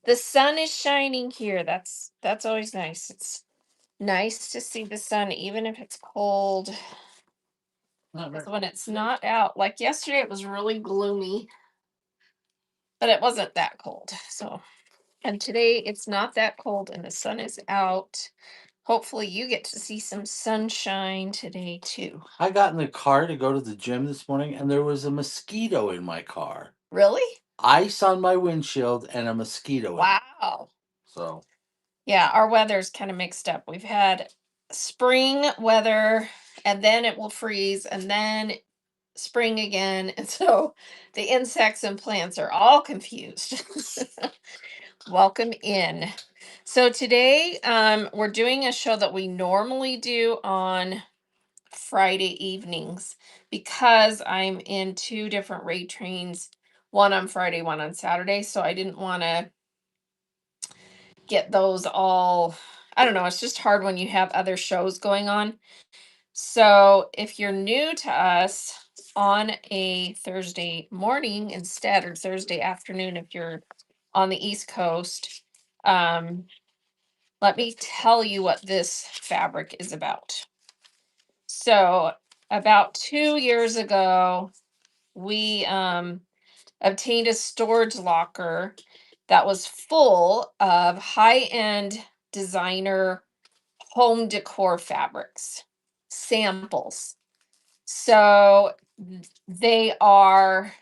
The sun is shining here. That's always nice. It's nice to see the sun, even if it's cold. When it's not out. Like yesterday, it was really gloomy, but it wasn't that cold. So, and today it's not that cold, and the sun is out. Hopefully, you get to see some sunshine today too. I got in the car to go to the gym this morning, and there was a mosquito in my car. Really? Ice on my windshield and a mosquito. Wow. So yeah, our weather's kind of mixed up. We've had spring weather, and then it will freeze, and then spring again. And so the insects and plants are all confused. Welcome in. So today we're doing a show that we normally do on Friday evenings because I'm in two different rate trains, one on Friday, one on Saturday. So I didn't want to get those all, I don't know, it's just hard when you have other shows going on. So if you're new to us, on a Thursday morning instead, or Thursday afternoon if you're on the East Coast, let me tell you what this fabric is about. So about 2 years ago, we obtained a storage locker that was full of high-end designer home decor fabrics, samples. So they are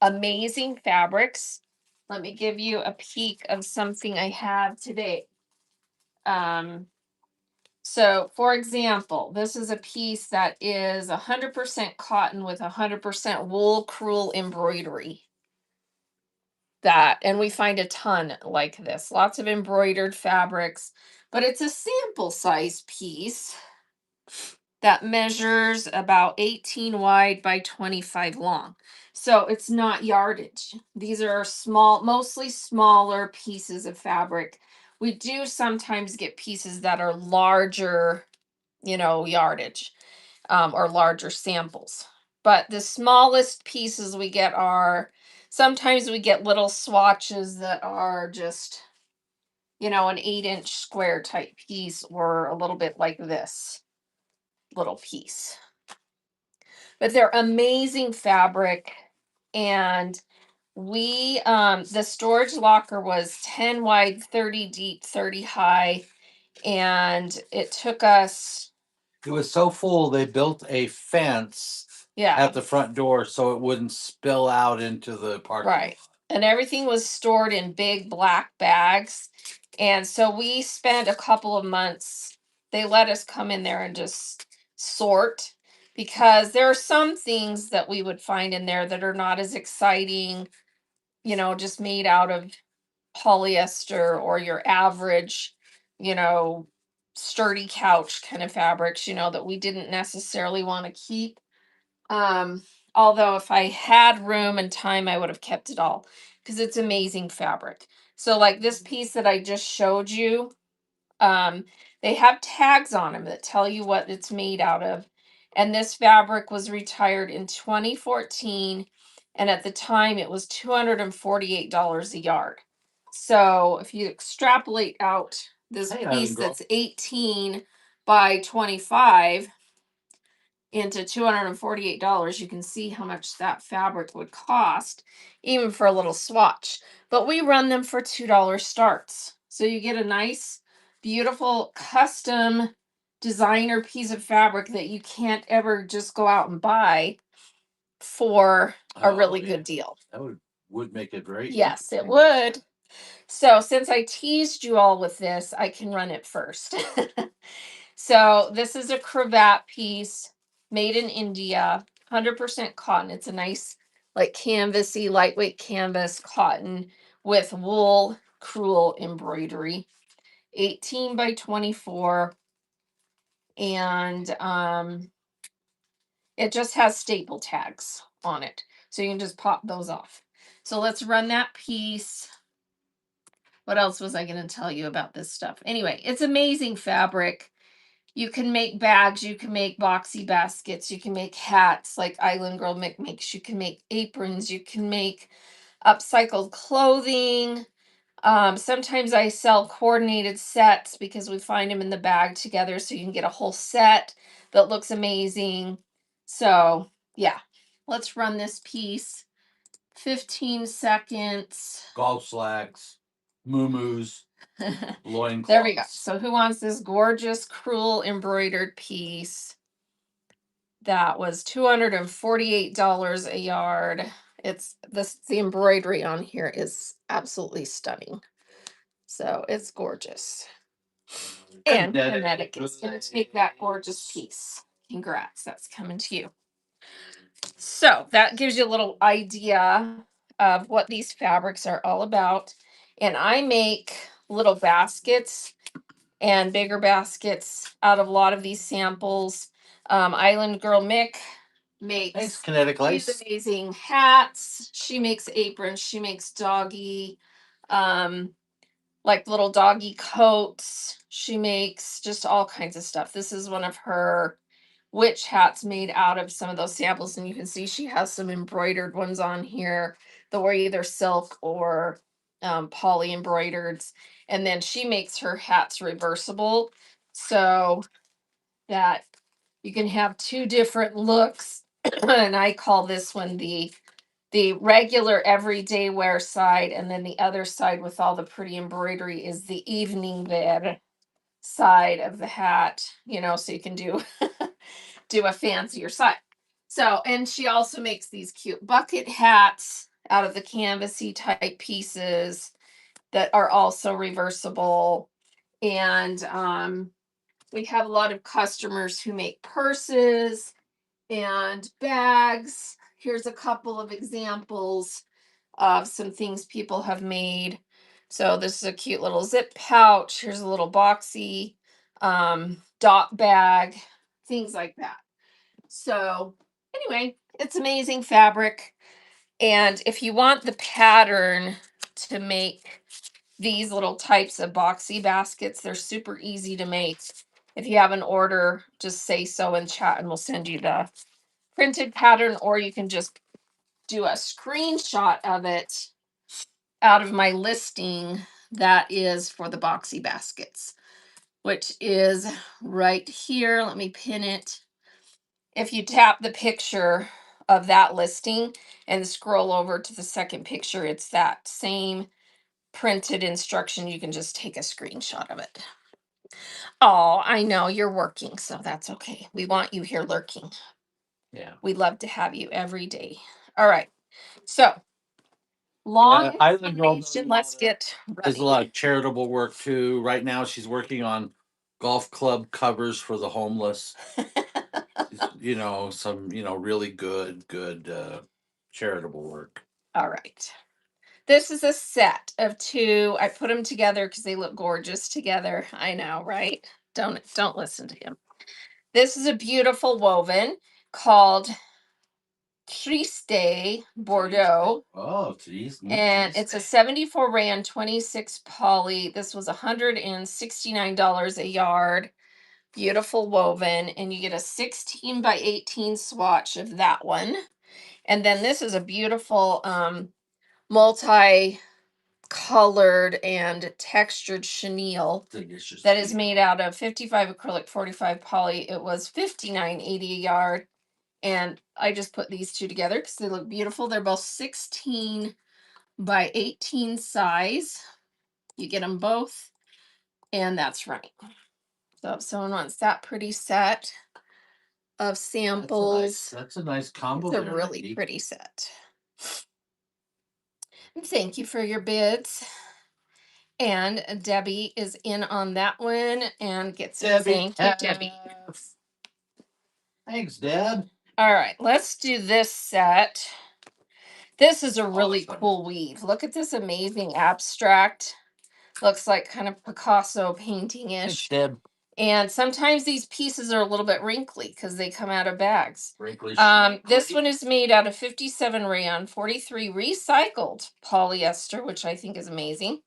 amazing fabrics. Let me give you a peek of something I have today. So for example, this is a piece that is 100% cotton with 100% wool crewel embroidery. And we find a ton like this, lots of embroidered fabrics, but it's a sample size piece that measures about 18 wide by 25 long. So it's not yardage. These are small, mostly smaller pieces of fabric. We do sometimes get pieces that are larger, yardage, or larger samples. But the smallest pieces we get are, sometimes we get little swatches that are just, an 8-inch square type piece, or a little bit like this little piece. But they're amazing fabric. And the storage locker was 10 wide, 30 deep, 30 high. And it took us, it was so full they built a fence at the front door so it wouldn't spill out into the parking lot. Right. And everything was stored in big black bags. And so we spent a couple of months. They let us come in there and just sort, because there are some things that we would find in there that are not as exciting, just made out of polyester or your average, sturdy couch kind of fabrics, that we didn't necessarily want to keep. Although if I had room and time, I would have kept it all, because it's amazing fabric. So like this piece that I just showed you, they have tags on them that tell you what it's made out of. And this fabric was retired in 2014. And at the time it was $248 a yard. So if you extrapolate out this piece that's 18 by 25 into $248, you can see how much that fabric would cost, even for a little swatch. But we run them for $2 starts. So you get a nice, beautiful, custom designer piece of fabric that you can't ever just go out and buy for a really good deal. That would make it very Yes, it would. So since I teased you all with this, I can run it first. So this is a cravat piece made in India, 100% cotton. It's a nice, like canvasy, lightweight canvas cotton with wool crewel embroidery, 18 by 24. And it just has staple tags on it. So you can just pop those off. So let's run that piece. What else was I going to tell you about this stuff? Anyway, it's amazing fabric. You can make bags, you can make boxy baskets, you can make hats like Island Girl makes, you can make aprons, you can make upcycled clothing. Sometimes I sell coordinated sets because we find them in the bag together, so you can get a whole set that looks amazing. So yeah, let's run this piece. 15 seconds. Golf slacks, moo-moos, loincloths. There we go. So who wants this gorgeous, cruel embroidered piece? That was $248 a yard. The embroidery on here is absolutely stunning. So it's gorgeous. And Connecticut's going to take that gorgeous piece. Congrats, that's coming to you. So that gives you a little idea of what these fabrics are all about. And I make little baskets and bigger baskets out of a lot of these samples. Island Girl Mick makes these amazing hats. She makes aprons. She makes doggy, like little doggy coats. She makes just all kinds of stuff. This is one of her witch hats made out of some of those samples, and you can see she has some embroidered ones on here that were either silk or poly embroidered. And then she makes her hats reversible so that you can have two different looks. And I call this one the regular everyday wear side, and then the other side with all the pretty embroidery is the evening wear side of the hat, so you can do do a fancier side. So, and she also makes these cute bucket hats out of the canvasy type pieces that are also reversible. And we have a lot of customers who make purses and bags. Here's a couple of examples of some things people have made. So this is a cute little zip pouch. Here's a little boxy dot bag, things like that. So anyway, it's amazing fabric. And if you want the pattern to make these little types of boxy baskets, they're super easy to make. If you have an order, just say so in chat and we'll send you the printed pattern, or you can just do a screenshot of it out of my listing that is for the boxy baskets, which is right here. Let me pin it. If you tap the picture of that listing and scroll over to the second picture, it's that same printed instruction. You can just take a screenshot of it. Oh, I know you're working, so that's okay. We want you here lurking. Yeah. We love to have you every day. All right. So long explanation. Let's get ready. There's a lot of charitable work too. Right now she's working on golf club covers for the homeless. Some really good charitable work. All right. This is a set of two. I put them together because they look gorgeous together. I know, right? Don't listen to him. This is a beautiful woven called Triste Bordeaux. Oh, Triste. And it's a 74 Rand 26 poly. This was $169 a yard. Beautiful woven. And you get a 16 by 18 swatch of that one. And then this is a beautiful multi colored and textured chenille that is made out of 55 acrylic, 45 poly. It was $59.80 a yard. And I just put these two together because they look beautiful. They're both 16 by 18 size. You get them both, and that's right. So if someone wants that pretty set of samples, that's a nice combo. It's a really pretty set. And thank you for your bids. And Debbie is in on that one and gets it. Thank you, Debbie. Thanks, Deb. All right, let's do this set. This is a really cool weave. Look at this amazing abstract. Looks like kind of Picasso painting-ish. Thanks, Deb. And sometimes these pieces are a little bit wrinkly because they come out of bags. This one is made out of 57 rayon, 43 recycled polyester, which I think is amazing.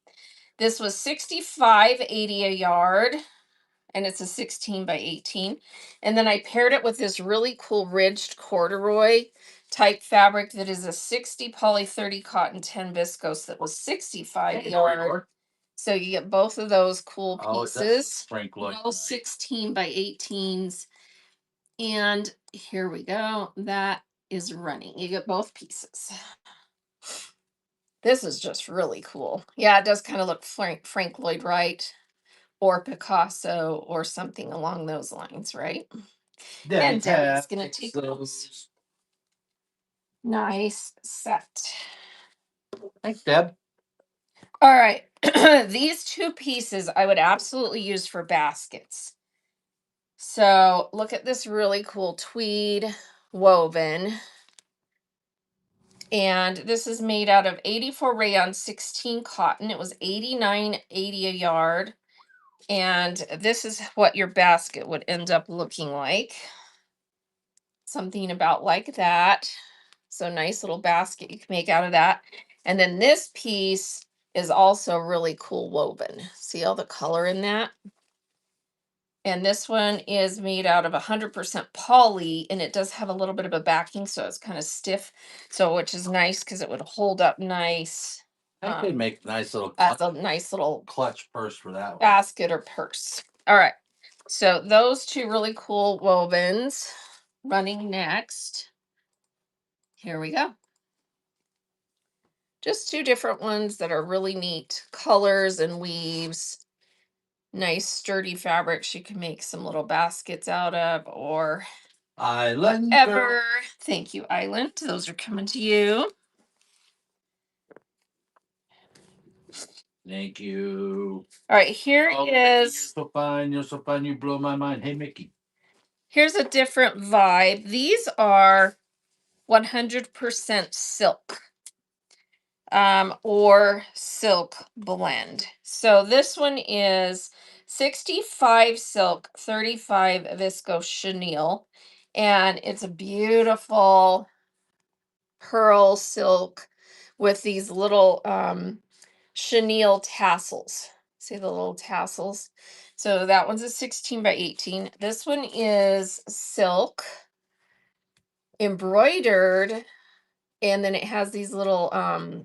This was $65.80 a yard, and it's a 16 by 18. And then I paired it with this really cool ridged corduroy type fabric that is a 60 poly, 30 cotton, 10 viscose that was 65 yard. So you get both of those cool pieces. All 16 by 18s. And here we go. That is running. You get both pieces. This is just really cool. Yeah, it does kind of look Frank Lloyd Wright or Picasso or something along those lines, right? And Debbie's going to take those. Nice set. Thanks, Deb. All right. These two pieces I would absolutely use for baskets. So look at this really cool tweed woven. And this is made out of 84 rayon, 16 cotton. It was $89.80 a yard. And this is what your basket would end up looking like. Something about like that. So nice little basket you can make out of that. And then this piece is also really cool woven. See all the color in that? And this one is made out of 100% poly, and it does have a little bit of a backing, so it's kind of stiff. So which is nice because it would hold up nice. I could make nice little That's a nice little clutch purse for that one. Basket or purse. All right. So those two really cool wovens running next. Here we go. Just two different ones that are really neat colors and weaves. Nice sturdy fabrics you can make some little baskets out of or Island. whatever. Thank you, Island. Those are coming to you. Thank you. All right, here is. Mickey, you're so fine. You're so fine. You blow my mind. Hey, Mickey. Here's a different vibe. These are 100% silk. Or silk blend. So this one is 65 silk, 35 viscose chenille, and it's a beautiful pearl silk with these little chenille tassels. See the little tassels? So that one's a 16 by 18. This one is silk embroidered, and then it has these little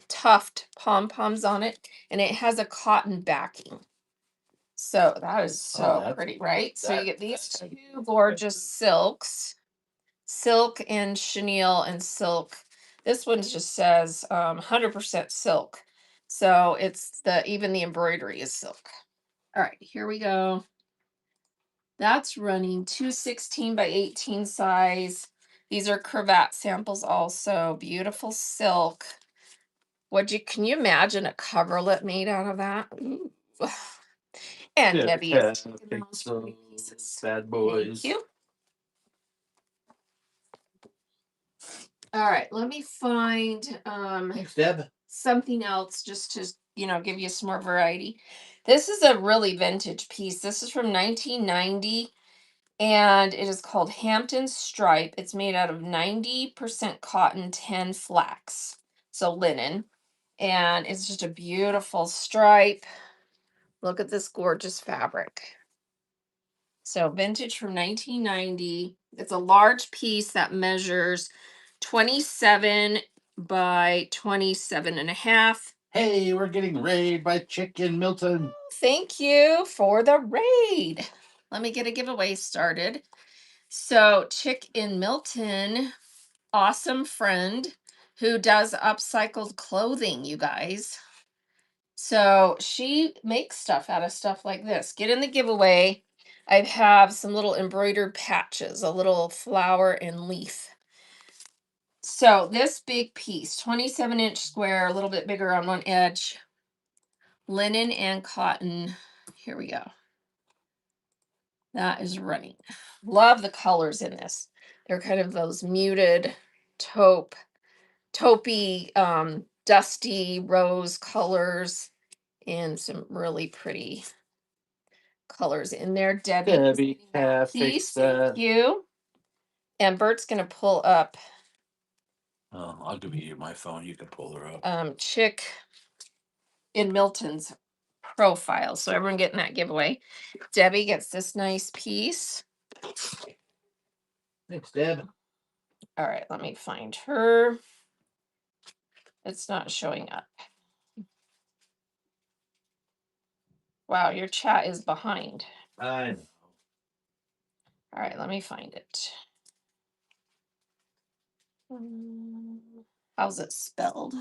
tuft pom-poms on it, and it has a cotton backing. So that is so pretty, right? So you get these two gorgeous silks, silk and chenille and silk. This one just says 100% silk. So it's even the embroidery is silk. All right, here we go. That's running 216 by 18 size. These are cravat samples also. Beautiful silk. Can you imagine a coverlet made out of that? Ooh. And Yeah, Debbie is taking the most pretty pieces. bad boys. Thank you. All right, let me find Thanks, Deb. something else just to give you some more variety. This is a really vintage piece. This is from 1990. And it is called Hampton Stripe. It's made out of 90% cotton, 10 flax. So linen. And it's just a beautiful stripe. Look at this gorgeous fabric. So vintage from 1990. It's a large piece that measures 27 by 27 and a half. Hey, we're getting raided by Chick in Milton. Thank you for the raid. Let me get a giveaway started. So Chick in Milton, awesome friend who does upcycled clothing, you guys. So she makes stuff out of stuff like this. Get in the giveaway. I have some little embroidered patches, a little flower and leaf. So this big piece, 27-inch square, a little bit bigger on one edge, linen and cotton. Here we go. That is running. Love the colors in this. They're kind of those muted taupey, dusty rose colors and some really pretty colors in there. Debbie, please, thank you. And Bert's gonna pull up. Oh, I'll give you my phone. You can pull her up. Chick in Milton's profile. So everyone getting that giveaway. Debbie gets this nice piece. Thanks, Deb. All right, let me find her. It's not showing up. Wow, your chat is behind. I know. All right, let me find it. How's it spelled?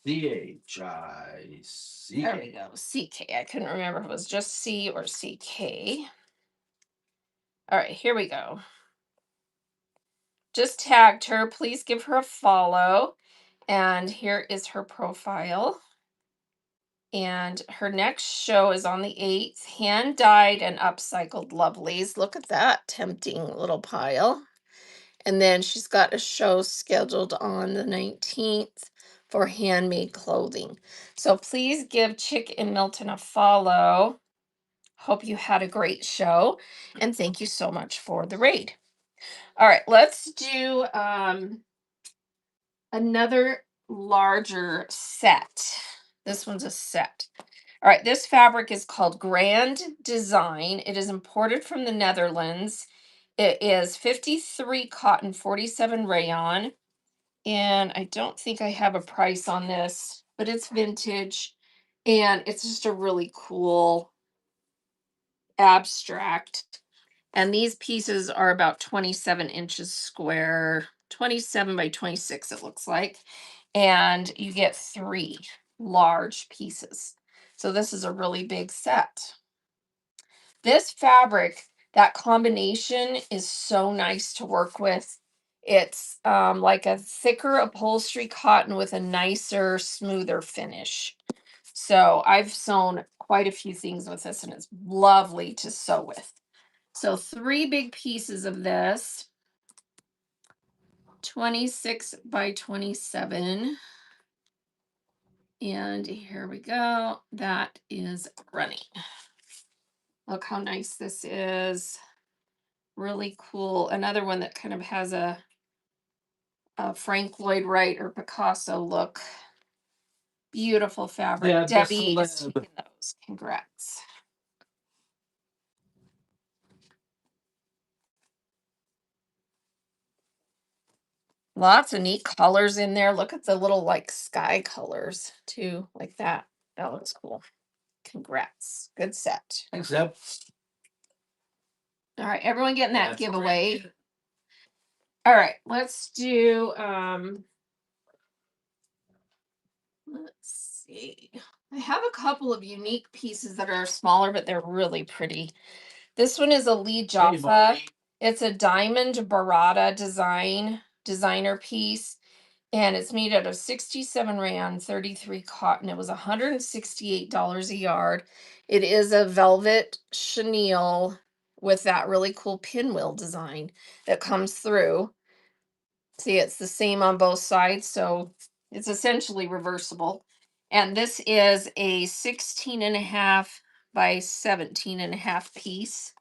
CHIC. There we go. CK. I couldn't remember if it was just C or CK. All right, here we go. Just tagged her. Please give her a follow. And here is her profile. And her next show is on the 8th. Hand dyed and upcycled lovelies. Look at that tempting little pile. And then she's got a show scheduled on the 19th for handmade clothing. So please give Chick and Milton a follow. Hope you had a great show. And thank you so much for the raid. All right, let's do another larger set. This one's a set. All right, this fabric is called Grand Design. It is imported from the Netherlands. It is 53 cotton, 47 rayon. And I don't think I have a price on this, but it's vintage. And it's just a really cool abstract. And these pieces are about 27 inches square, 27 by 26, it looks like. And you get 3 large pieces. So this is a really big set. This fabric, that combination is so nice to work with. It's like a thicker upholstery cotton with a nicer, smoother finish. So I've sewn quite a few things with this, and it's lovely to sew with. So 3 big pieces of this, 26 by 27. And here we go. That is running. Look how nice this is. Really cool. Another one that kind of has a Frank Lloyd Wright or Picasso look. Beautiful fabric. Yeah, Debbie is taking those. Congrats. Lots of neat colors in there. Look at the little like sky colors too, like that. That looks cool. Congrats. Good set. Thanks, Deb. All right, everyone getting that giveaway. Great. All right, let's do let's see. I have a couple of unique pieces that are smaller, but they're really pretty. This one is a Lee Jaffa. It's a diamond burrata designer piece. And it's made out of 67 rayon, 33 cotton. It was $168 a yard. It is a velvet chenille with that really cool pinwheel design that comes through. See, it's the same on both sides, so it's essentially reversible. And this is a 16.5 by 17.5 piece.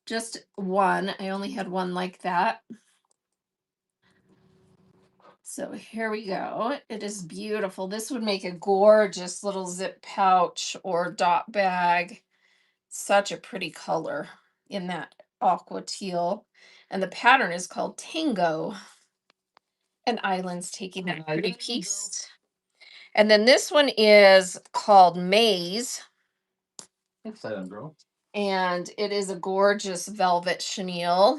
Just one. I only had one like that. So here we go. It is beautiful. This would make a gorgeous little zip pouch or dot bag. Such a pretty color in that aqua teal. And the pattern is called Tango. And Island's taking that pretty piece. And then this one is called Maze. Exciting, girl. And it is a gorgeous velvet chenille.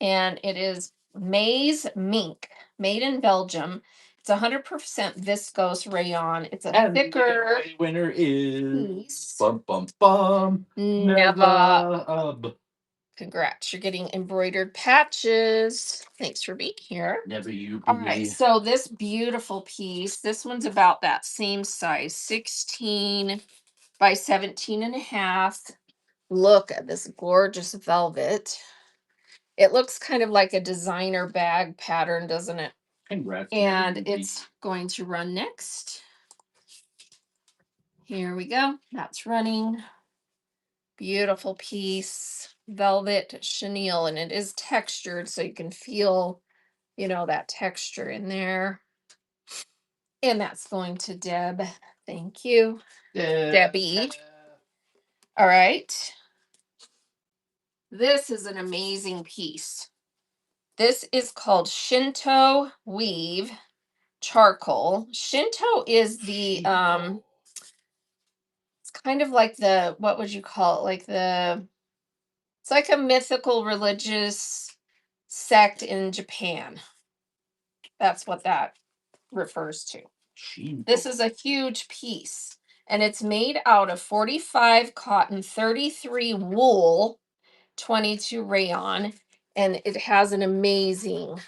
And it is Maze Mink, made in Belgium. It's 100% viscose rayon. It's a thicker winner is piece. bum bum bum. Never. Congrats, you're getting embroidered patches. Thanks for being here. Never you. All right, so this beautiful piece, this one's about that same size, 16 by 17.5. Look at this gorgeous velvet. It looks kind of like a designer bag pattern, doesn't it? Congrats. And it's going to run next. Here we go. That's running. Beautiful piece. Velvet chenille, and it is textured, so you can feel, that texture in there. And that's going to Deb. Thank you, Debbie. All right. This is an amazing piece. This is called Shinto Weave Charcoal. Shinto is the it's kind of like the, what would you call it? Like it's like a mythical religious sect in Japan. That's what that refers to. Shinto. This is a huge piece, and it's made out of 45 cotton, 33 wool, 22 rayon, and it has an amazing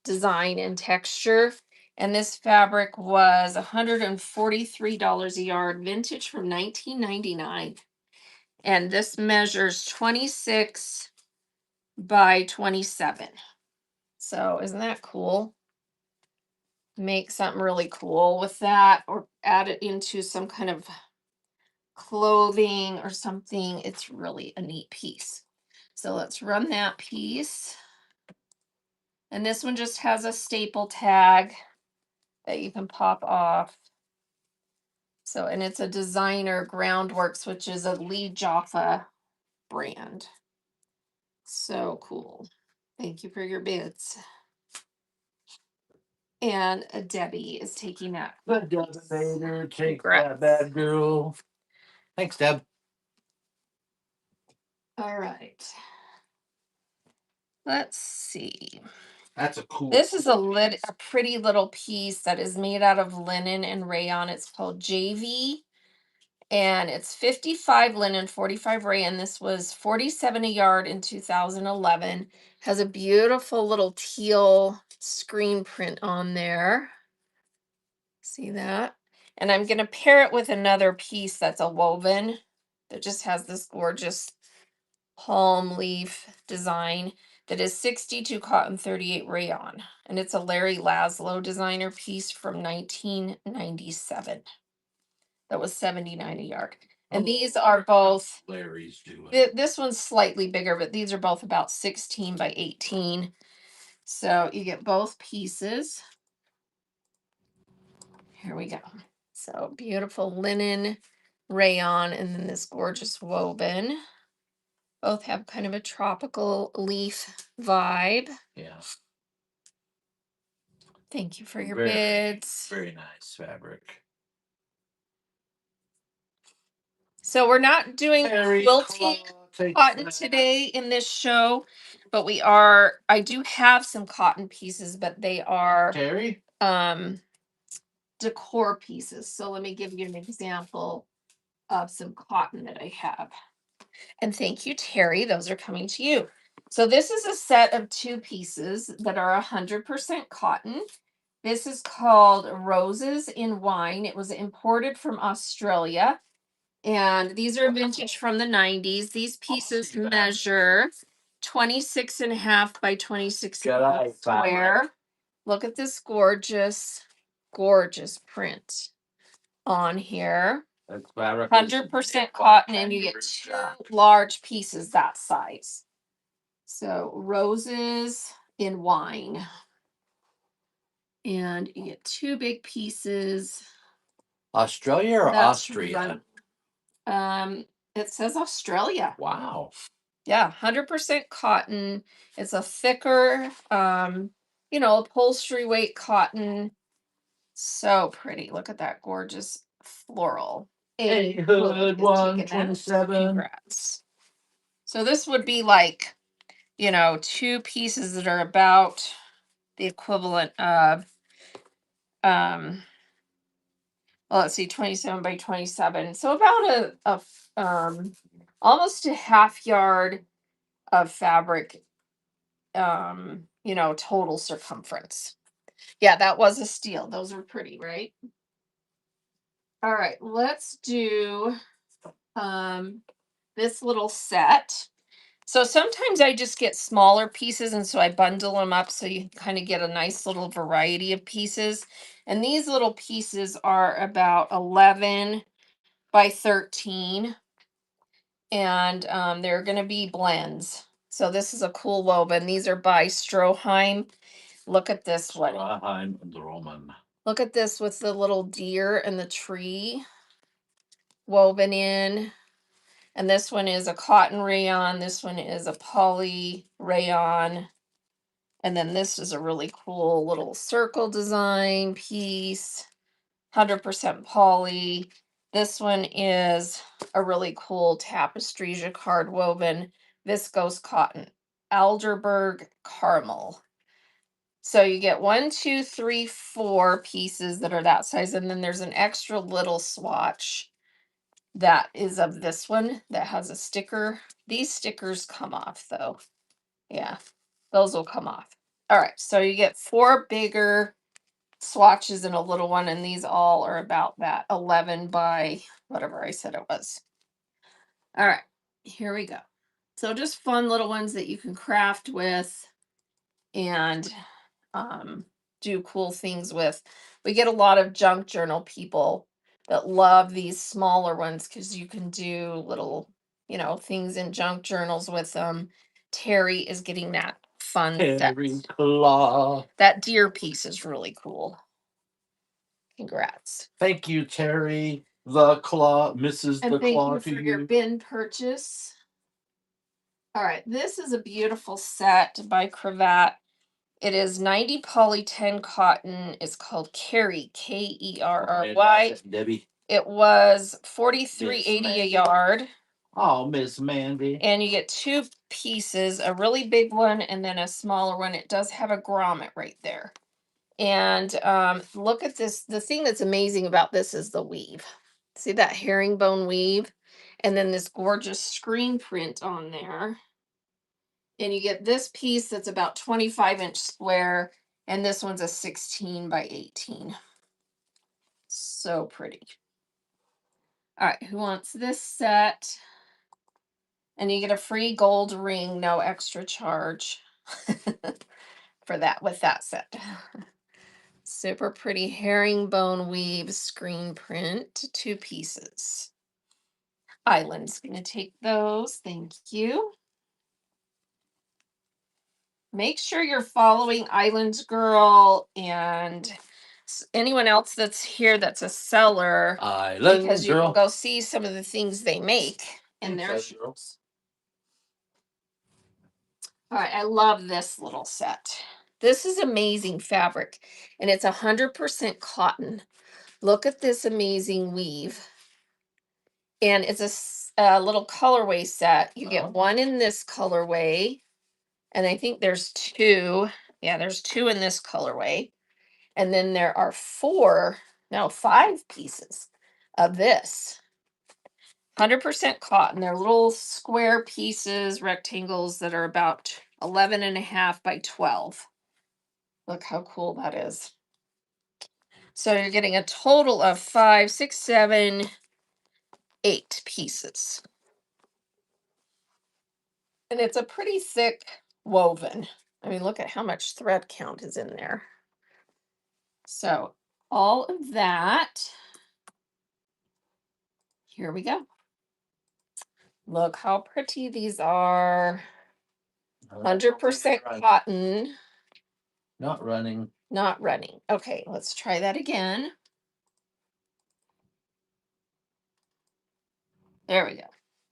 design and texture. And this fabric was $143 a yard, vintage from 1999. And this measures 26 by 27. So isn't that cool? Make something really cool with that, or add it into some kind of clothing or something. It's really a neat piece. So let's run that piece. And this one just has a staple tag that you can pop off. So, and it's a designer Groundworks, which is a Lee Jaffa brand. So cool. Thank you for your bids. And Debbie is taking that. The Devastator, take that bad girl. Thanks, Deb. All right. Let's see. That's a cool. This is a pretty little piece that is made out of linen and rayon. It's called JV, and it's 55 linen, 45 rayon. This was $47 a yard in 2011. Has a beautiful little teal screen print on there. See that? And I'm going to pair it with another piece that's a woven that just has this gorgeous palm leaf design that is 62 cotton, 38 rayon. And it's a Larry Laszlo designer piece from 1997. That was $79 a yard. And these are both Larry's doing. This one's slightly bigger, but these are both about 16 by 18. So you get both pieces. Here we go. So beautiful linen, rayon, and then this gorgeous woven. Both have kind of a tropical leaf vibe. Yeah. Thank you for your bids. Very nice fabric. So we're not doing quilting cotton today in this show, but I do have some cotton pieces, but they are Terry? Decor pieces. So let me give you an example of some cotton that I have. And thank you, Terry. Those are coming to you. So this is a set of 2 pieces that are 100% cotton. This is called Roses in Wine. It was imported from Australia. And these are vintage from the 90s. These pieces measure 26.5 by 26.5 square. Look at this gorgeous, gorgeous print on here. 100% cotton, and you get 2 large pieces that size. So Roses in Wine. And you get 2 big pieces. Australia or Austria? It says Australia. Wow. Yeah, 100% cotton. It's a thicker, upholstery weight cotton. So pretty. Look at that gorgeous floral. Hey, Hood 127. Congrats. So this would be like, 2 pieces that are about the equivalent of, well, let's see, 27 by 27. So about almost a half yard of fabric, total circumference. Yeah, that was a steal. Those are pretty, right? All right, let's do this little set. So sometimes I just get smaller pieces, and so I bundle them up so you kind of get a nice little variety of pieces. And these little pieces are about 11 by 13. And they're going to be blends. So this is a cool woven. These are by Stroheim. Look at this one. Stroheim and Roman. Look at this with the little deer and the tree woven in. And this one is a cotton rayon. This one is a poly rayon. And then this is a really cool little circle design piece, 100% poly. This one is a really cool tapestry jacquard woven viscose cotton, Alderberg caramel. So you get 1, 2, 3, 4 pieces that are that size, and then there's an extra little swatch that is of this one that has a sticker. These stickers come off though. Yeah, those will come off. All right, so you get 4 bigger swatches and a little one, and these all are about that 11 by whatever I said it was. All right, here we go. So just fun little ones that you can craft with and do cool things with. We get a lot of junk journal people that love these smaller ones because you can do little, things in junk journals with them. Terry is getting that fun set. Terry Claw. That deer piece is really cool. Congrats. Thank you, Terry the Claw, Mrs. And the thank Claw you to for your you. bin purchase. All right, this is a beautiful set by Cravat. It is 90 poly 10 cotton. It's called Kerry, Kerry. Debbie. It was $43.80 a yard. Oh, Miss Mandy. And you get 2 pieces, a really big one and then a smaller one. It does have a grommet right there. And look at this. The thing that's amazing about this is the weave. See that herringbone weave? And then this gorgeous screen print on there. And you get this piece that's about 25-inch square, and this one's a 16 by 18. So pretty. All right, who wants this set? And you get a free gold ring, no extra charge for that with that set. Super pretty herringbone weave screen print, 2 pieces. Island's gonna take those. Thank you. Make sure you're following Islands Girl and anyone else that's here that's a seller, Island because you Girl. can go see some of the things they make in their shows. All right, I love this little set. This is amazing fabric, and it's 100% cotton. Look at this amazing weave. And it's a little colorway set. You get one in this colorway, and I think there's 2. Yeah, there's 2 in this colorway. And then there are 5 pieces of this. 100% cotton. They're little square pieces, rectangles that are about 11.5 by 12. Look how cool that is. So you're getting a total of 5, 6, 7, 8 pieces. And it's a pretty thick woven. I mean, look at how much thread count is in there. So all of that. Here we go. Look how pretty these are. 100% cotton. Not running. Not running. Okay, let's try that again. There we go.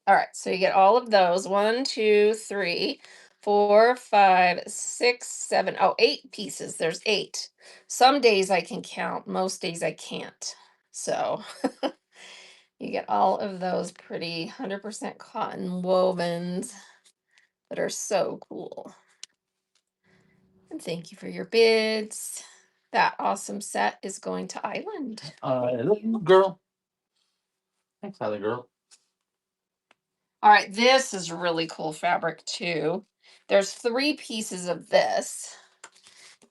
All right, so you get all of those. 1, 2, 3, 4, 5, 6, 7. Oh, 8 pieces. There's 8. Some days I can count. Most days I can't. So you get all of those pretty 100% cotton wovens that are so cool. And thank you for your bids. That awesome set is going to Island. Island Girl. Thanks, Island Girl. All right, this is really cool fabric too. There's 3 pieces of this.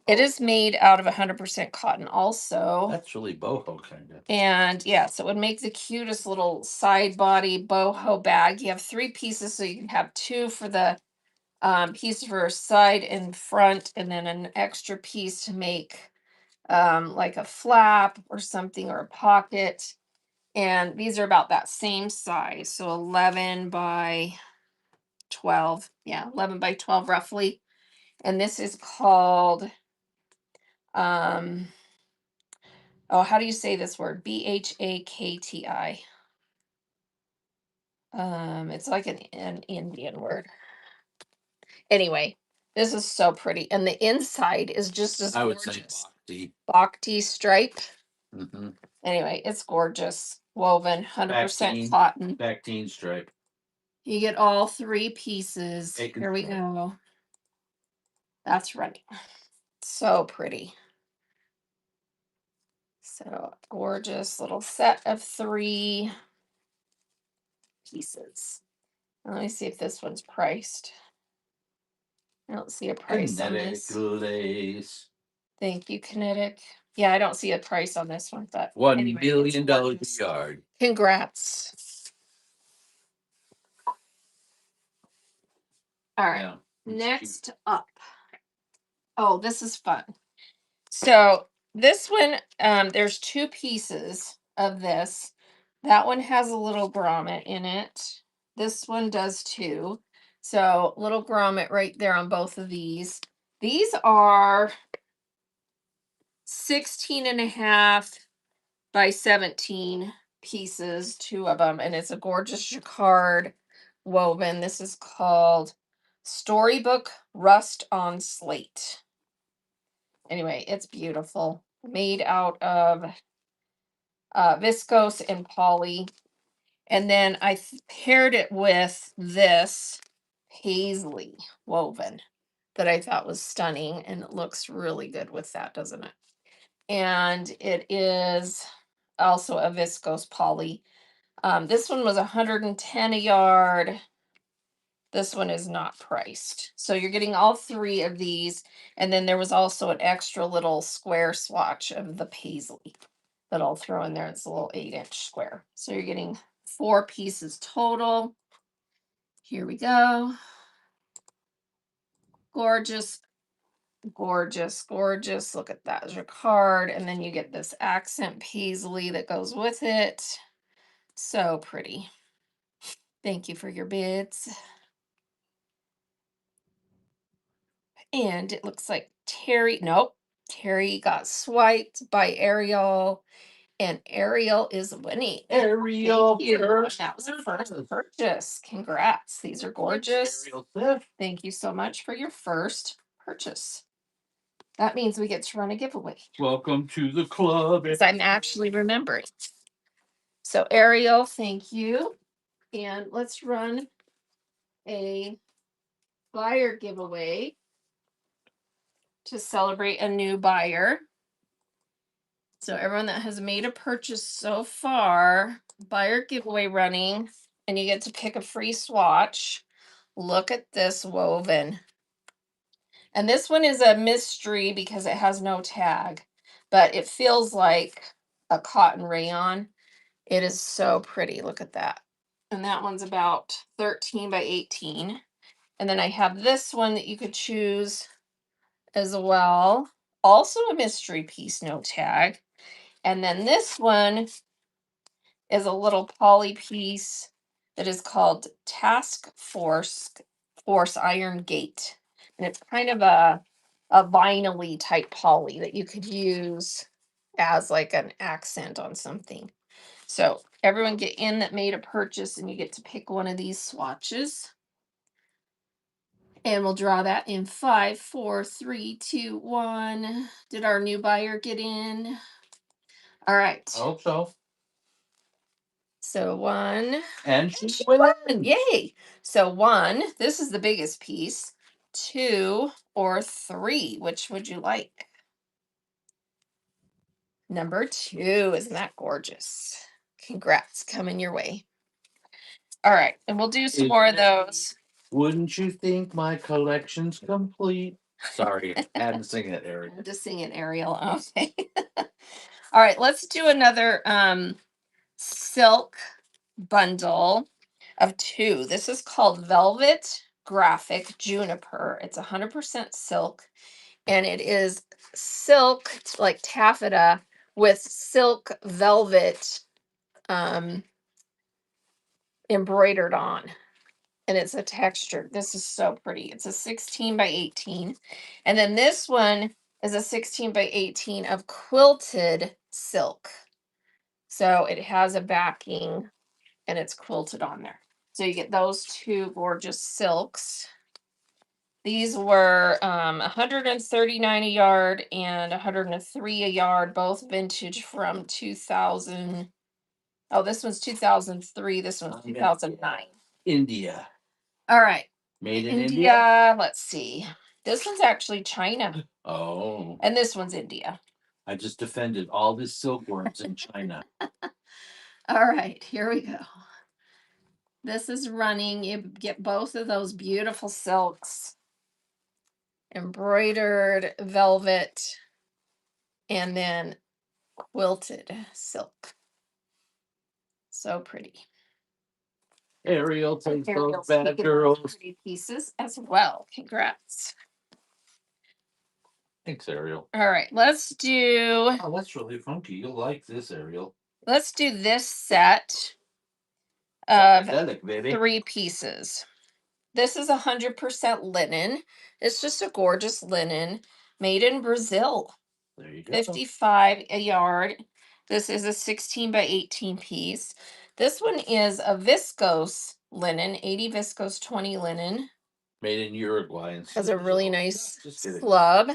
It is made out of 100% cotton also. That's really boho kind of. And yeah, so it would make the cutest little side body boho bag. You have 3 pieces, so you can have 2 for the piece for side and front, and then an extra piece to make like a flap or something, or a pocket. And these are about that same size, so 11 by 12. Yeah, 11 by 12 roughly. And this is called how do you say this word? BHAKTI. It's like an Indian word. Anyway, this is so pretty. And the inside is just as gorgeous. Bhakti stripe. Mm-hmm. Anyway, it's gorgeous. Woven, 100% cotton. Bactine stripe. You get all 3 pieces. Here we go. That's running. So pretty. So gorgeous little set of 3 pieces. Let me see if this one's priced. I don't see a price on this. Lace. Thank you, Kinetic. Yeah, I don't see a price on this one, but $1 billion a yard. Congrats. All right. Yeah, next cute. Up. Oh, this is fun. So this one, there's 2 pieces of this. That one has a little grommet in it. This one does too. So little grommet right there on both of these. These are 16.5 by 17 pieces, 2 of them, and it's a gorgeous jacquard woven. This is called Storybook Rust on Slate. Anyway, it's beautiful. Made out of viscose and poly. And then I paired it with this paisley woven that I thought was stunning, and it looks really good with that, doesn't it? And it is also a viscose poly. This one was 110 a yard. This one is not priced. So you're getting all 3 of these. And then there was also an extra little square swatch of the paisley that I'll throw in there. It's a little 8-inch square. So you're getting 4 pieces total. Here we go. Gorgeous, gorgeous, gorgeous. Look at that jacquard. And then you get this accent paisley that goes with it. So pretty. Thank you for your bids. And it looks like Terry got swiped by Ariel, and Ariel is winning. Ariel, that was her first purchase. Congrats. These are gorgeous. Thank you so much for your first purchase. That means we get to run a giveaway. Welcome to the club. Because I'm actually remembering. So Ariel, thank you. And let's run a buyer giveaway to celebrate a new buyer. So everyone that has made a purchase so far, buyer giveaway running, and you get to pick a free swatch. Look at this woven. And this one is a mystery because it has no tag, but it feels like a cotton rayon. It is so pretty. Look at that. And that one's about 13 by 18. And then I have this one that you could choose as well. Also a mystery piece, no tag. And then this one is a little poly piece that is called Task Force Iron Gate. And it's kind of a vinyl-y type poly that you could use as like an accent on something. So everyone get in that made a purchase, and you get to pick one of these swatches. And we'll draw that in 5, 4, 3, 2, 1. Did our new buyer get in? All right. I hope so. So 1. And she won. Yay. So 1, this is the biggest piece. 2 or 3, which would you like? Number 2, isn't that gorgeous? Congrats, coming your way. All right, and we'll do some more of those. Wouldn't you think my collection's complete? Sorry, I had to sing it, Ariel. I had to sing it, Ariel. Okay. All right, let's do another silk bundle of 2. This is called Velvet Graphic Juniper. It's 100% silk, and it is silk like taffeta with silk velvet embroidered on, and it's a texture. This is so pretty. It's a 16 by 18, and then this one is a 16 by 18 of quilted silk. So it has a backing and it's quilted on there. So you get those two gorgeous silks. These were $139 a yard and $103 a yard, both vintage from 2000. Oh, this one's 2003. This one's 2009. India. All right. Made in India. Let's see. This one's actually China. Oh. And this one's India. I just defended all the silkworms in China. All right, here we go. This is running. You get both of those beautiful silks. Embroidered velvet and then quilted silk. So pretty. Ariel takes those bad girls. Pretty pieces as well. Congrats. Thanks, Ariel. All right, let's do. Oh, that's really funky. You'll like this, Ariel. Let's do this set of baby. 3 pieces. This is 100% linen. It's just a gorgeous linen made in Brazil. There you go. 55 a yard. This is a 16 by 18 piece. This one is a viscose linen, 80 viscose, 20 linen. Made in Uruguay. Has a really nice slub.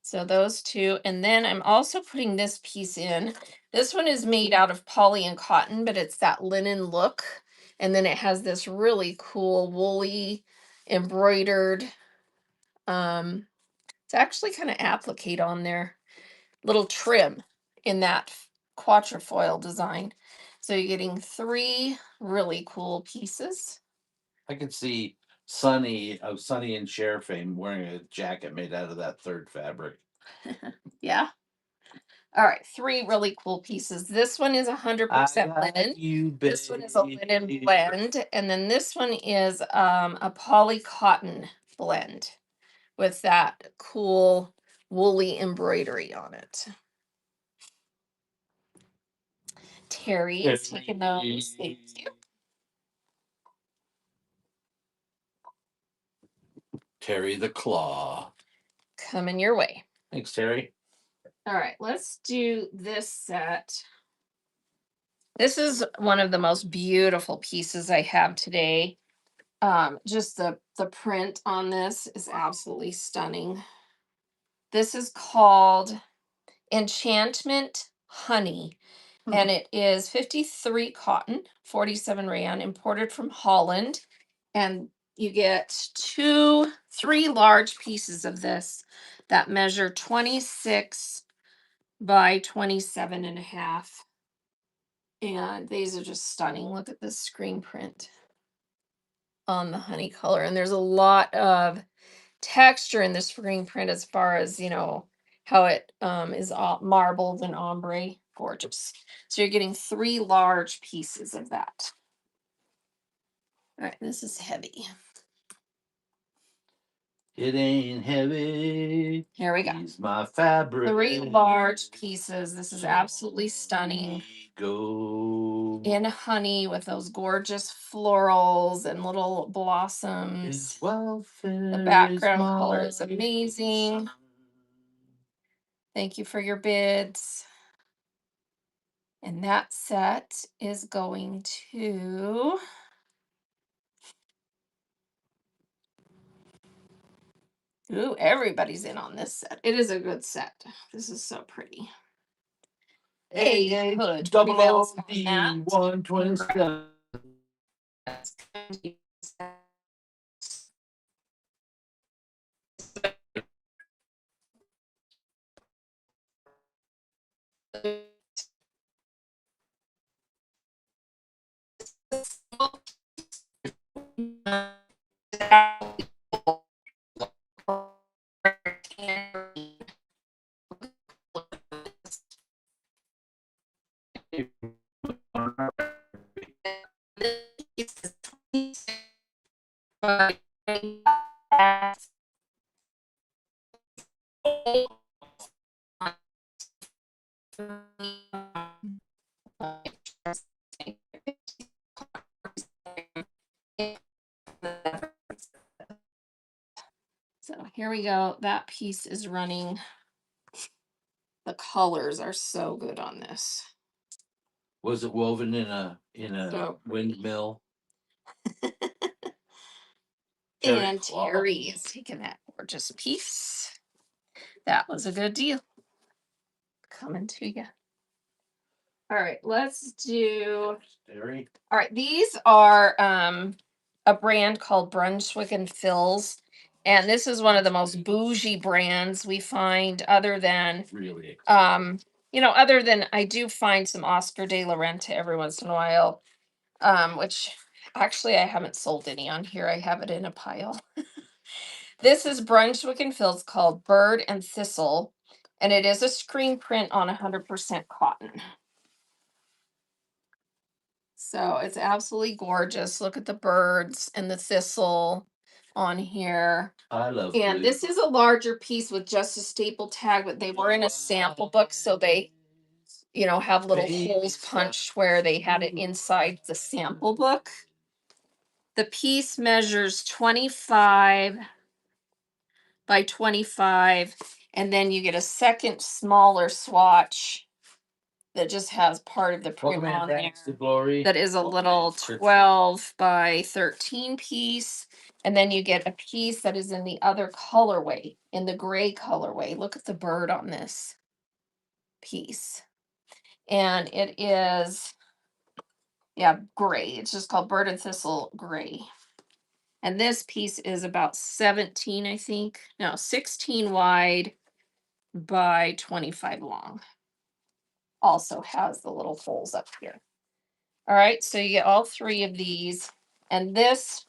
So those two. And then I'm also putting this piece in. This one is made out of poly and cotton, but it's that linen look. And then it has this really cool woolly embroidered. It's actually kind of applique on there. Little trim in that quatrefoil design. So you're getting 3 really cool pieces. I could see Sonny and Cher fame wearing a jacket made out of that third fabric. Yeah. All right, 3 really cool pieces. This one is 100% linen. This one is a linen blend, and then this one is a poly cotton blend with that cool woolly embroidery on it. Terry is taking those. Thank you. Terry the Claw. Coming your way. Thanks, Terry. All right, let's do this set. This is one of the most beautiful pieces I have today. Just the print on this is absolutely stunning. This is called Enchantment Honey, and it is 53 cotton, 47 rayon, imported from Holland. And you get 3 large pieces of this that measure 26 by 27 and a half. And these are just stunning. Look at this screen print on the honey color. And there's a lot of texture in the screen print as far as, how it is all marbled and ombre. Gorgeous. So you're getting 3 large pieces of that. All right, this is heavy. It ain't heavy. Here we go. It's my fabric. 3 large pieces. This is absolutely stunning. Go in honey with those gorgeous florals and little blossoms. The background color is amazing. Thank you for your bids. And that set is going to ooh, everybody's in on this set. It is a good set. This is so pretty. Hey, double OD 127. So here we go. That piece is running. The colors are so good on this. Was it woven in a So windmill? And Terry is taking that gorgeous piece. That was a good deal. Coming to you. All right, let's do. Terry. All right, these are a brand called Brunswick and Fills. And this is one of the most bougie brands we find, other than really other than I do find some Oscar de la Renta every once in a while, which actually I haven't sold any on here. I have it in a pile. This is Brunswick and Fills called Bird and Thistle, and it is a screen print on 100% cotton. So it's absolutely gorgeous. Look at the birds and the thistle on here. I love it. And this is a larger piece with just a staple tag, but they were in a sample book, so they, have little holes punched where they had it inside the sample book. The piece measures 25 by 25, and then you get a second smaller swatch that just has part of the print on there. That is a little 12 by 13 piece. And then you get a piece that is in the other colorway, in the gray colorway. Look at the bird on this piece. And it is, gray. It's just called Bird and Thistle Gray. And this piece is about 17, I think. No, 16 wide by 25 long. Also has the little holes up here. All right, so you get all three of these. And this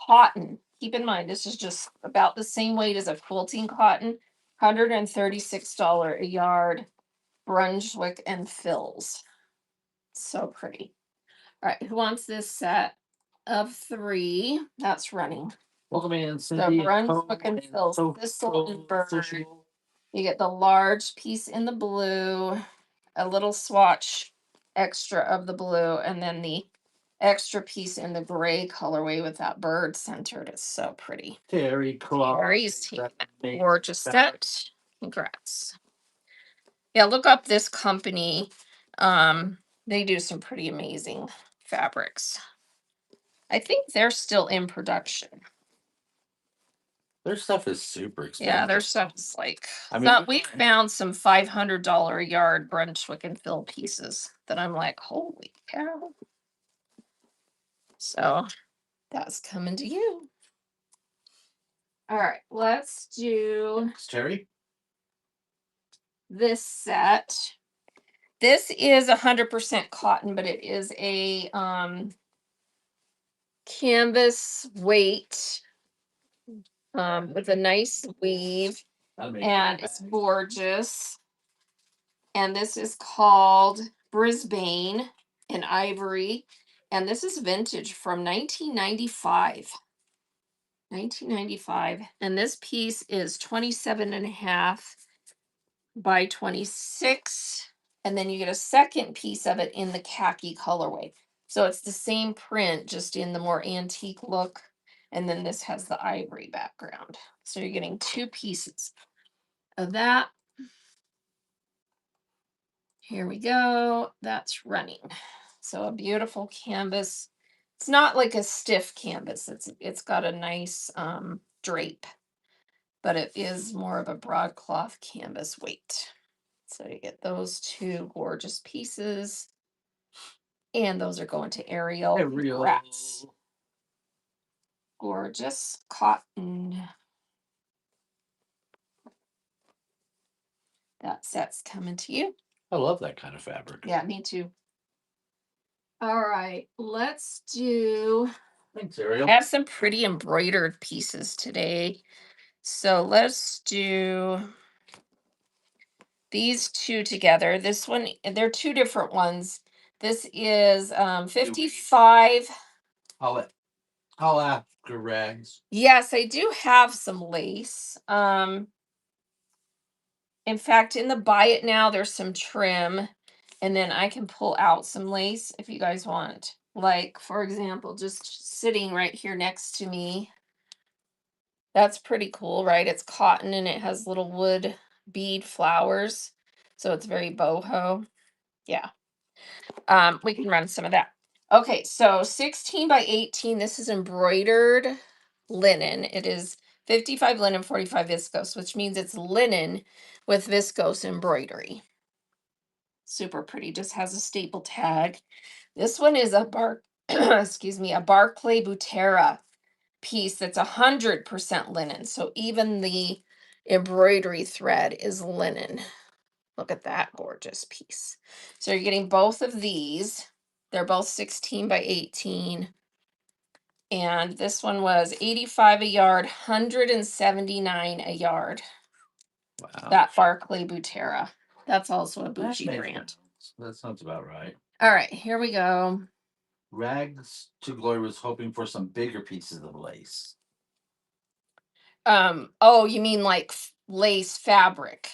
cotton, keep in mind, this is just about the same weight as a quilting cotton, $136 a yard, Brunswick and Fills. So pretty. All right, who wants this set of 3? That's running. Welcome in, Cindy. The Brunswick and Fills, Thistle and Bird. You get the large piece in the blue, a little swatch extra of the blue, and then the extra piece in the gray colorway with that bird centered. It's so pretty. Terry's taking that gorgeous set. Congrats. Yeah, look up this company. They do some pretty amazing fabrics. I think they're still in production. Their stuff is super expensive. Yeah, their stuff is like, we found some $500 a yard Brunswick and Fill pieces that I'm like, holy cow. So that's coming to you. All right, let's do Terry. This set. This is 100% cotton, but it is a canvas weight with a nice weave, and it's gorgeous. And this is called Brisbane in ivory, and this is vintage from 1995. 1995, and this piece is 27.5 by 26, and then you get a second piece of it in the khaki colorway. So it's the same print, just in the more antique look, and then this has the ivory background. So you're getting 2 pieces of that. Here we go. That's running. So a beautiful canvas. It's not like a stiff canvas. It's got a nice drape, but it is more of a broadcloth canvas weight. So you get those 2 gorgeous pieces, and those are going to Ariel. Rats. Gorgeous cotton. That set's coming to you. I love that kind of fabric. Yeah, me too. All right, let's do. Thanks, Ariel. I have some pretty embroidered pieces today. So let's do these 2 together. This one, they're 2 different ones. This is 55. I'll after rags. Yes, I do have some lace. In fact, in the buy it now, there's some trim, and then I can pull out some lace if you guys want. Like, for example, just sitting right here next to me. That's pretty cool, right? It's cotton and it has little wood bead flowers. So it's very boho. Yeah. We can run some of that. Okay, so 16 by 18. This is embroidered linen. It is 55 linen, 45 viscose, which means it's linen with viscose embroidery. Super pretty. Just has a staple tag. This one is a excuse me, a Barclay Butera piece that's 100% linen. So even the embroidery thread is linen. Look at that gorgeous piece. So you're getting both of these. They're both 16 by 18. And this one was 85 a yard, 179 a yard. Wow. That Barclay Butera. That's also a That bougie makes brand. sense. That sounds about right. All right, here we go. Rags to Glory was hoping for some bigger pieces of lace. Oh, you mean like lace fabric?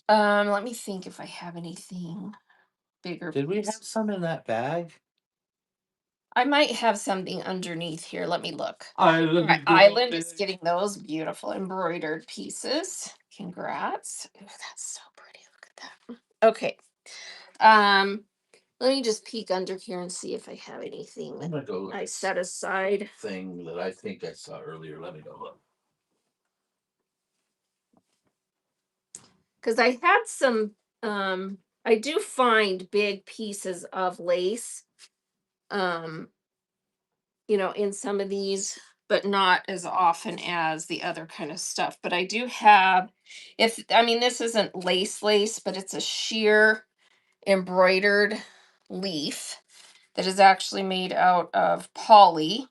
Let me think if I have anything bigger. Did we have some in that bag? I might have something underneath here. Let me look. Island. All right, Island is getting those beautiful embroidered pieces. Congrats. Ooh, that's so pretty. Look at that. Okay. Let me just peek under here and see if I have anything I'm gonna go look I set aside. Thing that I think I saw earlier. Let me go look. Because I had some, I do find big pieces of lace, um, in some of these, but not as often as the other kind of stuff. But I do have, this isn't lace, but it's a sheer embroidered leaf that is actually made out of poly.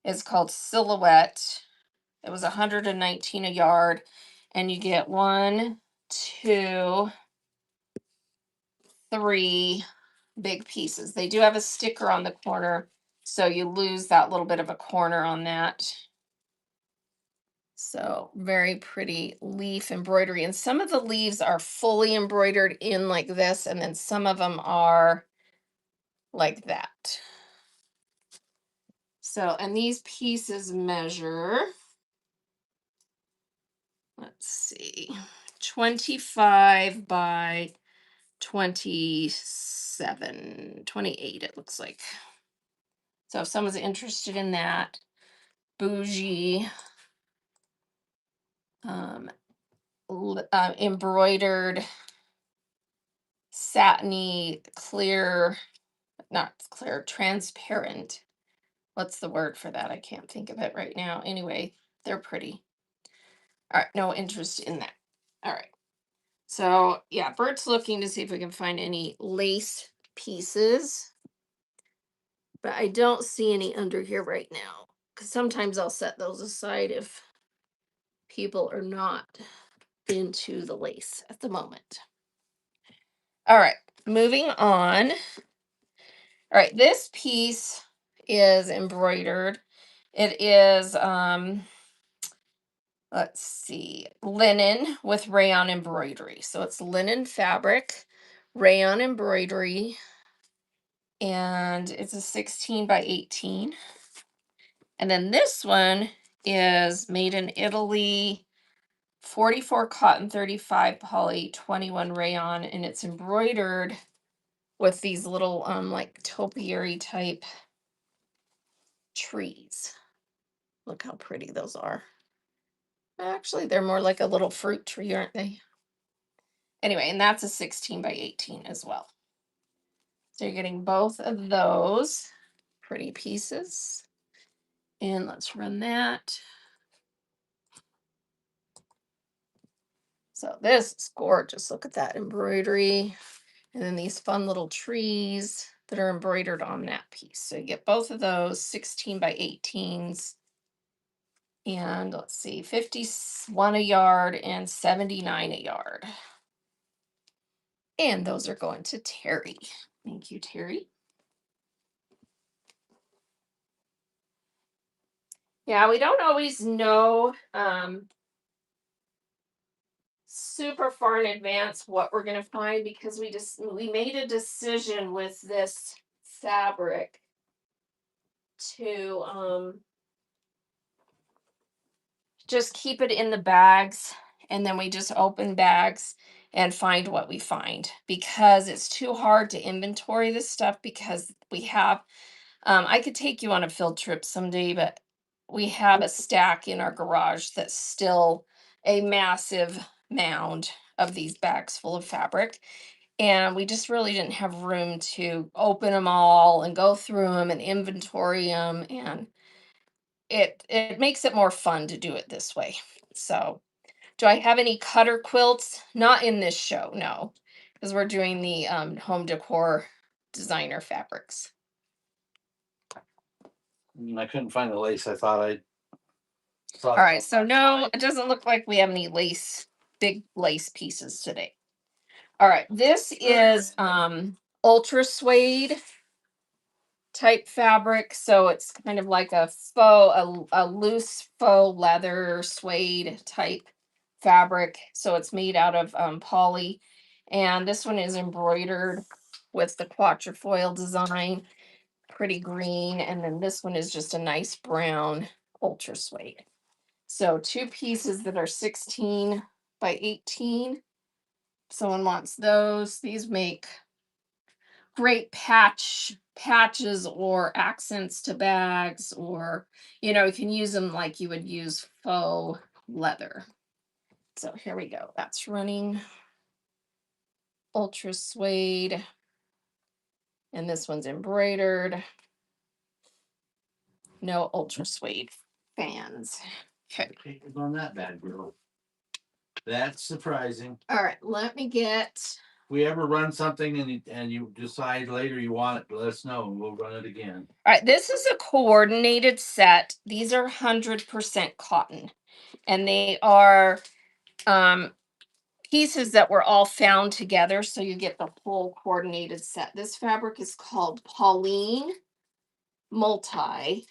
It's called Silhouette. It was 119 a yard, and you get 1, 2, 3 big pieces. They do have a sticker on the corner, so you lose that little bit of a corner on that. So very pretty leaf embroidery. And some of the leaves are fully embroidered in like this, and then some of them are like that. So, and these pieces measure, let's see, 25 by 27, 28, it looks like. So if someone's interested in that, bougie, embroidered, satiny, clear, not clear, transparent. What's the word for that? I can't think of it right now. Anyway, they're pretty. All right, no interest in that. All right. So yeah, Bert's looking to see if we can find any lace pieces, but I don't see any under here right now, because sometimes I'll set those aside if people are not into the lace at the moment. All right, moving on. All right, this piece is embroidered. It is let's see, linen with rayon embroidery. So it's linen fabric, rayon embroidery, and it's a 16 by 18. And then this one is made in Italy, 44 cotton, 35 poly, 21 rayon, and it's embroidered with these little like topiary type trees. Look how pretty those are. Actually, they're more like a little fruit tree, aren't they? Anyway, and that's a 16 by 18 as well. So you're getting both of those pretty pieces. And let's run that. So this is gorgeous. Look at that embroidery. And then these fun little trees that are embroidered on that piece. So you get both of those 16 by 18s. And let's see, 51 a yard and 79 a yard. And those are going to Terry. Thank you, Terry. Yeah, we don't always know super far in advance what we're going to find, because we made a decision with this fabric to just keep it in the bags, and then we just open bags and find what we find, because it's too hard to inventory this stuff, because we have I could take you on a field trip someday, but we have a stack in our garage that's still a massive mound of these bags full of fabric. And we just really didn't have room to open them all and go through them and inventory them. And it makes it more fun to do it this way. So, do I have any cutter quilts? Not in this show, no, because we're doing the home decor designer fabrics. I couldn't find the lace. I thought I saw. All right, so no, it doesn't look like we have any big lace pieces today. All right, this is ultra suede type fabric, so it's kind of like a loose faux leather suede type fabric. So it's made out of poly, and this one is embroidered with the quatrefoil design, pretty green, and then this one is just a nice brown ultra suede. So 2 pieces that are 16 by 18. Someone wants those. These make great patches or accents to bags, or you can use them like you would use faux leather. So here we go. That's running ultra suede, and this one's embroidered. No ultra suede fans. Okay. On that bad girl. That's surprising. All right, let me get. If we ever run something and you decide later you want it, let us know and we'll run it again. All right, this is a coordinated set. These are 100% cotton, and they are pieces that were all found together, so you get the whole coordinated set. This fabric is called Pauline Multi,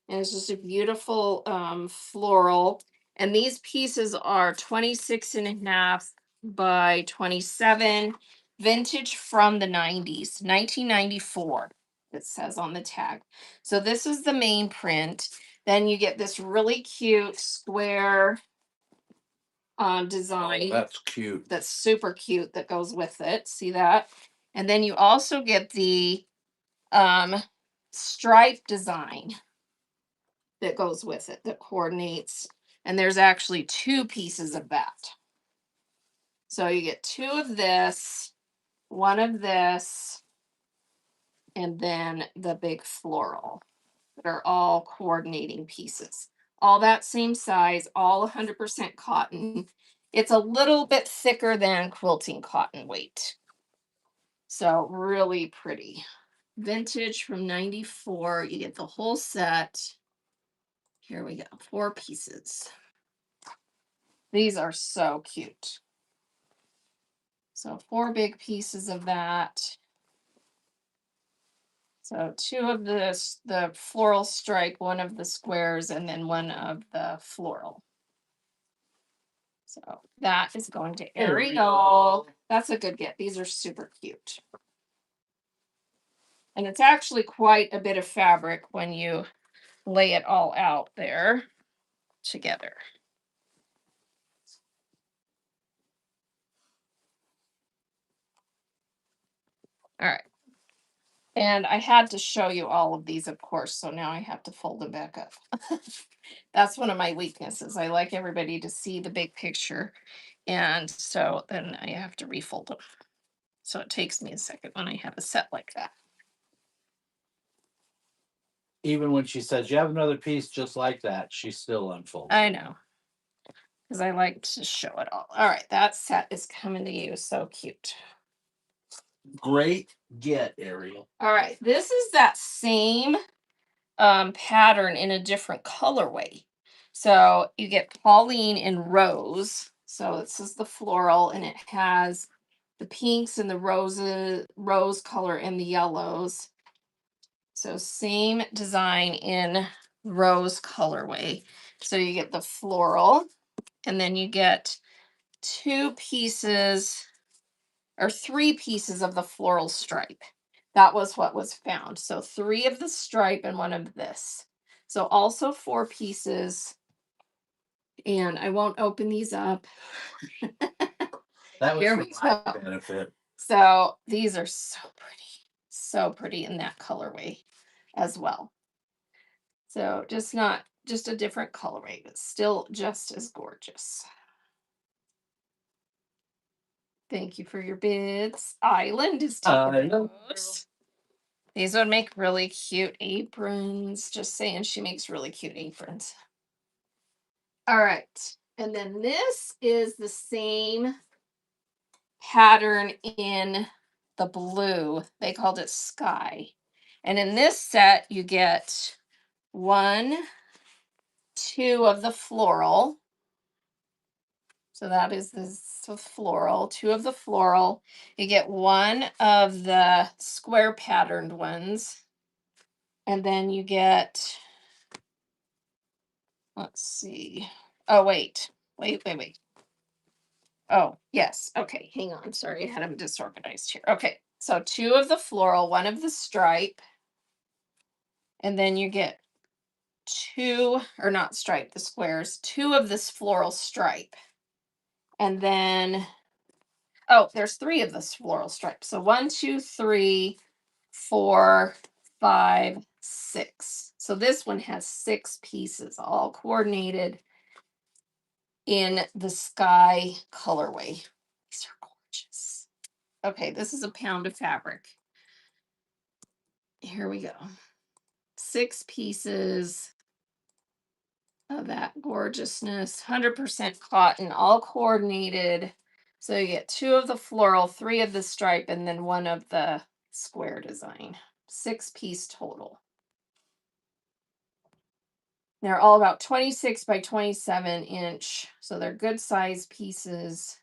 and it's just a beautiful floral. And these pieces are 26.5 by 27, vintage from the 90s, 1994, it says on the tag. So this is the main print. Then you get this really cute square design. That's cute. That's super cute, that goes with it. See that? And then you also get the stripe design that goes with it, that coordinates. And there's actually 2 pieces of that. So you get 2 of this, 1 of this, and then the big floral, that are all coordinating pieces. All that same size, all 100% cotton. It's a little bit thicker than quilting cotton weight. So really pretty. Vintage from 94. You get the whole set. Here we go. 4 pieces. These are so cute. So 4 big pieces of that. So 2 of the floral stripe, 1 of the squares, and then 1 of the floral. So that is going to Ariel. That's a good get. These are super cute. And it's actually quite a bit of fabric when you lay it all out there together. All right. And I had to show you all of these, of course, so now I have to fold them back up. That's one of my weaknesses. I like everybody to see the big picture. And so then I have to refold them. So it takes me a second when I have a set like that. Even when she says you have another piece just like that, she still unfolds. I know. Because I like to show it all. All right, that set is coming to you. So cute. Great get, Ariel. All right, this is that same pattern in a different colorway. So you get Pauline in rose. So this is the floral, and it has the pinks and the rose color and the yellows. So same design in rose colorway. So you get the floral, and then you get 2 pieces or 3 pieces of the floral stripe. That was what was found. So 3 of the stripe and 1 of this. So also 4 pieces. And I won't open these up. That was Here for we my go. benefit. So these are so pretty in that colorway as well. So just a different colorway, but still just as gorgeous. Thank you for your bids. Island is taking those. These would make really cute aprons. Just saying, she makes really cute aprons. All right. And then this is the same pattern in the blue. They called it Sky. And in this set, you get 1, 2 of the floral. So that is the floral, 2 of the floral. You get 1 of the square patterned ones. And then you get, let's see. Oh, wait. Oh, yes. Okay, hang on. Sorry, I had them disorganized here. Okay, so 2 of the floral, 1 of the stripe. And then you get 2, or not stripe, the squares, 2 of this floral stripe. And then, oh, there's 3 of this floral stripe. So 1, 2, 3, 4, 5, 6. So this one has 6 pieces, all coordinated in the sky colorway. These are gorgeous. Okay, this is a pound of fabric. Here we go. 6 pieces of that gorgeousness, 100% cotton, all coordinated. So you get 2 of the floral, 3 of the stripe, and then 1 of the square design. 6-piece total. They're all about 26 by 27 inch. So they're good size pieces.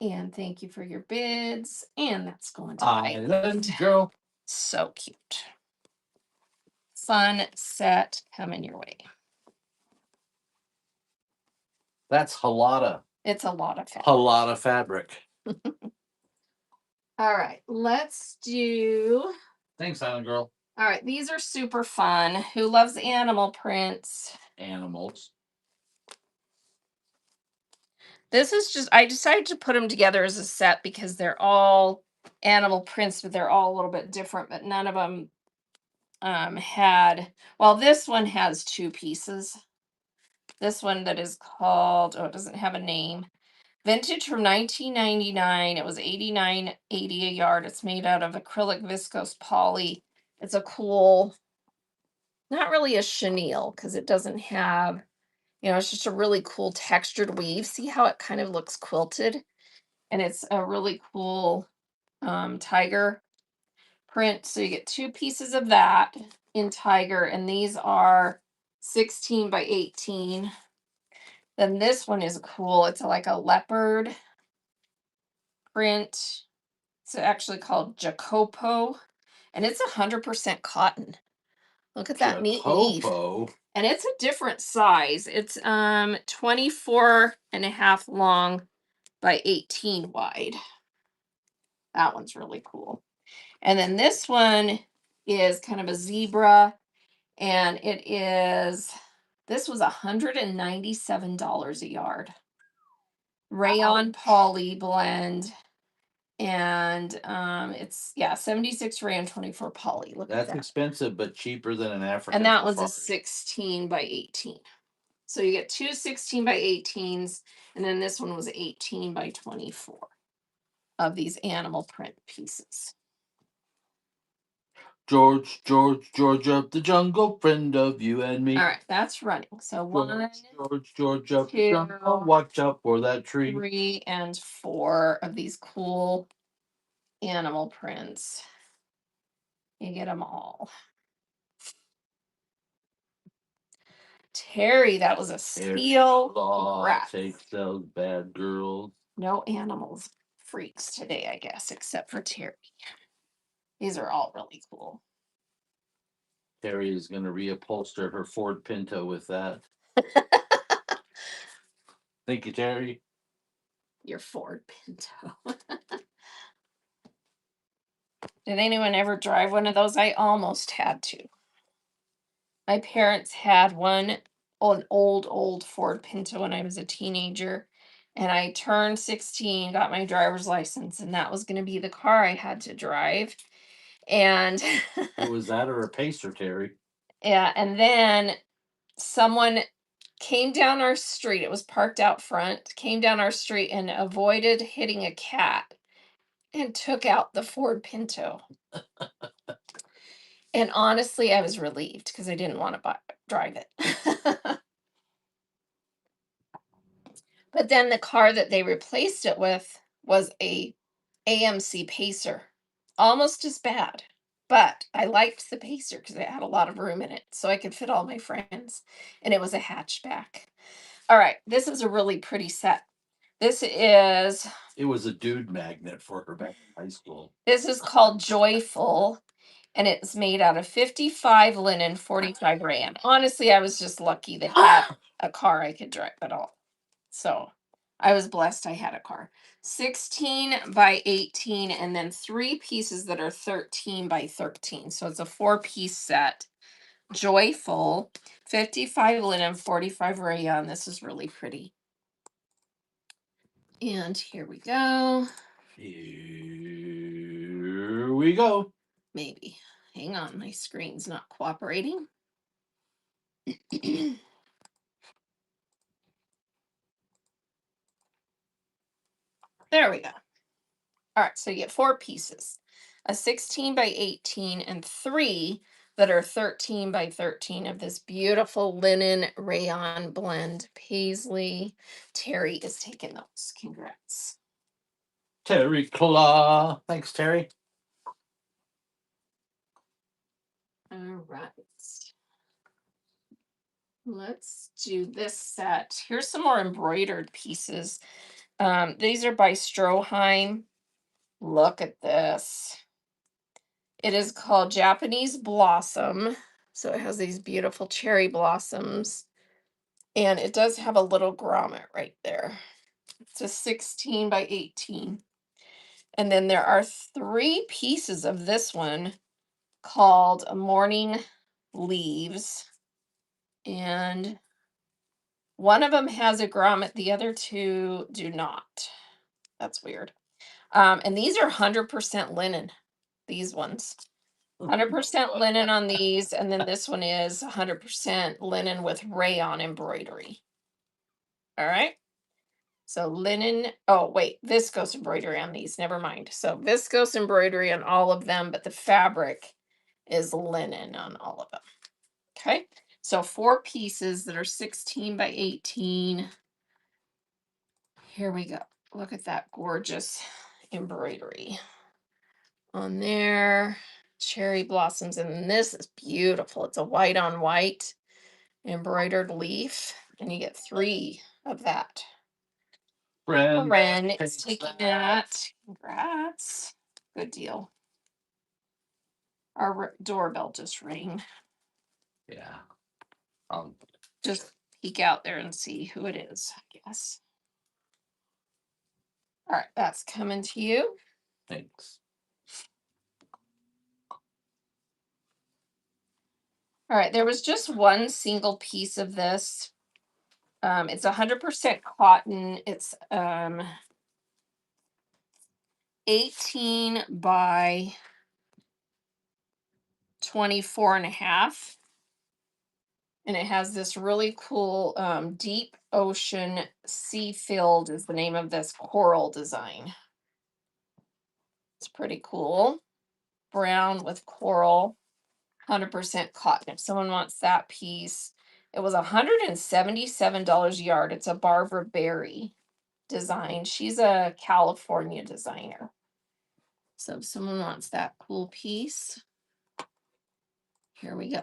And thank you for your bids. And that's going to Island Girl. So cute. Fun set coming your way. That's halata. It's a lot of fabric. Halata fabric. All right, let's do. Thanks, Island Girl. All right, these are super fun. Who loves animal prints? Animals. This is just, I decided to put them together as a set because they're all animal prints, but they're all a little bit different, but none of them had, well, this one has 2 pieces. This one that is called, oh, it doesn't have a name. Vintage from 1999. It was $89.80 a yard. It's made out of acrylic viscose poly. It's a cool, not really a chenille because it doesn't have, it's just a really cool textured weave. See how it kind of looks quilted? And it's a really cool tiger print. So you get 2 pieces of that in tiger, and these are 16 by 18. Then this one is cool. It's like a leopard print. It's actually called Jacopo, and it's 100% cotton. Look at that neat weave. And it's a different size. It's 24.5 long by 18 wide. That one's really cool. And then this one is kind of a zebra, and this was $197 a yard. Rayon poly blend. And it's 76 rayon, 24 poly. Look at that. That's expensive, but cheaper than an African. And that was a 16 by 18. So you get 2 16 by 18s, and then this one was 18 by 24 of these animal print pieces. George up the jungle, friend of you and me. All right, that's running. So George up the jungle, watch out for that tree. 3 and 4 of these cool animal prints. You get them all. Terry, that was a steal. Takes those bad girls. No animals freaks today, I guess, except for Terry. These are all really cool. Terry is going to reupholster her Ford Pinto with that. Thank you, Terry. Your Ford Pinto. Did anyone ever drive one of those? I almost had to. My parents had an old Ford Pinto when I was a teenager, And I turned 16, got my driver's license, and that was going to be the car I had to drive. And was that or a pacer, Terry? Yeah, and then someone came down our street. It was parked out front, came down our street and avoided hitting a cat and took out the Ford Pinto. And honestly, I was relieved because I didn't want to drive it. But then the car that they replaced it with was a AMC Pacer, almost as bad. But I liked the Pacer because it had a lot of room in it, so I could fit all my friends, and it was a hatchback. All right, this is a really pretty set. This is. It was a dude magnet for her back in high school. This is called Joyful, and it's made out of 55 linen, 45 rayon. Honestly, I was just lucky that I had a car I could drive at all. So I was blessed I had a car. 16 by 18, and then 3 pieces that are 13 by 13. So it's a 4-piece set. Joyful, 55 linen, 45 rayon. This is really pretty. And here we go. Here we go. Maybe. Hang on, my screen's not cooperating. There we go. All right, so you get 4 pieces. A 16 by 18 and 3 that are 13 by 13 of this beautiful linen rayon blend paisley. Terry is taking those. Congrats. Terry Claw. Thanks, Terry. All right. Let's do this set. Here's some more embroidered pieces. These are by Stroheim. Look at this. It is called Japanese Blossom. So it has these beautiful cherry blossoms. And it does have a little grommet right there. It's a 16 by 18. And then there are 3 pieces of this one called Morning Leaves. And one of them has a grommet, the other 2 do not. That's weird. And these are 100% linen, these ones. 100% linen on these, and then this one is 100% linen with rayon embroidery. All right. So linen, oh wait, viscose embroidery on these, never mind. So viscose embroidery on all of them, but the fabric is linen on all of them. Okay, so 4 pieces that are 16 by 18. Here we go. Look at that gorgeous embroidery on there. Cherry blossoms, and this is beautiful. It's a white on white embroidered leaf, and you get 3 of that. Ren is taking that. Congrats. Good deal. Our doorbell just rang. Yeah. Just peek out there and see who it is, I guess. All right, that's coming to you. Thanks. All right, there was just one single piece of this. It's 100% cotton. It's 18 by 24 and a half. And it has this really cool deep ocean sea filled is the name of this coral design. It's pretty cool. Brown with coral, 100% cotton. If someone wants that piece, it was $177 a yard. It's a Barbara Berry design. She's a California designer. So if someone wants that cool piece, here we go.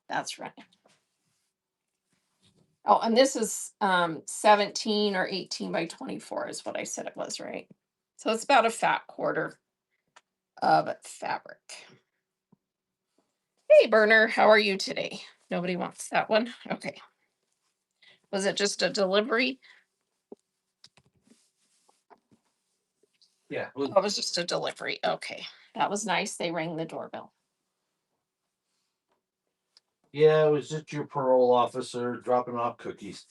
That's right. Oh, and this is 17 or 18 by 24 is what I said it was, right? So it's about a fat quarter of fabric. Hey, Burner, how are you today? Nobody wants that one? Okay. Was it just a delivery? Yeah. Oh, it was just a delivery. Okay. That was nice. They rang the doorbell. Yeah, it was just your parole officer dropping off cookies.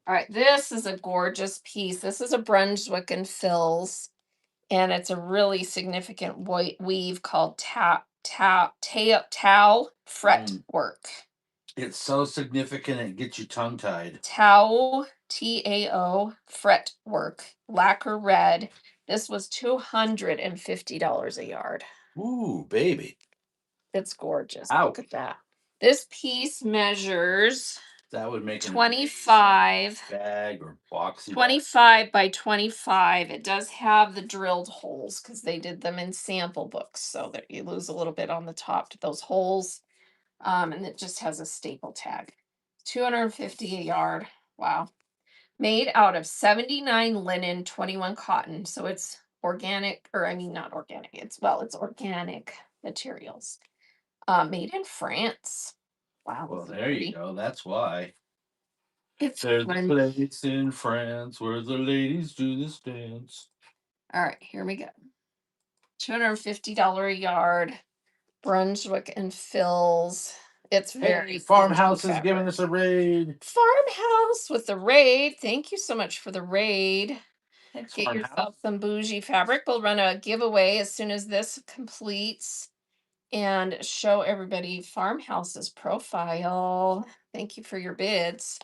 All right, this is a gorgeous piece. This is a Brunswick and Fills, and it's a really significant weave called Tau fret work. It's so significant it gets you tongue-tied. Tau, Tao, fret work, lacquer red. This was $250 a yard. Ooh, baby. It's gorgeous. Ouch. Look at that. This piece measures that would make 25 bag or boxy 25 by 25. It does have the drilled holes because they did them in sample books, so that you lose a little bit on the top to those holes. And it just has a staple tag. 250 a yard. Wow. Made out of 79 linen, 21 cotton. So it's organic, or I mean not organic. It's organic materials. Made in France. Wow. Well, there you go. That's why. It's There's fun. a place in France where the ladies do this dance. All right, here we go. $250 a yard. Brunswick and Fills. It's very Farmhouse is giving us a raid. Farmhouse with the raid. Thank you so much for the raid. Thanks, Get Farmhouse. yourself some bougie fabric. We'll run a giveaway as soon as this completes and show everybody Farmhouse's profile. Thank you for your bids.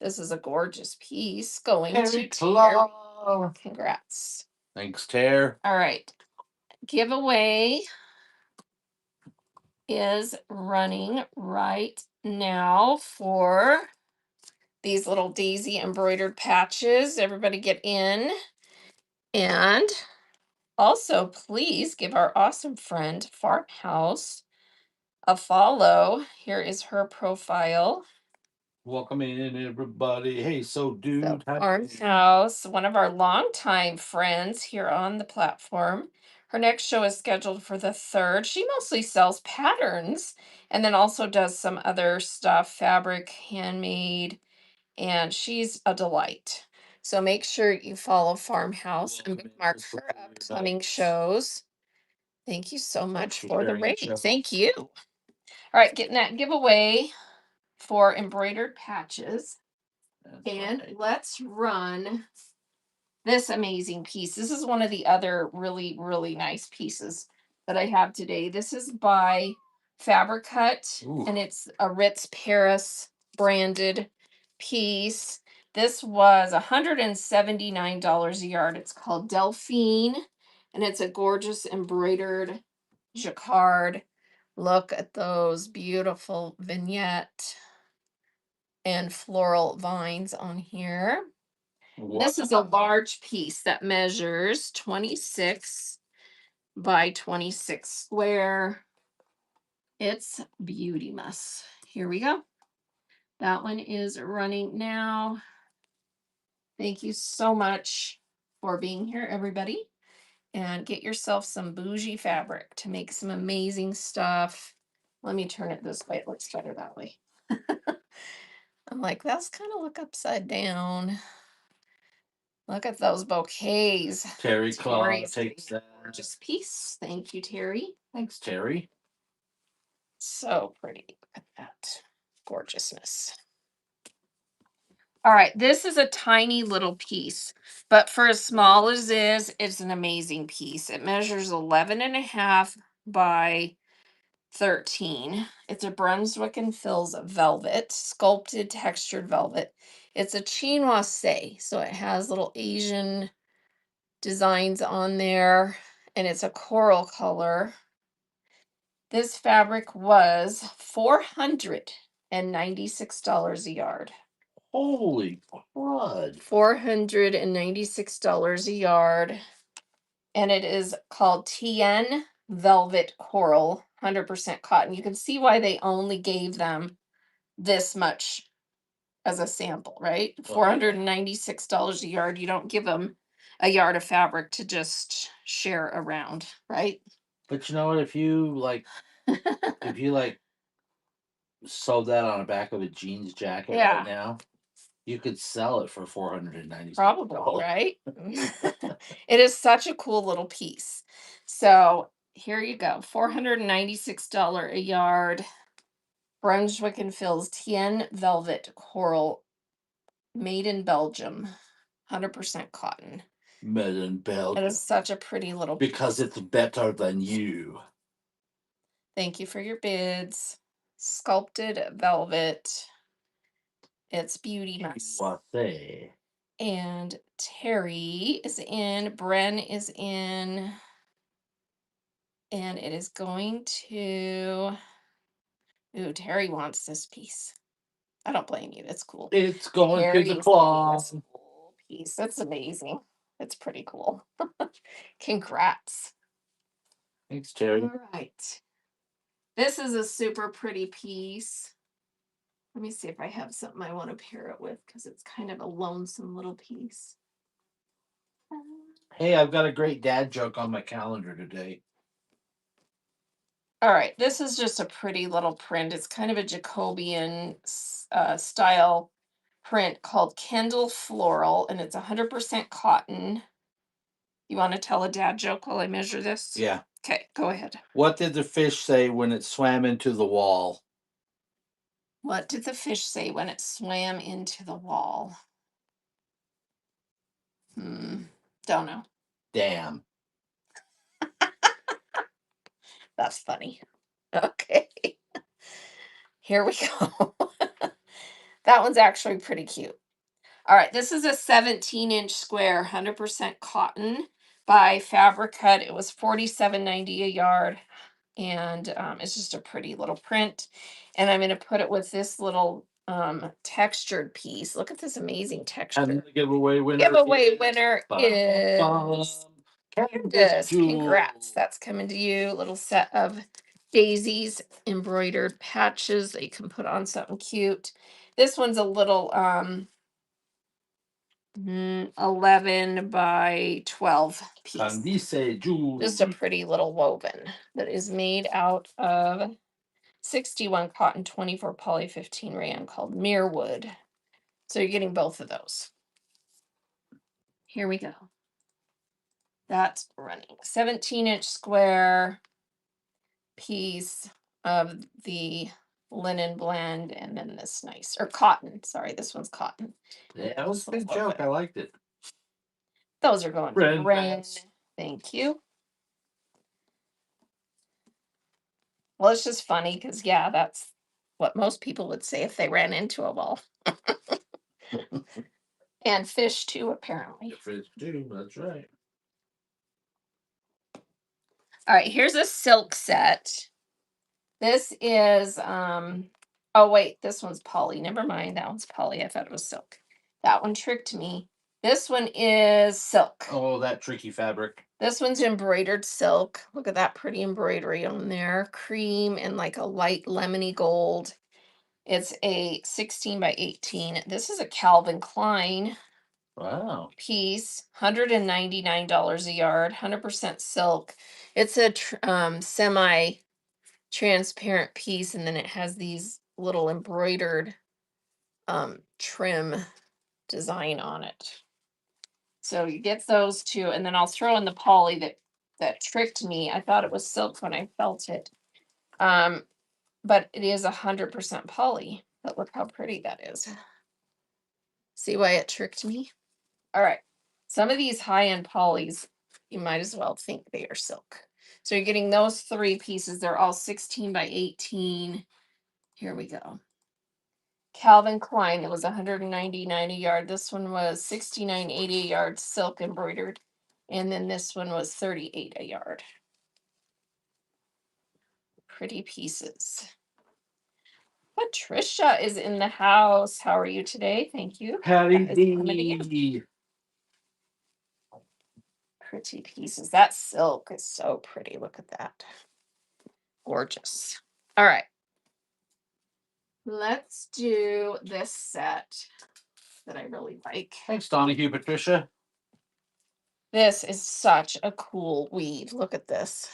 This is a gorgeous piece going to Terry. Congrats. Thanks, Tare. All right. Giveaway is running right now for these little daisy embroidered patches. Everybody get in. And also, please give our awesome friend Farmhouse a follow. Here is her profile. Welcome in, everybody. Hey, so dude. Farmhouse, one of our longtime friends here on the platform. Her next show is scheduled for the 3rd. She mostly sells patterns and then also does some other stuff, fabric, handmade, and she's a delight. So make sure you follow Farmhouse and bookmark her upcoming shows. Thank you so much for the rating. Thank you. All right, getting that giveaway for embroidered patches. And let's run this amazing piece. This is one of the other really, really nice pieces that I have today. This is by Fabric Cut, and it's a Ritz Paris branded piece. This was $179 a yard. It's called Delphine, and it's a gorgeous embroidered jacquard. Look at those beautiful vignette and floral vines on here. Wow. This is a large piece that measures 26 by 26 square. It's beauty must. Here we go. That one is running now. Thank you so much for being here, everybody. And get yourself some bougie fabric to make some amazing stuff. Let me turn it this way. It looks better that way. I'm like, that's kind of look upside down. Look at those bouquets. Terry Claw takes that. Gorgeous piece. Thank you, Terry. Thanks, Terry. So pretty. Look at that gorgeousness. All right, this is a tiny little piece, but for as small as it is, it's an amazing piece. It measures 11.5 by 13. It's a Brunswick and Fills velvet, sculpted textured velvet. It's a chinoise, so it has little Asian designs on there, and it's a coral color. This fabric was $496 a yard. Holy crud. $496 a yard. And it is called Tien Velvet Coral, 100% cotton. You can see why they only gave them this much as a sample, right? $496 a yard. You don't give them a yard of fabric to just share around, right? But you know what? If you like sewed that on the back of a jeans jacket right now, you could sell it for $496. Probably, right? It is such a cool little piece. So here you go. $496 a yard. Brunswick and Fills Tien Velvet Coral Made in Belgium, 100% cotton. Made in Belgium. It is such a pretty little because piece. it's better than you. Thank you for your bids. Sculpted velvet. It's Beauty Mess. What they? And Terry is in. Bren is in. And it is going to. Ooh, Terry wants this piece. I don't blame you. It's cool. It's going Terry to the is getting club. this cool piece. That's amazing. It's pretty cool. Congrats. Thanks, Terry. All right. This is a super pretty piece. Let me see if I have something I want to pair it with because it's kind of a lonesome little piece. Hey, I've got a great dad joke on my calendar today. All right, this is just a pretty little print. It's kind of a Jacobian style print called Kendall Floral, and it's 100% cotton. You want to tell a dad joke while I measure this? Yeah. Okay, go ahead. What did the fish say when it swam into the wall? What did the fish say when it swam into the wall? Don't know. Damn. That's funny. Okay. Here we go. That one's actually pretty cute. All right, this is a 17-inch square, 100% cotton by Fabric Cut. It was $47.90 a yard, and it's just a pretty little print. And I'm going to put it with this little textured piece. Look at this amazing texture. And the giveaway winner. Giveaway winner is Candace. Congrats. That's coming to you. Little set of daisies, embroidered patches that you can put on something cute. This one's a little 11 by 12 piece. Just a pretty little woven that is made out of 61 cotton, 24 poly, 15 rayon, called Muirwood. So you're getting both of those. Here we go. That's running 17-inch square piece of the linen blend, and then this nice, or cotton. Sorry, this one's cotton. Yeah, that was a good joke. I liked it. Those are going to Bren. Thank you. Well, it's just funny because, yeah, that's what most people would say if they ran into a wall. And fish, too, apparently. Fish, too. That's right. All right, here's a silk set. This is, oh, wait, this one's poly. Never mind, that one's poly. I thought it was silk. That one tricked me. This one is silk. Oh, that tricky fabric. This one's embroidered silk. Look at that pretty embroidery on there. Cream and like a light lemony gold. It's a 16 by 18. This is a Calvin Klein piece. $199 a yard. 100% silk. It's a semi-transparent piece, and then it has these little embroidered trim design on it. So you get those two, and then I'll throw in the poly that tricked me. I thought it was silk when I felt it. But it is 100% poly. But look how pretty that is. See why it tricked me? All right. Some of these high-end polys, you might as well think they are silk. So you're getting those three pieces. They're all 16 by 18. Here we go. Calvin Klein, it was $199 a yard. This one was $69.80 a yard, silk embroidered. And then this one was $38 a yard. Pretty pieces. Patricia is in the house. How are you today? Thank you. Patty D. Pretty pieces. That silk is so pretty. Look at that. Gorgeous. All right. Let's do this set that I really like. Thanks, Donahue, Patricia. This is such a cool weave. Look at this.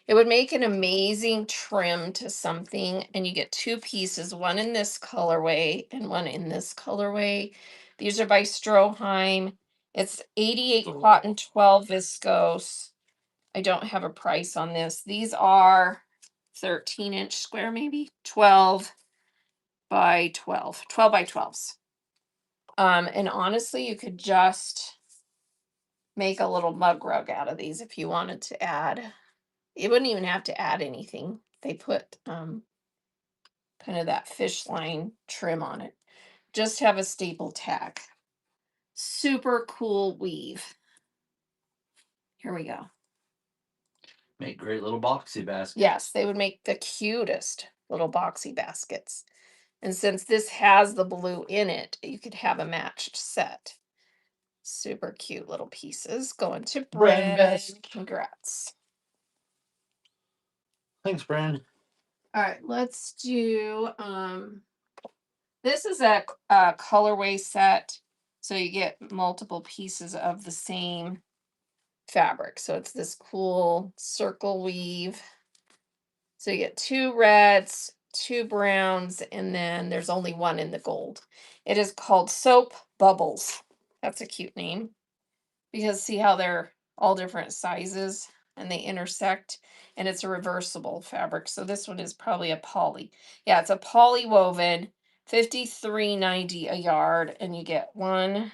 It would make an amazing trim to something, and you get two pieces, one in this colorway and one in this colorway. These are by Stroheim. It's 88 cotton, 12 viscose. I don't have a price on this. These are 13-inch square, maybe 12 by 12, 12 by 12s. And honestly, you could just make a little mug rug out of these if you wanted to add. You wouldn't even have to add anything. They put kind of that fish line trim on it. Just have a staple tack. Super cool weave. Here we go. Make great little boxy baskets. Yes, they would make the cutest little boxy baskets. And since this has the blue in it, you could have a matched set. Super cute little pieces going to Brenda. Congrats. Thanks, Brand. All right, let's do this is a colorway set. So you get multiple pieces of the same fabric. So it's this cool circle weave. So you get 2 reds, 2 browns, and then there's only one in the gold. It is called Soap Bubbles. That's a cute name because see how they're all different sizes and they intersect, and it's a reversible fabric. So this one is probably a poly. Yeah, it's a poly woven, $53.90 a yard, and you get 1,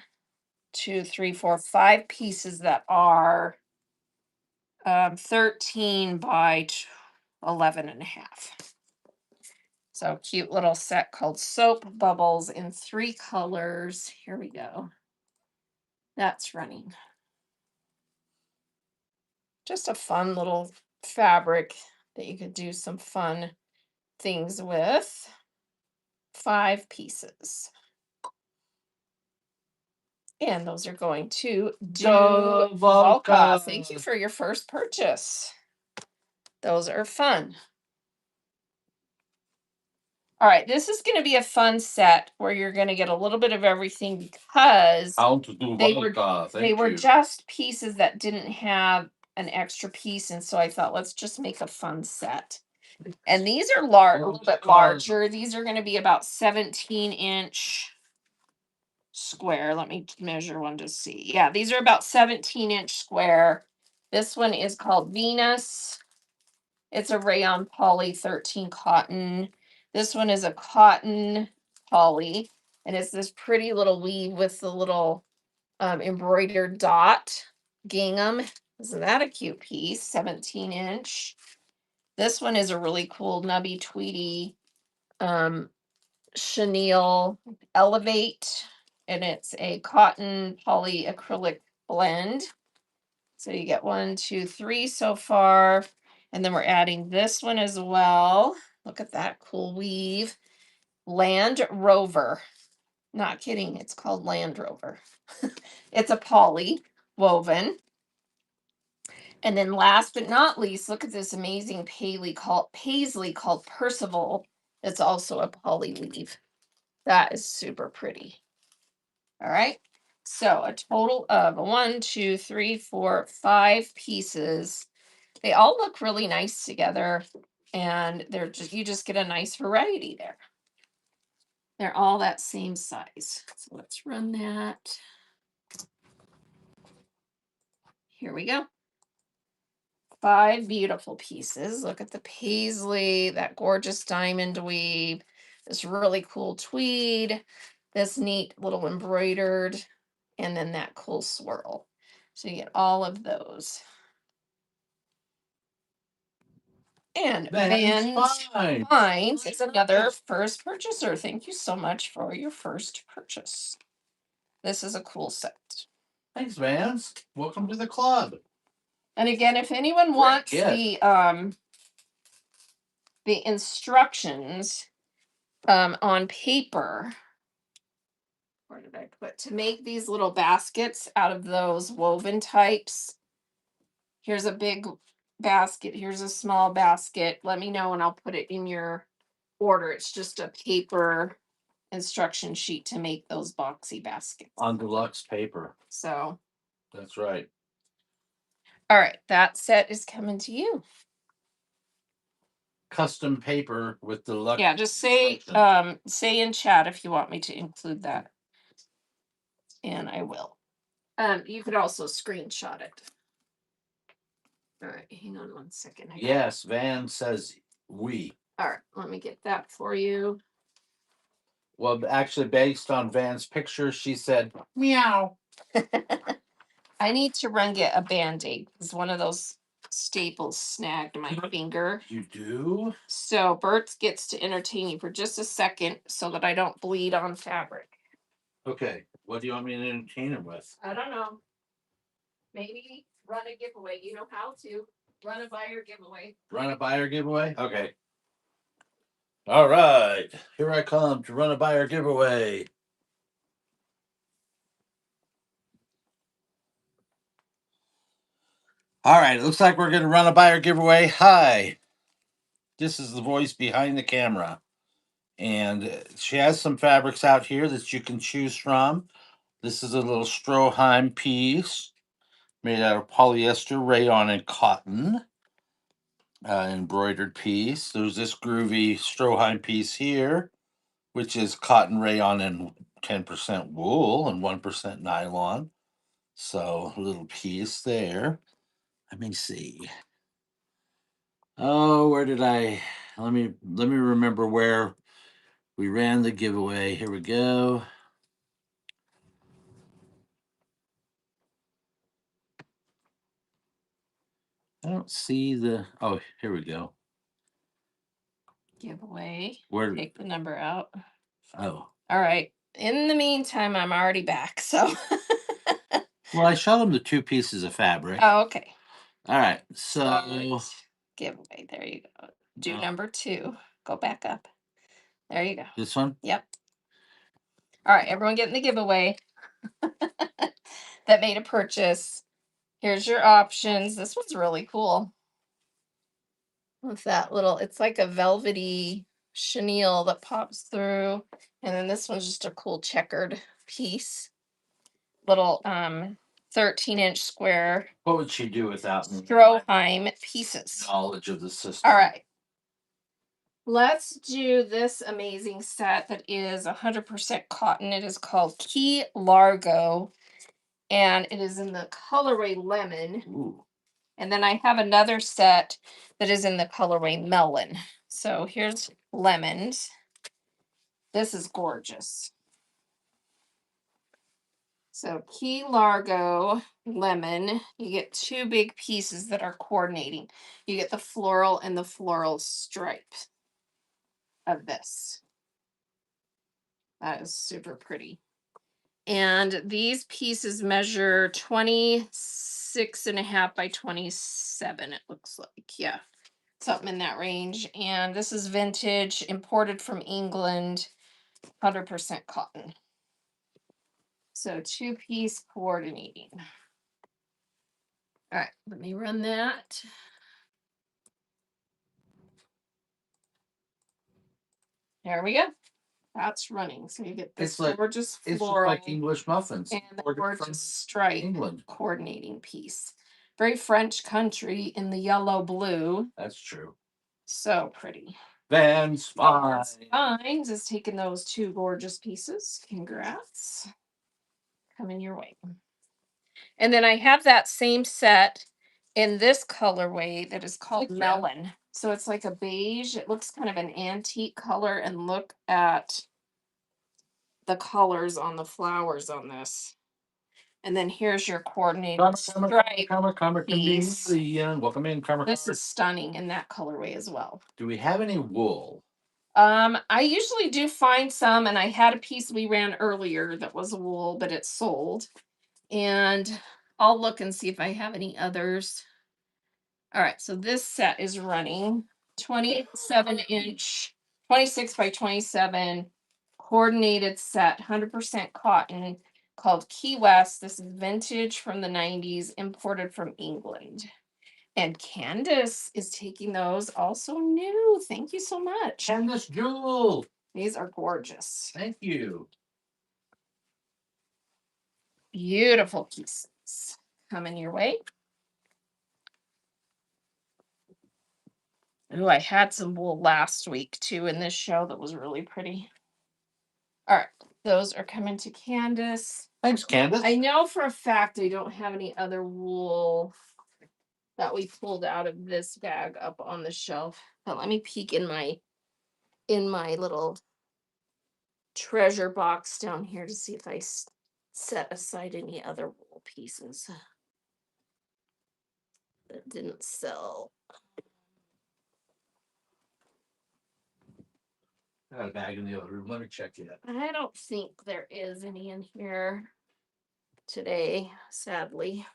2, 3, 4, 5 pieces that are 13 by 11 and a half. So cute little set called Soap Bubbles in 3 colors. Here we go. That's running. Just a fun little fabric that you could do some fun things with. 5 pieces. And those are going to Volka. Thank you for your first purchase. Those are fun. All right, this is going to be a fun set where you're going to get a little bit of everything because they were just pieces that didn't have an extra piece, and so I thought let's just make a fun set. And these are large, a little bit larger. These are going to be about 17-inch square. Let me measure one to see. Yeah, these are about 17-inch square. This one is called Venus. It's a rayon poly 13 cotton. This one is a cotton poly, and it's this pretty little weave with the little embroidered dot gingham. Isn't that a cute piece? 17-inch. This one is a really cool nubby tweedy chenille elevate, and it's a cotton poly acrylic blend. So you get 1, 2, 3 so far. And then we're adding this one as well. Look at that cool weave. Land Rover. Not kidding. It's called Land Rover. It's a poly woven. And then last but not least, look at this amazing paisley called Percival. It's also a poly weave. That is super pretty. All right. So a total of 1, 2, 3, 4, 5 pieces. They all look really nice together, and you just get a nice variety there. They're all that same size. So let's run that. Here we go. 5 beautiful pieces. Look at the paisley, that gorgeous diamond weave, this really cool tweed, this neat little embroidered, and then that cool swirl. So you get all of those. And Van's Finds is another first purchaser. Thank you so much for your first purchase. This is a cool set. Thanks, Vans. Welcome to the club. And again, if anyone wants the instructions on paper, where did I put to make these little baskets out of those woven types? Here's a big basket. Here's a small basket. Let me know and I'll put it in your order. It's just a paper instruction sheet to make those boxy baskets on deluxe paper. So that's right. All right, that set is coming to you. Custom paper with deluxe. Yeah, just say in chat if you want me to include that, and I will. You could also screenshot it. All right, hang on 1 second. Yes, Van says we. All right, let me get that for you. Well, actually, based on Van's picture, she said, meow. I need to run get a Band-Aid because one of those staples snagged my finger. You do? So Bert gets to entertain you for just a second so that I don't bleed on fabric. Okay. What do you want me to entertain him with? I don't know. Maybe run a giveaway. You know how to run a buyer giveaway. Run a buyer giveaway? Okay. All right. Here I come to run a buyer giveaway. All right. It looks like we're going to run a buyer giveaway. Hi. This is the voice behind the camera. And she has some fabrics out here that you can choose from. This is a little Stroheim piece made out of polyester, rayon, and cotton. Embroidered piece. There's this groovy Stroheim piece here, which is cotton, rayon, and 10% wool and 1% nylon. So a little piece there. Let me see. Oh, where did I? Let me remember where we ran the giveaway. Here we go. I don't see the. Oh, here we go. Giveaway. Where? Take the number out. Oh. All right. In the meantime, I'm already back. So. Well, I showed them the two pieces of fabric. Oh, okay. All right. So. Right. Giveaway. There you go. Do number 2. Go back up. There you go. This one? Yep. All right. Everyone getting the giveaway that made a purchase. Here's your options. This one's really cool. With that little, it's like a velvety chenille that pops through. And then this one's just a cool checkered piece. Little 13-inch square. What would she do without Stroheim pieces. Knowledge of the system? All right. Let's do this amazing set that is 100% cotton. It is called Key Largo, and it is in the colorway lemon. Ooh. And then I have another set that is in the colorway melon. So here's lemons. This is gorgeous. So Key Largo lemon, you get 2 big pieces that are coordinating. You get the floral and the floral stripe of this. That is super pretty. And these pieces measure 26.5 by 27, it looks like. Yeah, something in that range. And this is vintage, imported from England, 100% cotton. So 2-piece coordinating. All right, let me run that. There we go. That's running. So you get this gorgeous floral. It's just like English muffins. And the gorgeous stripe England coordinating piece. Very French country in the yellow blue. That's true. So pretty. Van's Finds. Finds is taking those 2 gorgeous pieces. Congrats. Coming your way. And then I have that same set in this colorway that is called melon. So it's like a beige. It looks kind of an antique color. And look at the colors on the flowers on this. And then here's your coordinated stripe piece. Welcome in, Carmen. This is stunning in that colorway as well. Do we have any wool? I usually do find some, and I had a piece we ran earlier that was wool, but it's sold. And I'll look and see if I have any others. All right, so this set is running 27-inch, 26 by 27 coordinated set, 100% cotton, called Key West. This is vintage from the 90s, imported from England. And Candace is taking those also new. Thank you so much. Candace Jewel. These are gorgeous. Thank you. Beautiful pieces coming your way. Oh, I had some wool last week too in this show that was really pretty. All right, those are coming to Candace. Thanks, Candace. I know for a fact I don't have any other wool that we pulled out of this bag up on the shelf. But let me peek in my little treasure box down here to see if I set aside any other wool pieces that didn't sell. I got a bag in the other room. Let me check it. I don't think there is any in here today, sadly.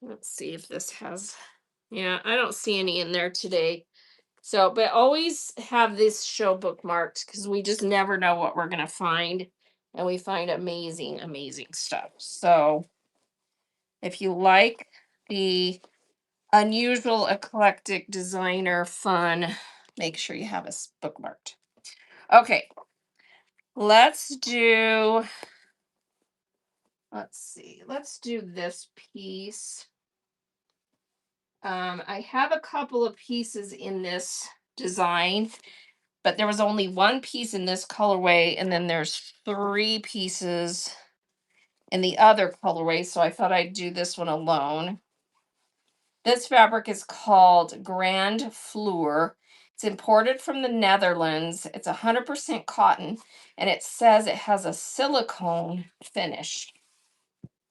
Let's see if this has, yeah, I don't see any in there today. So, but always have this show bookmarked because we just never know what we're going to find. And we find amazing, amazing stuff. So, if you like the unusual, eclectic, designer, fun, make sure you have us bookmarked. Okay, let's do, let's see, let's do this piece. I have a couple of pieces in this design, but there was only one piece in this colorway, and then there's 3 pieces in the other colorway, so I thought I'd do this one alone. This fabric is called Grand Fleur. It's imported from the Netherlands. It's 100% cotton, and it says it has a silicone finish.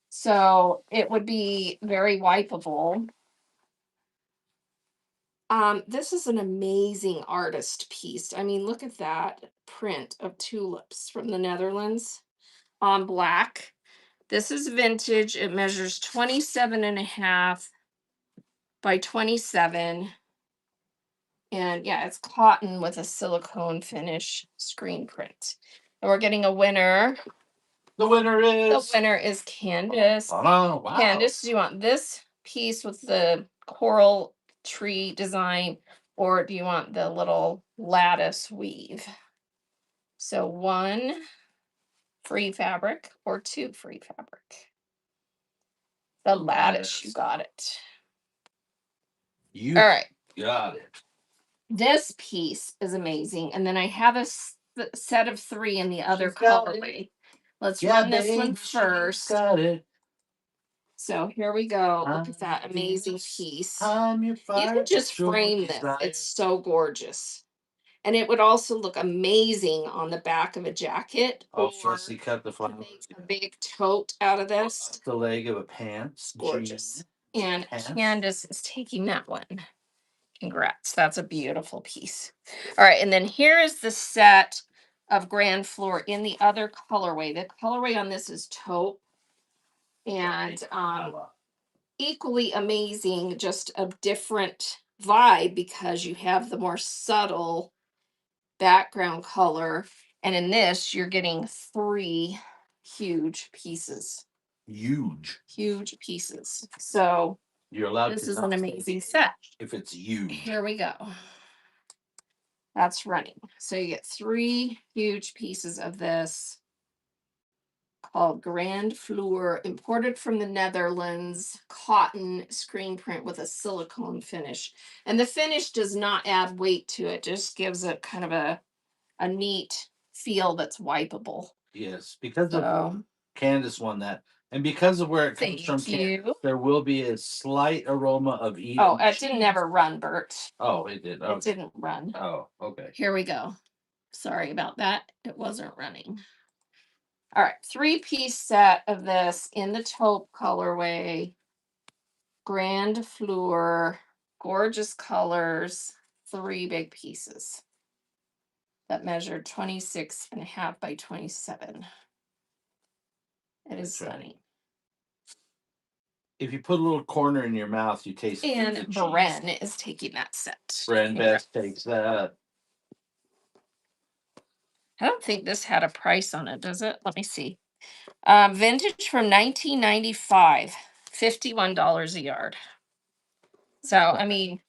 So it would be very wipeable. This is an amazing artist piece. I mean, look at that print of tulips from the Netherlands on black. This is vintage. It measures 27.5 by 27. And yeah, it's cotton with a silicone finish screen print. And we're getting a winner. The winner is. The winner is Candace. Oh, wow. Candace, do you want this piece with the coral tree design, or do you want the little lattice weave? So 1 free fabric or 2 free fabric? The lattice, you got it. You all right. Got it. This piece is amazing. And then I have a set of 3 in the other She's got colorway. Let's run this one first. Got it. So here we go. Look at that amazing piece. You can just frame this. It's so gorgeous. And it would also look amazing on the back of a jacket. Oh, or fussy cut the to flowers. make a big tote out of this. The leg of a pants. Gorgeous. Jeans, And pants. Candace is taking that one. Congrats. That's a beautiful piece. All right. And then here is the set of Grand Fleur in the other colorway. The colorway on this is taupe. And equally amazing, just a different vibe because you have the more subtle background color. And in this, you're getting 3 huge pieces. Huge pieces. So you're allowed. This is an amazing set. If it's huge. Here we go. That's running. So you get 3 huge pieces of this called Grand Fleur, imported from the Netherlands, cotton screen print with a silicone finish. And the finish does not add weight to it, just gives it kind of a neat feel that's wipeable. Yes, because of Candace won that. And because of where it comes from, Candace, there will be a slight aroma of each. Oh, it didn't never run, Bert. Oh, it did. Okay. It didn't run. Oh, okay. Here we go. Sorry about that. It wasn't running. All right, 3-piece set of this in the taupe colorway. Grand Fleur, gorgeous colors, 3 big pieces that measured 26.5 by 27. It is stunning. If you put a little corner in your mouth, you taste. And Bren is taking that set. Bren Best takes that. I don't think this had a price on it, does it? Let me see. Vintage from 1995, $51 a yard. So, I mean,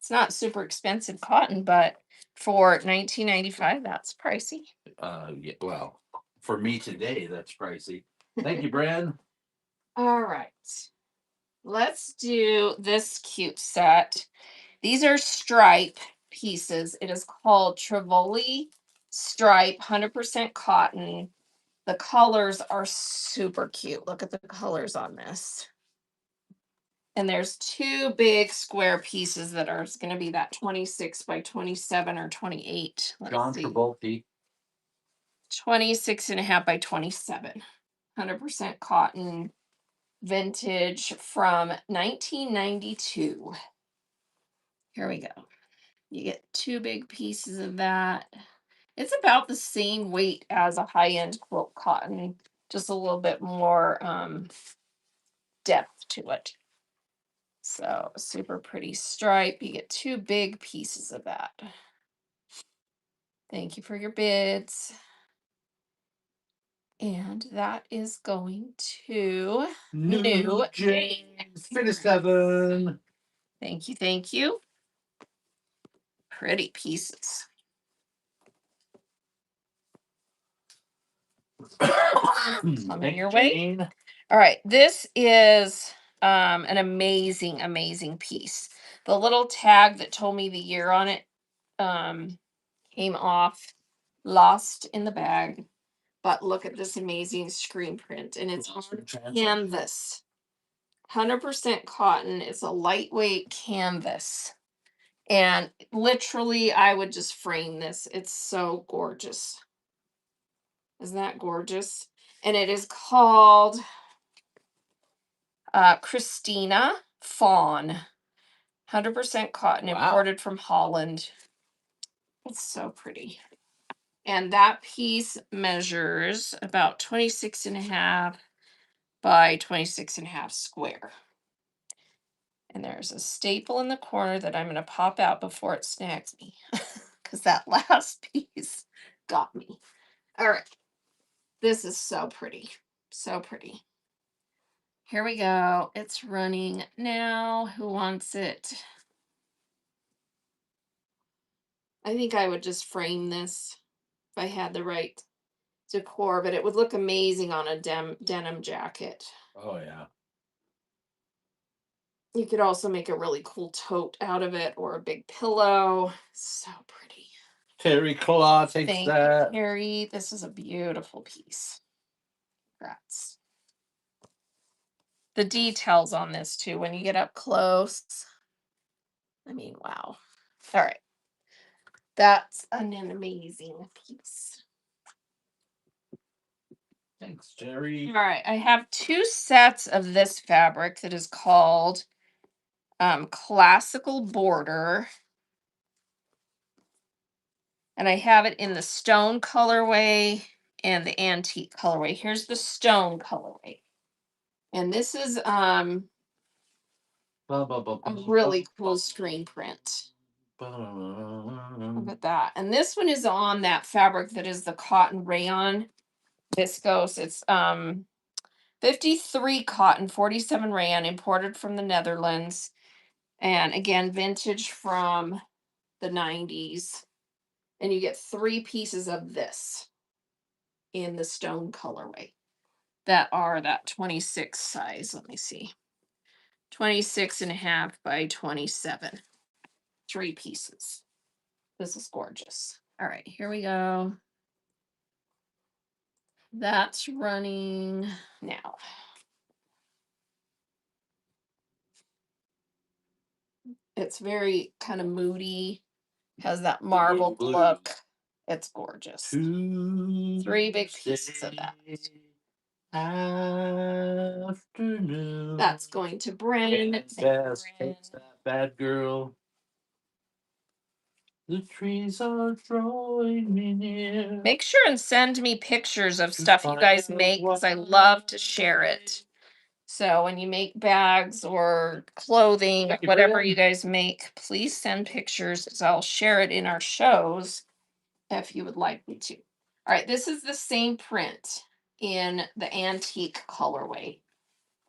it's not super expensive cotton, but for 1995, that's pricey. Yeah, well, for me today, that's pricey. Thank you, Bren. All right. Let's do this cute set. These are stripe pieces. It is called Trevoli Stripe, 100% cotton. The colors are super cute. Look at the colors on this. And there's two big square pieces that are going to be that 26 by 27 or 28. John Travolta. 26 and a half by 27. 100% cotton, vintage from 1992. Here we go. You get two big pieces of that. It's about the same weight as a high-end quilt cotton, just a little bit more depth to it. So super pretty stripe. You get two big pieces of that. Thank you for your bids. And that is going to New James. 57. Thank you. Thank you. Pretty pieces. Coming your way. All right. This is an amazing piece. The little tag that told me the year on it came off, lost in the bag. But look at this amazing screen print, and it's on canvas. 100% cotton. It's a lightweight canvas. And literally, I would just frame this. It's so gorgeous. Isn't that gorgeous? And it is called Christina Fawn. 100% cotton, imported from Holland. It's so pretty. And that piece measures about 26 and a half by 26 and a half square. And there's a staple in the corner that I'm going to pop out before it snags me. Because that last piece got me. All right. This is so pretty. So pretty. Here we go. It's running now. Who wants it? I think I would just frame this if I had the right decor, but it would look amazing on a denim jacket. Oh, yeah. You could also make a really cool tote out of it or a big pillow. So pretty. Terry Claw takes Thank that. you, Terry. This is a beautiful piece. Congrats. The details on this too, when you get up close. I mean, wow. All right. That's an amazing piece. Thanks, Jerry. All right. I have two sets of this fabric that is called Classical Border. And I have it in the stone colorway and the antique colorway. Here's the stone colorway. And this is a really cool screen print. Look at that. And this one is on that fabric that is the cotton rayon viscose. It's 53 cotton, 47 rayon, imported from the Netherlands. And again, vintage from the 90s. And you get three pieces of this in the stone colorway that are that 26 size. Let me see. 26 and a half by 27. Three pieces. This is gorgeous. All right, here we go. That's running now. It's very kind of moody, has that marbled look. It's gorgeous. Three big pieces of that. Afternoon. That's going to Bryn. Bad girl. The trees are drawing me near. Make sure and send me pictures of stuff you guys make because I love to share it. So when you make bags or clothing, whatever you guys make, please send pictures because I'll share it in our shows if you would like me to. All right, this is the same print in the antique colorway.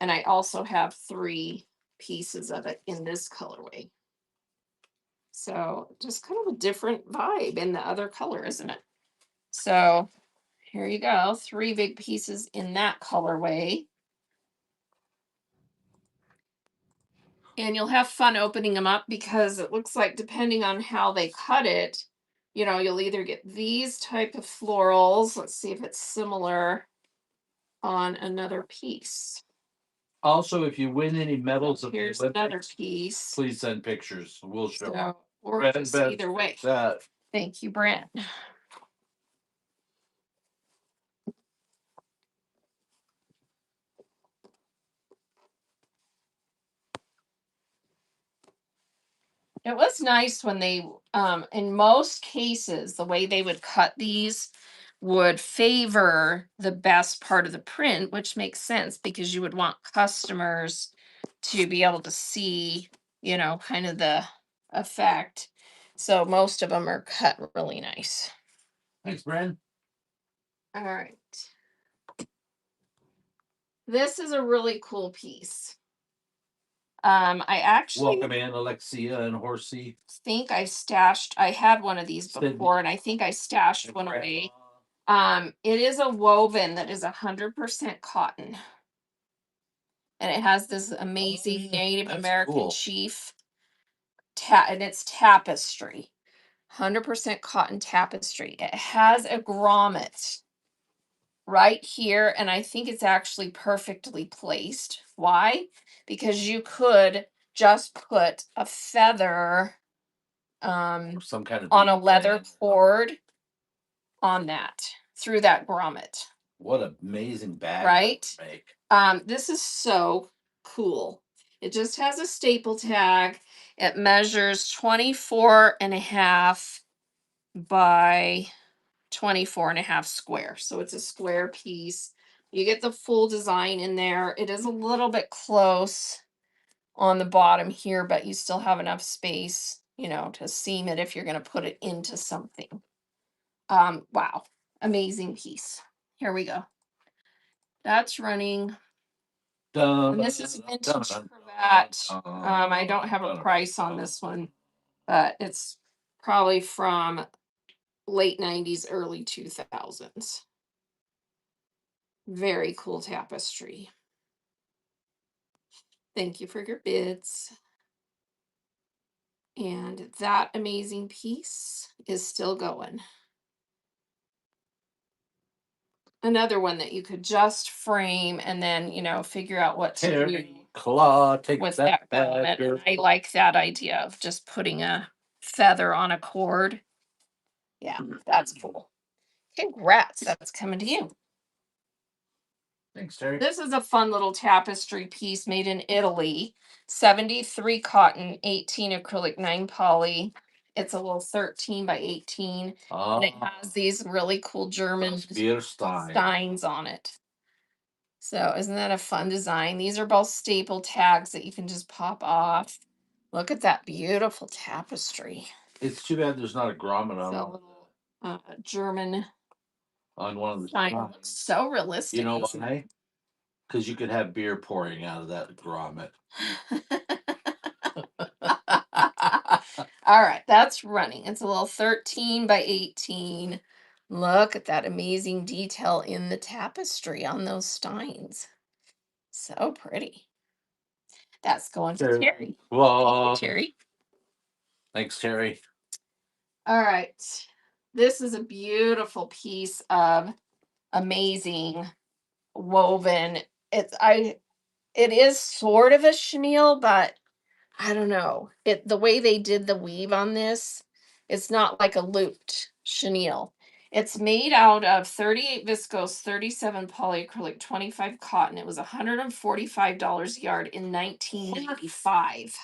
And I also have three pieces of it in this colorway. So just kind of a different vibe in the other color, isn't it? So here you go. Three big pieces in that colorway. And you'll have fun opening them up because it looks like depending on how they cut it, you know, you'll either get these type of florals. Let's see if it's similar on another piece. Also, if you win any medals of Here's the another Olympics, piece. please send pictures. We'll show. So, or Brent, just Beth, either way. that. Thank you, Brent. It was nice when they, in most cases, the way they would cut these would favor the best part of the print, which makes sense because you would want customers to be able to see, you know, kind of the effect. So most of them are cut really nice. Thanks, Brent. All right. This is a really cool piece. I actually Welcome in, Alexia and Horsey. think I had one of these Sydney. before, and I think I stashed one away. It is a woven that is 100% cotton. And it has this amazing Native American cool. chief and it's tapestry. 100% cotton tapestry. It has a grommet right here, and I think it's actually perfectly placed. Why? Because you could just put a feather Or some kind of on a leather cord on that through that grommet. What an amazing bag. Right? To make. This is so cool. It just has a staple tag. It measures 24 and a half by 24 and a half square. So it's a square piece. You get the full design in there. It is a little bit close on the bottom here, but you still have enough space, you know, to seam it if you're going to put it into something. Wow. Amazing piece. Here we go. That's running. And this is vintage cravat. I don't have a price on this one, but it's probably from late 90s, early 2000s. Very cool tapestry. Thank you for your bids. And that amazing piece is still going. Another one that you could just frame and then, you know, figure out what to do claw, take with that grommet. I like that idea of just putting a feather on a cord. Yeah, that's cool. Congrats, that's coming to you. Thanks, Terry. This is a fun little tapestry piece made in Italy. 73 cotton, 18 acrylic, 9 poly. It's a little 13 by 18. And it has these really cool German steins on it. So isn't that a fun design? These are both staple tags that you can just pop off. Look at that beautiful tapestry. It's too bad there's not a grommet on So, little German on one of the stein. Looks so realistic. You know why? Because you could have beer pouring out of that grommet. All right, that's running. It's a little 13 by 18. Look at that amazing detail in the tapestry on those steins. So pretty. That's going to Terry. Whoa. Terry. Thanks, Terry. All right. This is a beautiful piece of amazing woven. It is sort of a chenille, but I don't know. The way they did the weave on this, it's not like a looped chenille. It's made out of 38 viscose, 37 polyacrylic, 25 cotton. It was $145 a yard in 1995.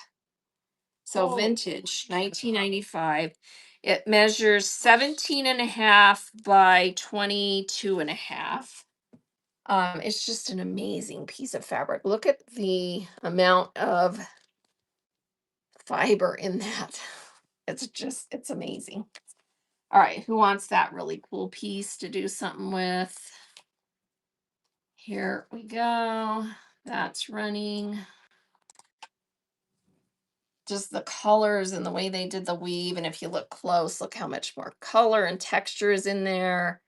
So vintage, 1995. It measures 17 and a half by 22 and a half. It's just an amazing piece of fabric. Look at the amount of fiber in that. It's amazing. All right, who wants that really cool piece to do something with? Here we go. That's running. Just the colors and the way they did the weave. And if you look close, look how much more color and texture is in there.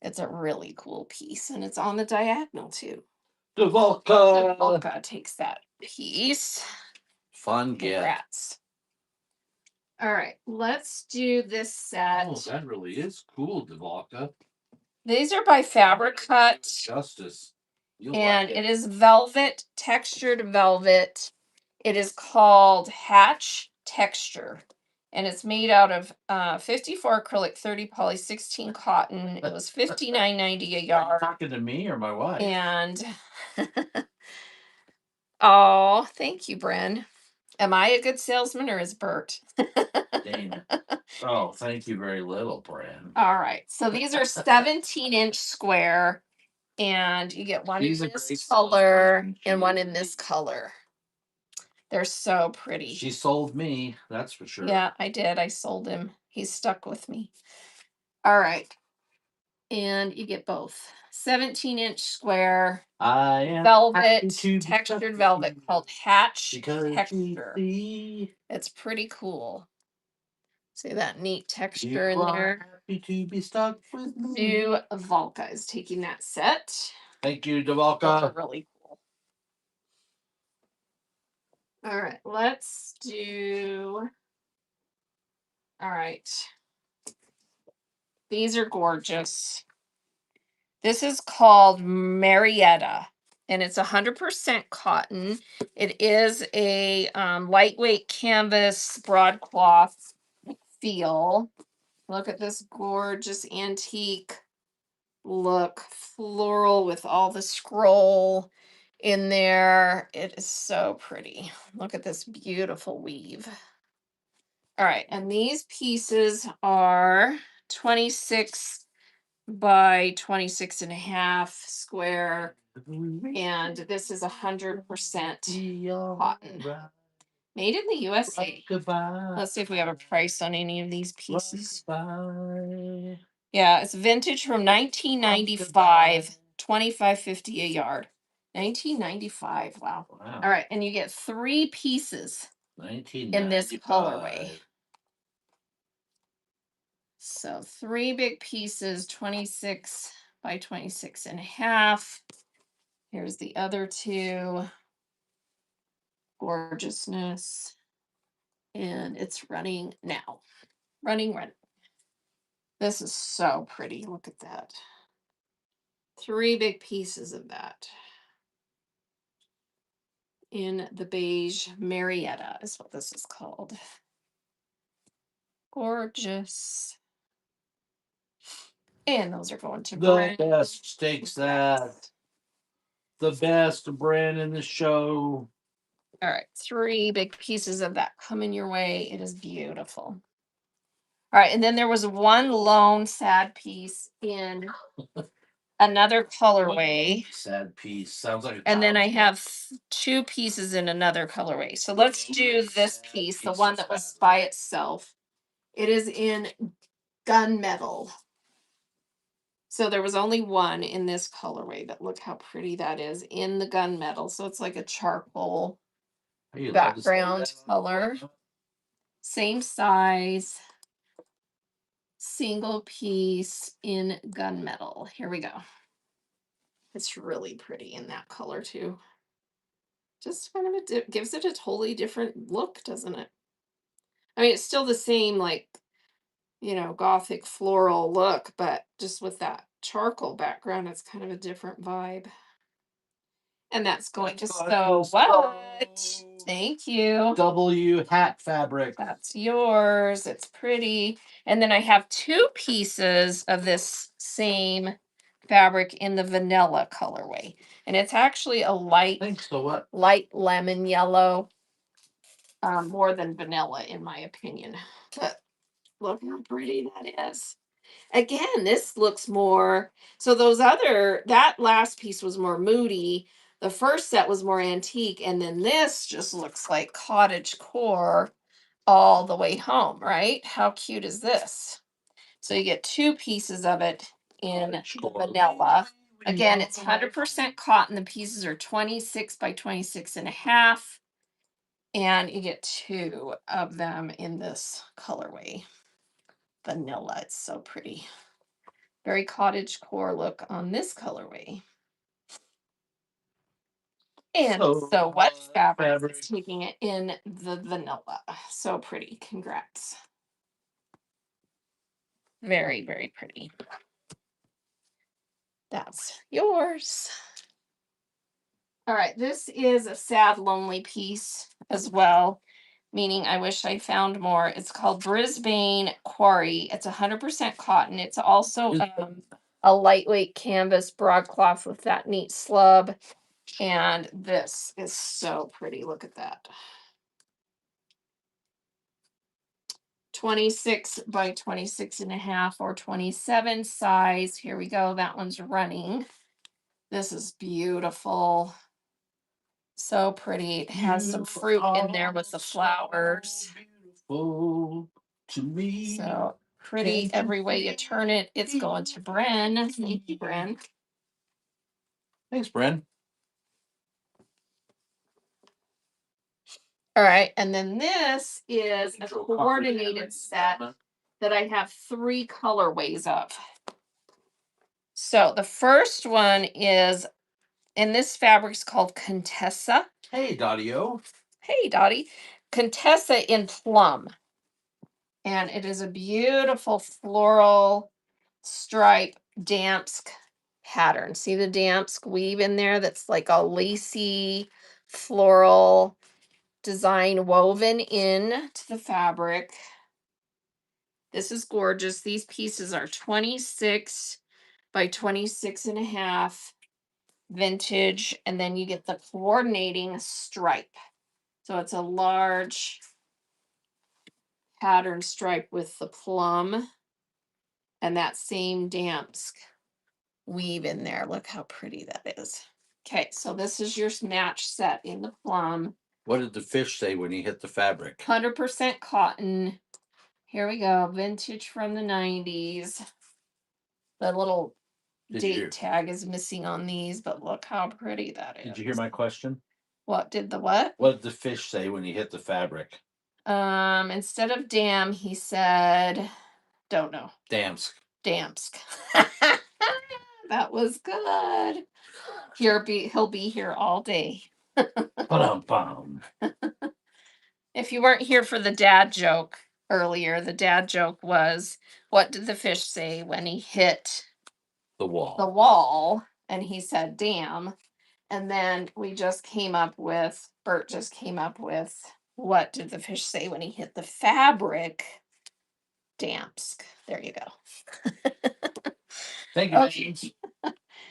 It's a really cool piece. And it's on the diagonal too. Devolka takes that piece. Fun get. Congrats. All right, let's do this set. Oh, that really is cool, Devolka. These are by Fabric Cut. Justice. And it is velvet, textured velvet. It is called Hatch Texture. And it's made out of 54 acrylic, 30 poly, 16 cotton. It was $59.90 a yard. Talking to me or my wife? And oh, thank you, Bren. Am I a good salesman or is Bert? Dang. Oh, thank you very little, Bren. All right. So these are 17-inch square, and you get one in this color and one in this color. They're so pretty. She sold me, that's for sure. Yeah, I did. I sold him. He's stuck with me. All right. And you get both. 17-inch square velvet, textured velvet called Hatch Texture. It's pretty cool. See that neat texture in there. Happy to be stuck with me. New Volca is taking that set. Thank you, Devalka. Really cool. All right, let's do. All right. These are gorgeous. This is called Marietta, and it's 100% cotton. It is a lightweight canvas broadcloth feel. Look at this gorgeous antique look, floral with all the scroll in there. It is so pretty. Look at this beautiful weave. All right, and these pieces are 26 by 26 and a half square, and this is 100% cotton. Made in the USA. Let's see if we have a price on any of these pieces. Yeah, it's vintage from 1995, $25.50 a yard. 1995. Wow. All right, and you get 3 pieces in this colorway. So 3 big pieces, 26 by 26 and a half. Here's the other 2. Gorgeousness. And it's running now. Running. This is so pretty. Look at that. 3 big pieces of that. In the beige Marietta is what this is called. Gorgeous. And those are going to the best takes that. The best brand in the show. All right, 3 big pieces of that coming your way. It is beautiful. All right, and then there was one lone sad piece in another colorway. Sad piece. Sounds like a and then I have 2 pieces in another colorway. So let's do this piece, the one that was by itself. It is in gunmetal. So there was only one in this colorway, but look how pretty that is in the gunmetal. So it's like a charcoal background color. Same size. Single piece in gunmetal. Here we go. It's really pretty in that color too. Just kind of gives it a totally different look, doesn't it? I mean, it's still the same, like, Gothic floral look, but just with that charcoal background, it's kind of a different vibe. And that's going to sew what? Thank you. W hat fabric. That's yours. It's pretty. And then I have 2 pieces of this same fabric in the vanilla colorway. And it's actually a light lemon yellow. More than vanilla, in my opinion. But look how pretty that is. Again, this looks more, so that last piece was more moody. The first set was more antique, and then this just looks like cottage core all the way home, right? How cute is this? So you get 2 pieces of it in the vanilla. Again, it's 100% cotton. The pieces are 26 by 26 and a half. And you get 2 of them in this colorway. Vanilla, it's so pretty. Very cottage core look on this colorway. And so what fabric is taking it in the vanilla? So pretty. Congrats. Very, very pretty. That's yours. All right, this is a sad, lonely piece as well, meaning I wish I found more. It's called Brisbane Quarry. It's 100% cotton. It's also a lightweight canvas broadcloth with that neat slub. And this is so pretty. Look at that. 26 by 26 and a half or 27 size. Here we go. That one's running. This is beautiful. So pretty. It has some fruit in there with the flowers. Beautiful to me. So pretty every way you turn it. It's going to Bren. Thank you, Bren. Thanks, Bren. All right. And then this is a coordinated set that I have 3 colorways of. So the first one is, and this fabric's called Contessa. Hey, Dottie-O. Hey, Dottie. Contessa in plum. And it is a beautiful floral stripe damsk pattern. See the damsk weave in there that's like a lacy floral design woven in to the fabric. This is gorgeous. These pieces are 26 by 26 and a half vintage, and then you get the coordinating stripe. So it's a large pattern stripe with the plum and that same damsk weave in there. Look how pretty that is. Okay, so this is your match set in the plum. What did the fish say when he hit the fabric? 100% cotton. Here we go. Vintage from the 90s. The little date tag is missing on these, but look how pretty that is. Did you hear my question? What did the what? What did the fish say when he hit the fabric? Instead of damn, he said, don't know. Damsk. Damsk. That was good. He'll be here all day. Ba-dum-bum. If you weren't here for the dad joke earlier, the dad joke was, what did the fish say when he hit The wall. the wall? And he said, damn. And then Bert just came up with, what did the fish say when he hit the fabric? Damsk. There you go. Thank you. Okay.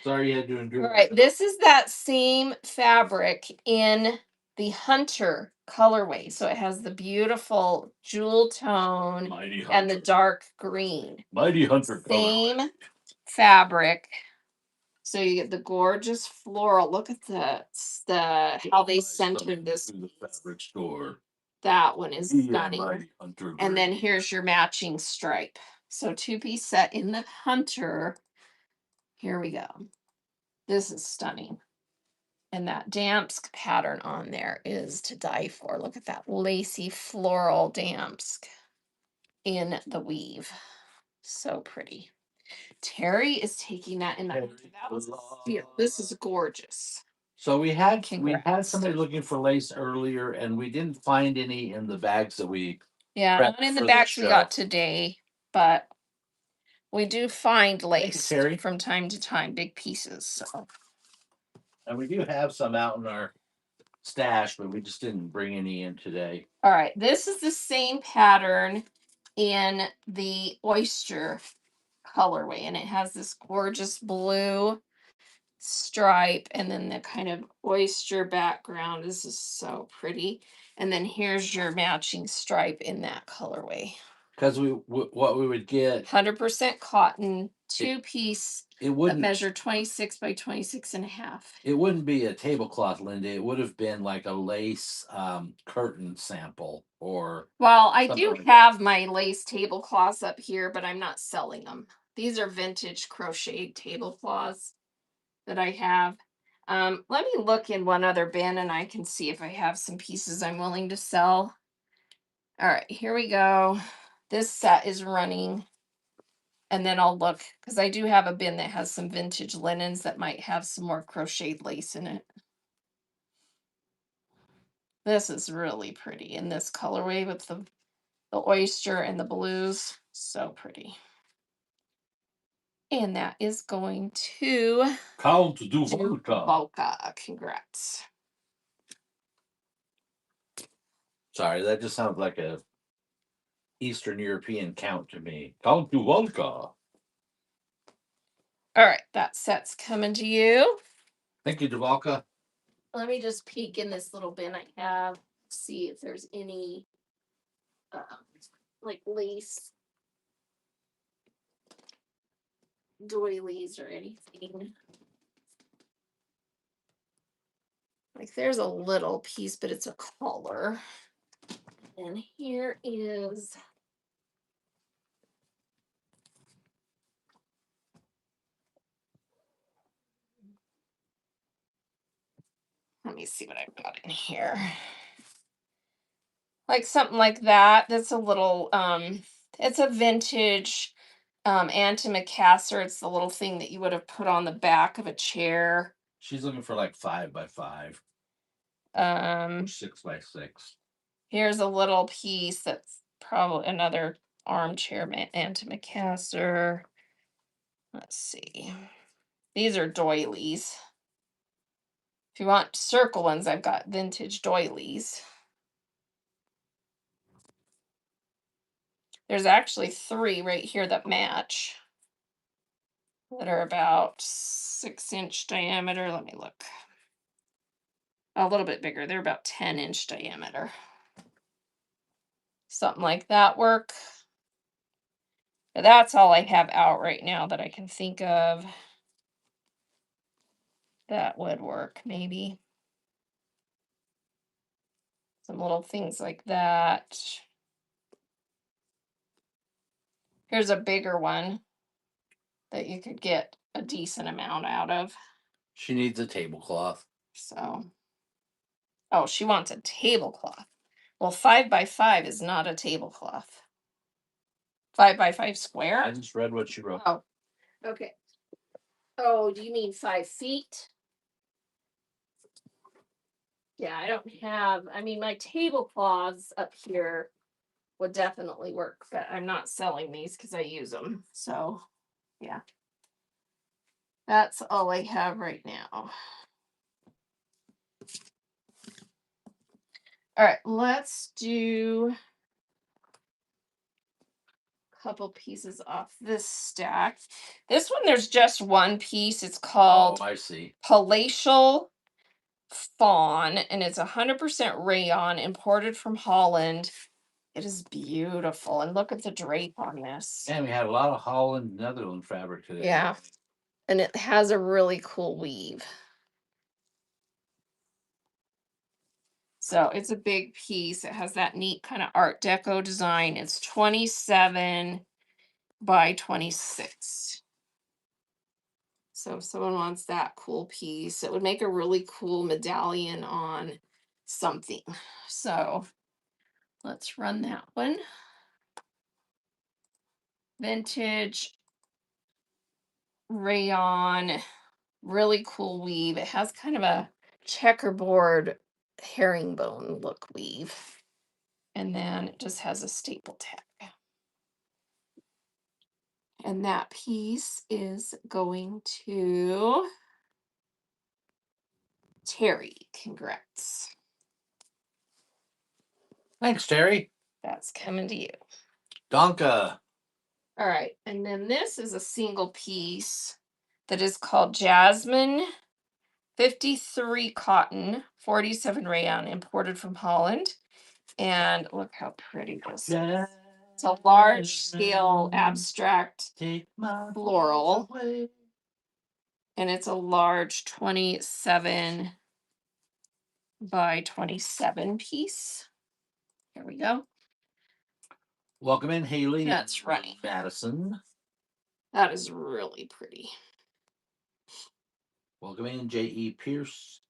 Sorry you had to endure. All right, this is that same fabric in the Hunter colorway. So it has the beautiful jewel tone and the dark green. Mighty Hunter Same fabric. So you get the gorgeous floral. Look at the how they centered this. The fabric store. That one is stunning. Mighty Hunter. And then here's your matching stripe. So 2-piece set in the Hunter. Here we go. This is stunning. And that damsk pattern on there is to die for. Look at that lacy floral damsk in the weave. So pretty. Terry is taking that in that. This is gorgeous. So we had Congrats. somebody looking for lace earlier, and we didn't find any in the bags that we. Yeah, not in the bags we got today, but we do find lace from time to time, big pieces. So. And we do have some out in our stash, but we just didn't bring any in today. All right, this is the same pattern in the oyster colorway, and it has this gorgeous blue stripe and then the kind of oyster background. This is so pretty. And then here's your matching stripe in that colorway. Because what we would get 100% cotton, 2-piece. It wouldn't measure 26 by 26 and a half. It wouldn't be a tablecloth, Linda. It would have been like a lace curtain sample or. Well, I do have my lace tablecloths up here, but I'm not selling them. These are vintage crocheted tablecloths that I have. Let me look in one other bin and I can see if I have some pieces I'm willing to sell. All right, here we go. This set is running. And then I'll look, because I do have a bin that has some vintage linens that might have some more crocheted lace in it. This is really pretty in this colorway with the oyster and the blues. So pretty. And that is going to Count du Volca. Volca. Congrats. Sorry, that just sounds like a Eastern European count to me. Count du Volca. All right, that set's coming to you. Thank you, Duvalka. Let me just peek in this little bin I have, see if there's any like lace doilies or anything. Like there's a little piece, but it's a collar. And here is let me see what I've got in here. Like something like that. That's a little it's a vintage antimacassar. It's the little thing that you would have put on the back of a chair. She's looking for like 5x5. 6x6. Here's a little piece that's probably another armchair antimacassar. Let's see. These are doilies. If you want circle ones, I've got vintage doilies. There's actually 3 right here that match, that are about 6-inch diameter. Let me look. A little bit bigger. They're about 10-inch diameter. Something like that work. But that's all I have out right now that I can think of. That would work, maybe. Some little things like that. Here's a bigger one that you could get a decent amount out of. She needs a tablecloth. So, oh, she wants a tablecloth. Well, 5x5 is not a tablecloth. 5x5 square? I just read what she wrote. Oh, okay. Oh, do you mean 5 feet? Yeah, I don't have, I mean, my tablecloths up here would definitely work, but I'm not selling these because I use them. So, yeah. That's all I have right now. All right, let's do a couple pieces off this stack. This one, there's just one piece. It's called I see. Palatial Fawn, and it's 100% rayon, imported from Holland. It is beautiful, and look at the drape on this. And we had a lot of Holland Netherlands fabric today. Yeah, and it has a really cool weave. So it's a big piece. It has that neat kind of Art Deco design. It's 27 by 26. So if someone wants that cool piece, it would make a really cool medallion on something. So let's run that one. Vintage rayon, really cool weave. It has kind of a checkerboard herringbone look weave. And then it just has a staple tag. And that piece is going to Terry. Congrats. Thanks, Terry. That's coming to you. Donka. All right. And then this is a single piece that is called Jasmine 53 cotton, 47 rayon, imported from Holland. And look how pretty this is. It's a large scale abstract floral. And it's a large 27 by 27 piece. Here we go. Welcome in, Haley. That's right. Madison. That is really pretty. Welcome in, J.E. Pierce.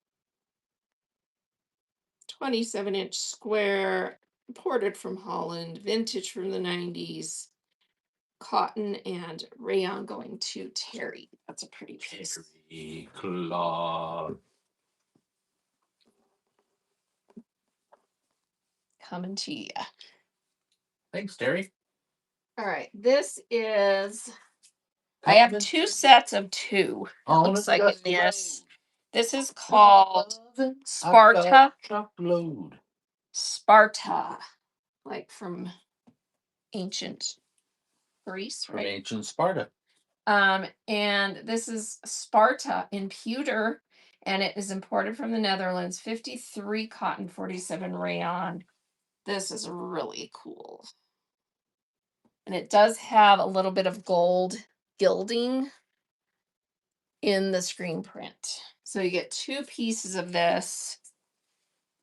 27-inch square, imported from Holland, vintage from the 90s. Cotton and rayon going to Terry. That's a pretty piece. Terry Claw. Coming to you. Thanks, Terry. All right. This is I have two sets of two. It looks like in this. This is called Sparta. Truckload. Sparta, like from ancient Greece, From right? ancient Sparta. And this is Sparta in pewter, and it is imported from the Netherlands. 53 cotton, 47 rayon. This is really cool. And it does have a little bit of gold gilding in the screen print. So you get two pieces of this.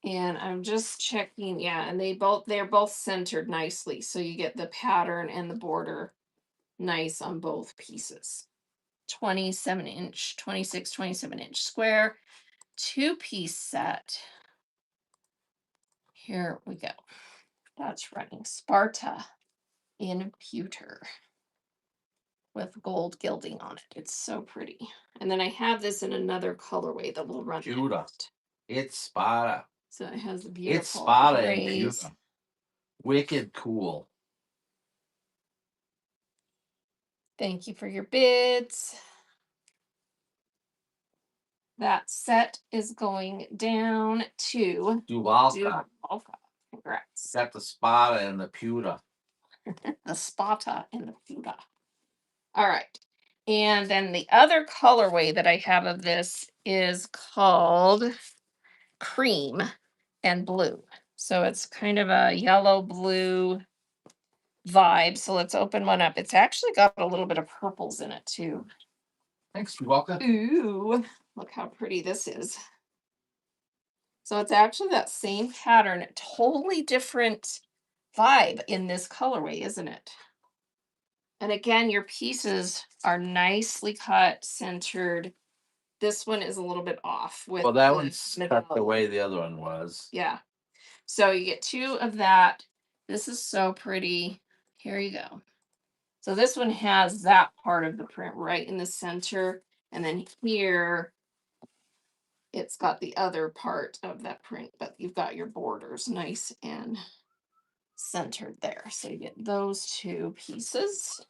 And I'm just checking, yeah, and they're both centered nicely. So you get the pattern and the border nice on both pieces. 27-inch, 26, 27-inch square, two-piece set. Here we go. That's running Sparta in pewter with gold gilding on it. It's so pretty. And then I have this in another colorway that will run Pewter. next. It's Sparta. So it has the beautiful It's Sparta and rays. pewter. Wicked cool. Thank you for your bids. That set is going down to Duvalka. Congrats. Got the Sparta and the pewter. The Sparta and the pewter. All right. And then the other colorway that I have of this is called Cream and Blue. So it's kind of a yellow blue vibe. So let's open one up. It's actually got a little bit of purples in it too. Thanks, Duvalka. Ooh, look how pretty this is. So it's actually that same pattern, totally different vibe in this colorway, isn't it? And again, your pieces are nicely cut, centered. This one is a little bit off with. Well, that one's cut the way the other one was. Yeah. So you get two of that. This is so pretty. Here you go. So this one has that part of the print right in the center. And then here, it's got the other part of that print, but you've got your borders nice and centered there. So you get those two pieces.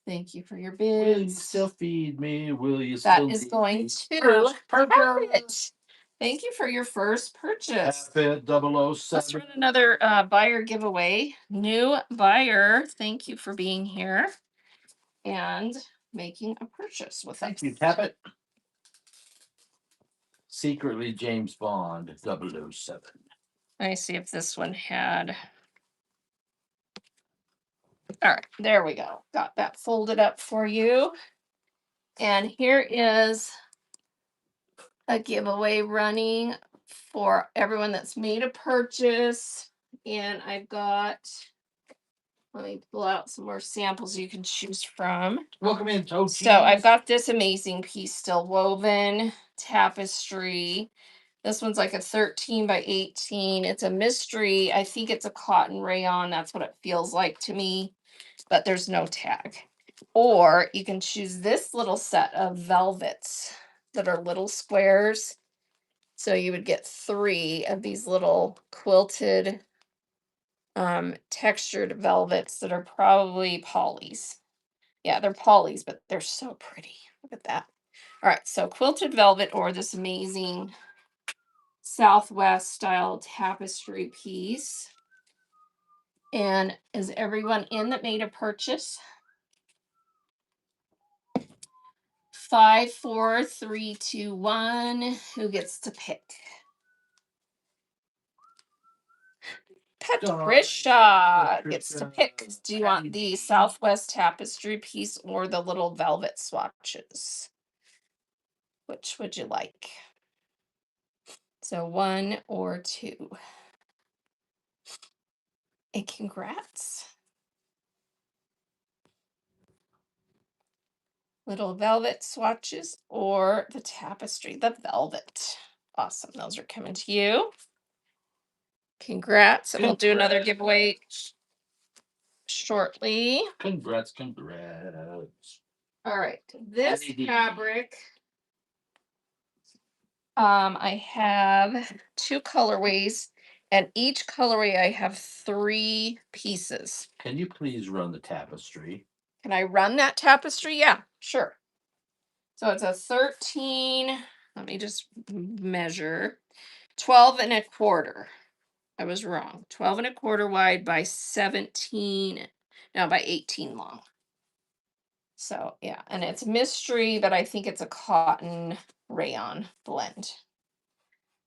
Thank you for your bids. Will you still feed me? Will you that still is going to purchase. Thank you for your first purchase. Fit 007. Let's run another buyer giveaway. New buyer, thank you for being here and making a purchase with us. Thank you. Tap it. Secretly James Bond 007. Let me see if this one had. All right, there we go. Got that folded up for you. And here is a giveaway running for everyone that's made a purchase. And I've got, let me pull out some more samples you can choose from. Welcome in, Tochi. So I've got this amazing piece still woven tapestry. This one's like a 13 by 18. It's a mystery. I think it's a cotton rayon. That's what it feels like to me, but there's no tag. Or you can choose this little set of velvets that are little squares. So you would get 3 of these little quilted textured velvets that are probably polys. Yeah, they're polys, but they're so pretty. Look at that. All right, so quilted velvet or this amazing Southwest style tapestry piece. And is everyone in that made a purchase? 5, 4, 3, 2, 1. Who gets to pick? Patricia gets to pick. Do you want the Southwest tapestry piece or the little velvet swatches? Which would you like? So 1 or 2. And congrats. Little velvet swatches or the tapestry, the velvet. Awesome. Those are coming to you. Congrats. And we'll do another giveaway shortly. Congrats. All right. This fabric, I have 2 colorways, and each colorway I have 3 pieces. Can you please run the tapestry? Can I run that tapestry? Yeah, sure. So it's a 13, let me just measure, 12 and a quarter. I was wrong. 12 and a quarter wide by 17, no, by 18 long. So yeah, and it's mystery, but I think it's a cotton rayon blend.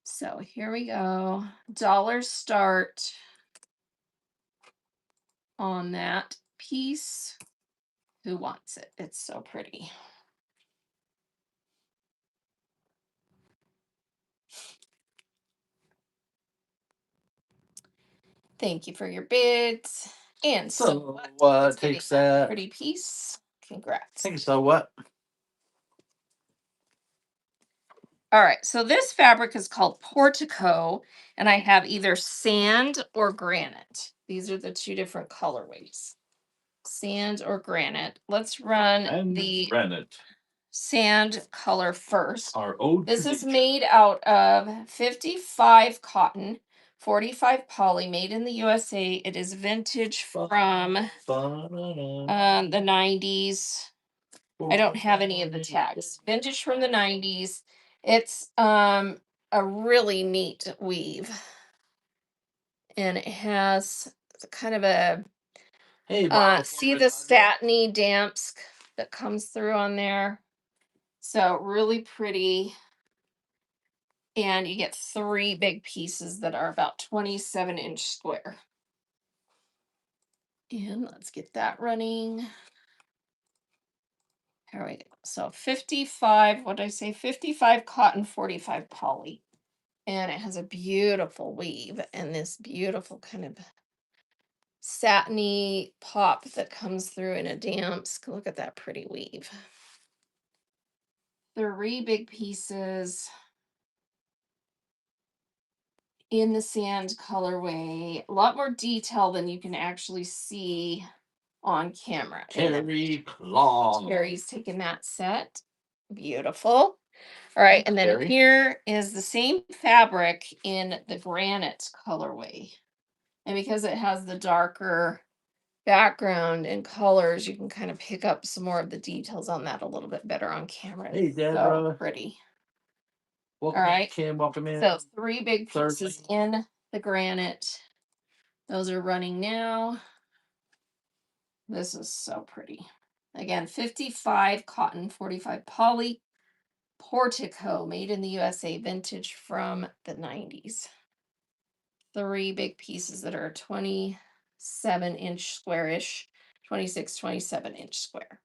So here we go. Dollars start on that piece. Who wants it? It's so pretty. Thank you for your bids. And so what takes that pretty piece? Congrats. Thank you. So what? All right, so this fabric is called Portico, and I have either sand or granite. These are the two different colorways. Sand or granite. Let's run the granite sand color first. our old This is tradition. made out of 55 cotton, 45 poly, made in the USA. It is vintage from the 90s. I don't have any of the tags. Vintage from the 90s. It's a really neat weave. And it has kind of a Hey, see the satiny damps that comes through on there. So really pretty. And you get 3 big pieces that are about 27-inch square. And let's get that running. There we go. So 55, what did I say? 55 cotton, 45 poly. And it has a beautiful weave and this beautiful kind of satiny pop that comes through in a damps. Look at that pretty weave. 3 big pieces in the sand colorway. A lot more detail than you can actually see on camera. Terry Claw. Terry's taking that set. Beautiful. All right, and then Terry. here is the same fabric in the granite colorway. And because it has the darker background and colors, you can kind of pick up some more of the details on that a little bit better on camera. Hey, Deborah. So pretty. Welcome All right. Kim, welcome in. So 3 big pieces Thirdly. in the granite. Those are running now. This is so pretty. Again, 55 cotton, 45 poly. Portico, made in the USA, vintage from the 90s. 3 big pieces that are 27-inch squarish, 26, 27-inch square.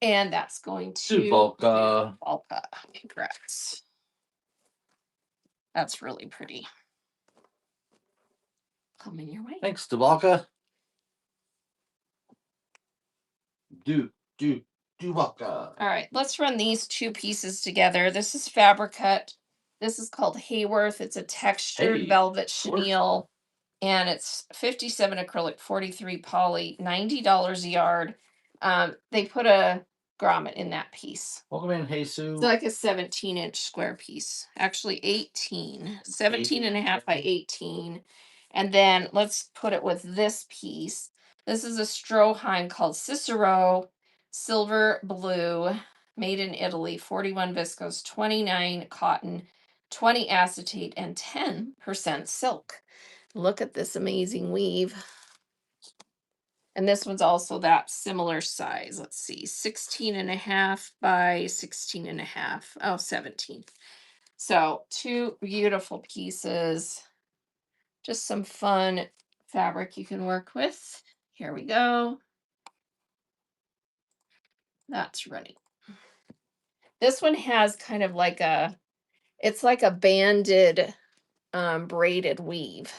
And that's going to Volca. Volca. Congrats. That's really pretty. Coming your way. Thanks, Devalka. Volca. All right, let's run these 2 pieces together. This is Fabricut. This is called Hayworth. It's a textured velvet chenille. And it's 57 acrylic, 43 poly, $90 a yard. They put a grommet in that piece. Welcome in, Jesus. It's like a 17-inch square piece. Actually 18. 17 and a half by 18. And then let's put it with this piece. This is a Stroheim called Cicero, silver blue, made in Italy, 41 viscose, 29 cotton, 20 acetate, and 10% silk. Look at this amazing weave. And this one's also that similar size. Let's see, 16 and a half by 16 and a half. Oh, 17. So 2 beautiful pieces. Just some fun fabric you can work with. Here we go. That's running. This one has kind of like it's like a banded braided weave.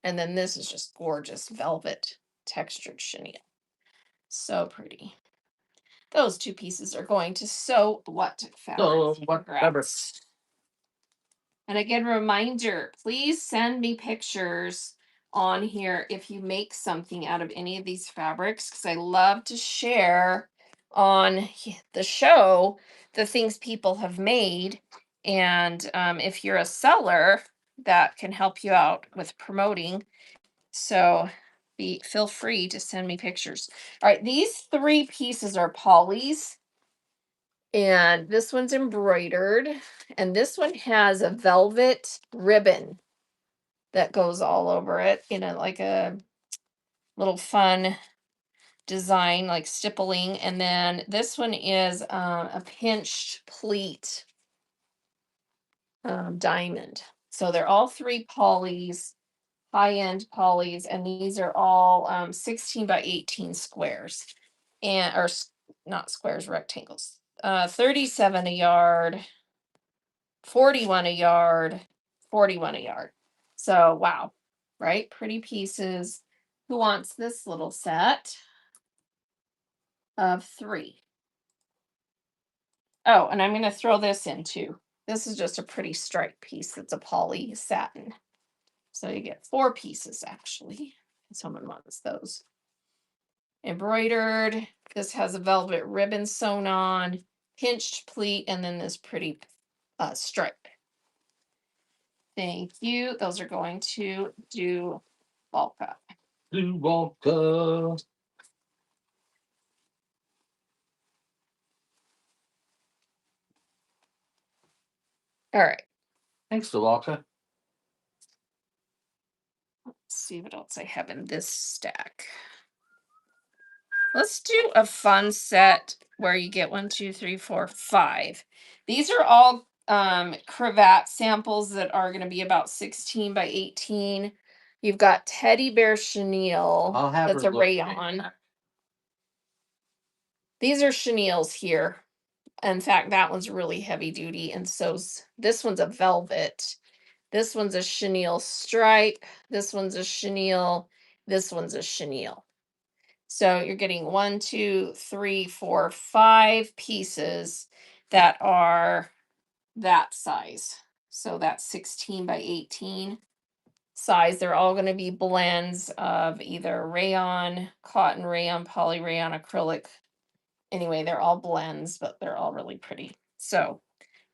And then this is just gorgeous velvet textured chenille. So pretty. Those 2 pieces are going to sew what fabric? So what fabric? And again, reminder, please send me pictures on here if you make something out of any of these fabrics, because I love to share on the show the things people have made. And if you're a seller, that can help you out with promoting. So feel free to send me pictures. All right, these 3 pieces are polys. And this one's embroidered. And this one has a velvet ribbon that goes all over it in a like a little fun design, like stippling. And then this one is a pinched pleat diamond. So they're all 3 polys, high-end polys, and these are all 16 by 18 squares, and not squares, rectangles. 37 a yard, 41 a yard, 41 a yard. So wow, right? Pretty pieces. Who wants this little set of 3? Oh, and I'm going to throw this in too. This is just a pretty striped piece that's a poly satin. So you get 4 pieces actually. If someone wants those. Embroidered. This has a velvet ribbon sewn on, pinched pleat, and then this pretty stripe. Thank you. Those are going to do Volca. Do Walker. All right. Thanks, Walker. Let's see what else I have in this stack. Let's do a fun set where you get 1, 2, 3, 4, 5. These are all cravat samples that are going to be about 16 by 18. You've got teddy bear chenille. I'll have That's her a look. rayon. These are chenilles here. In fact, that one's really heavy duty, and so's this one's a velvet. This one's a chenille stripe. This one's a chenille. This one's a chenille. So you're getting 1, 2, 3, 4, 5 pieces that are that size. So that's 16 by 18 size. They're all going to be blends of either rayon, cotton rayon, poly rayon, acrylic. Anyway, they're all blends, but they're all really pretty. So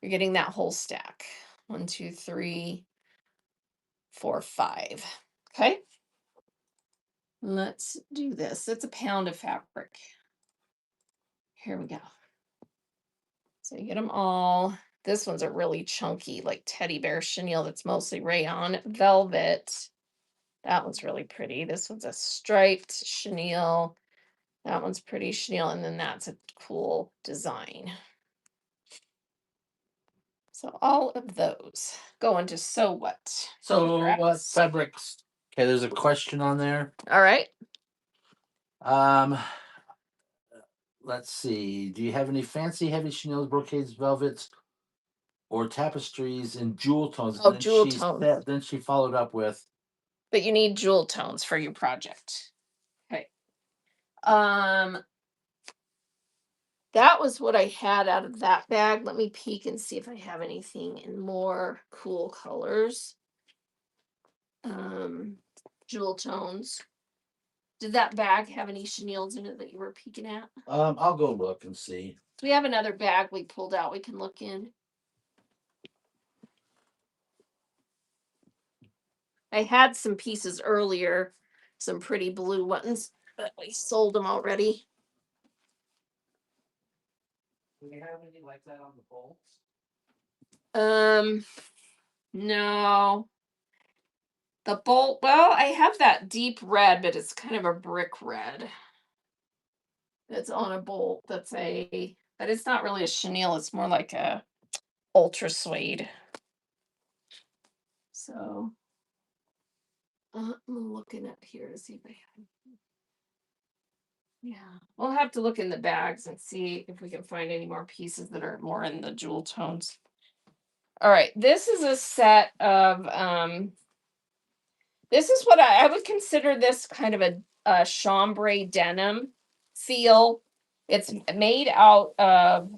you're getting that whole stack. 1, 2, 3, 4, 5. Okay. Let's do this. It's a pound of fabric. Here we go. So you get them all. This one's a really chunky, like teddy bear chenille that's mostly rayon. Velvet. That one's really pretty. This one's a striped chenille. That one's pretty chenille. And then that's a cool design. So all of those go into so what? So what Photographs. fabrics? Okay, there's a question on there. All right. Let's see. Do you have any fancy heavy chenilles, brocades, velvets, or tapestries in jewel tones? Oh, jewel tones. Then she followed up with. But you need jewel tones for your project. Okay. That was what I had out of that bag. Let me peek and see if I have anything in more cool colors. Jewel tones. Did that bag have any chenilles in it that you were peeking at? I'll go look and see. We have another bag we pulled out we can look in. I had some pieces earlier, some pretty blue ones, but we sold them already. Do you have anything like that on the bolts? No. The bolt, well, I have that deep red, but it's kind of a brick red. That's on a bolt. But it's not really a chenille. It's more like a ultra suede. So I'm looking up here to see if I have. Yeah, we'll have to look in the bags and see if we can find any more pieces that are more in the jewel tones. All right, this is a set of this is what I would consider this kind of a chambray denim feel. It's made out of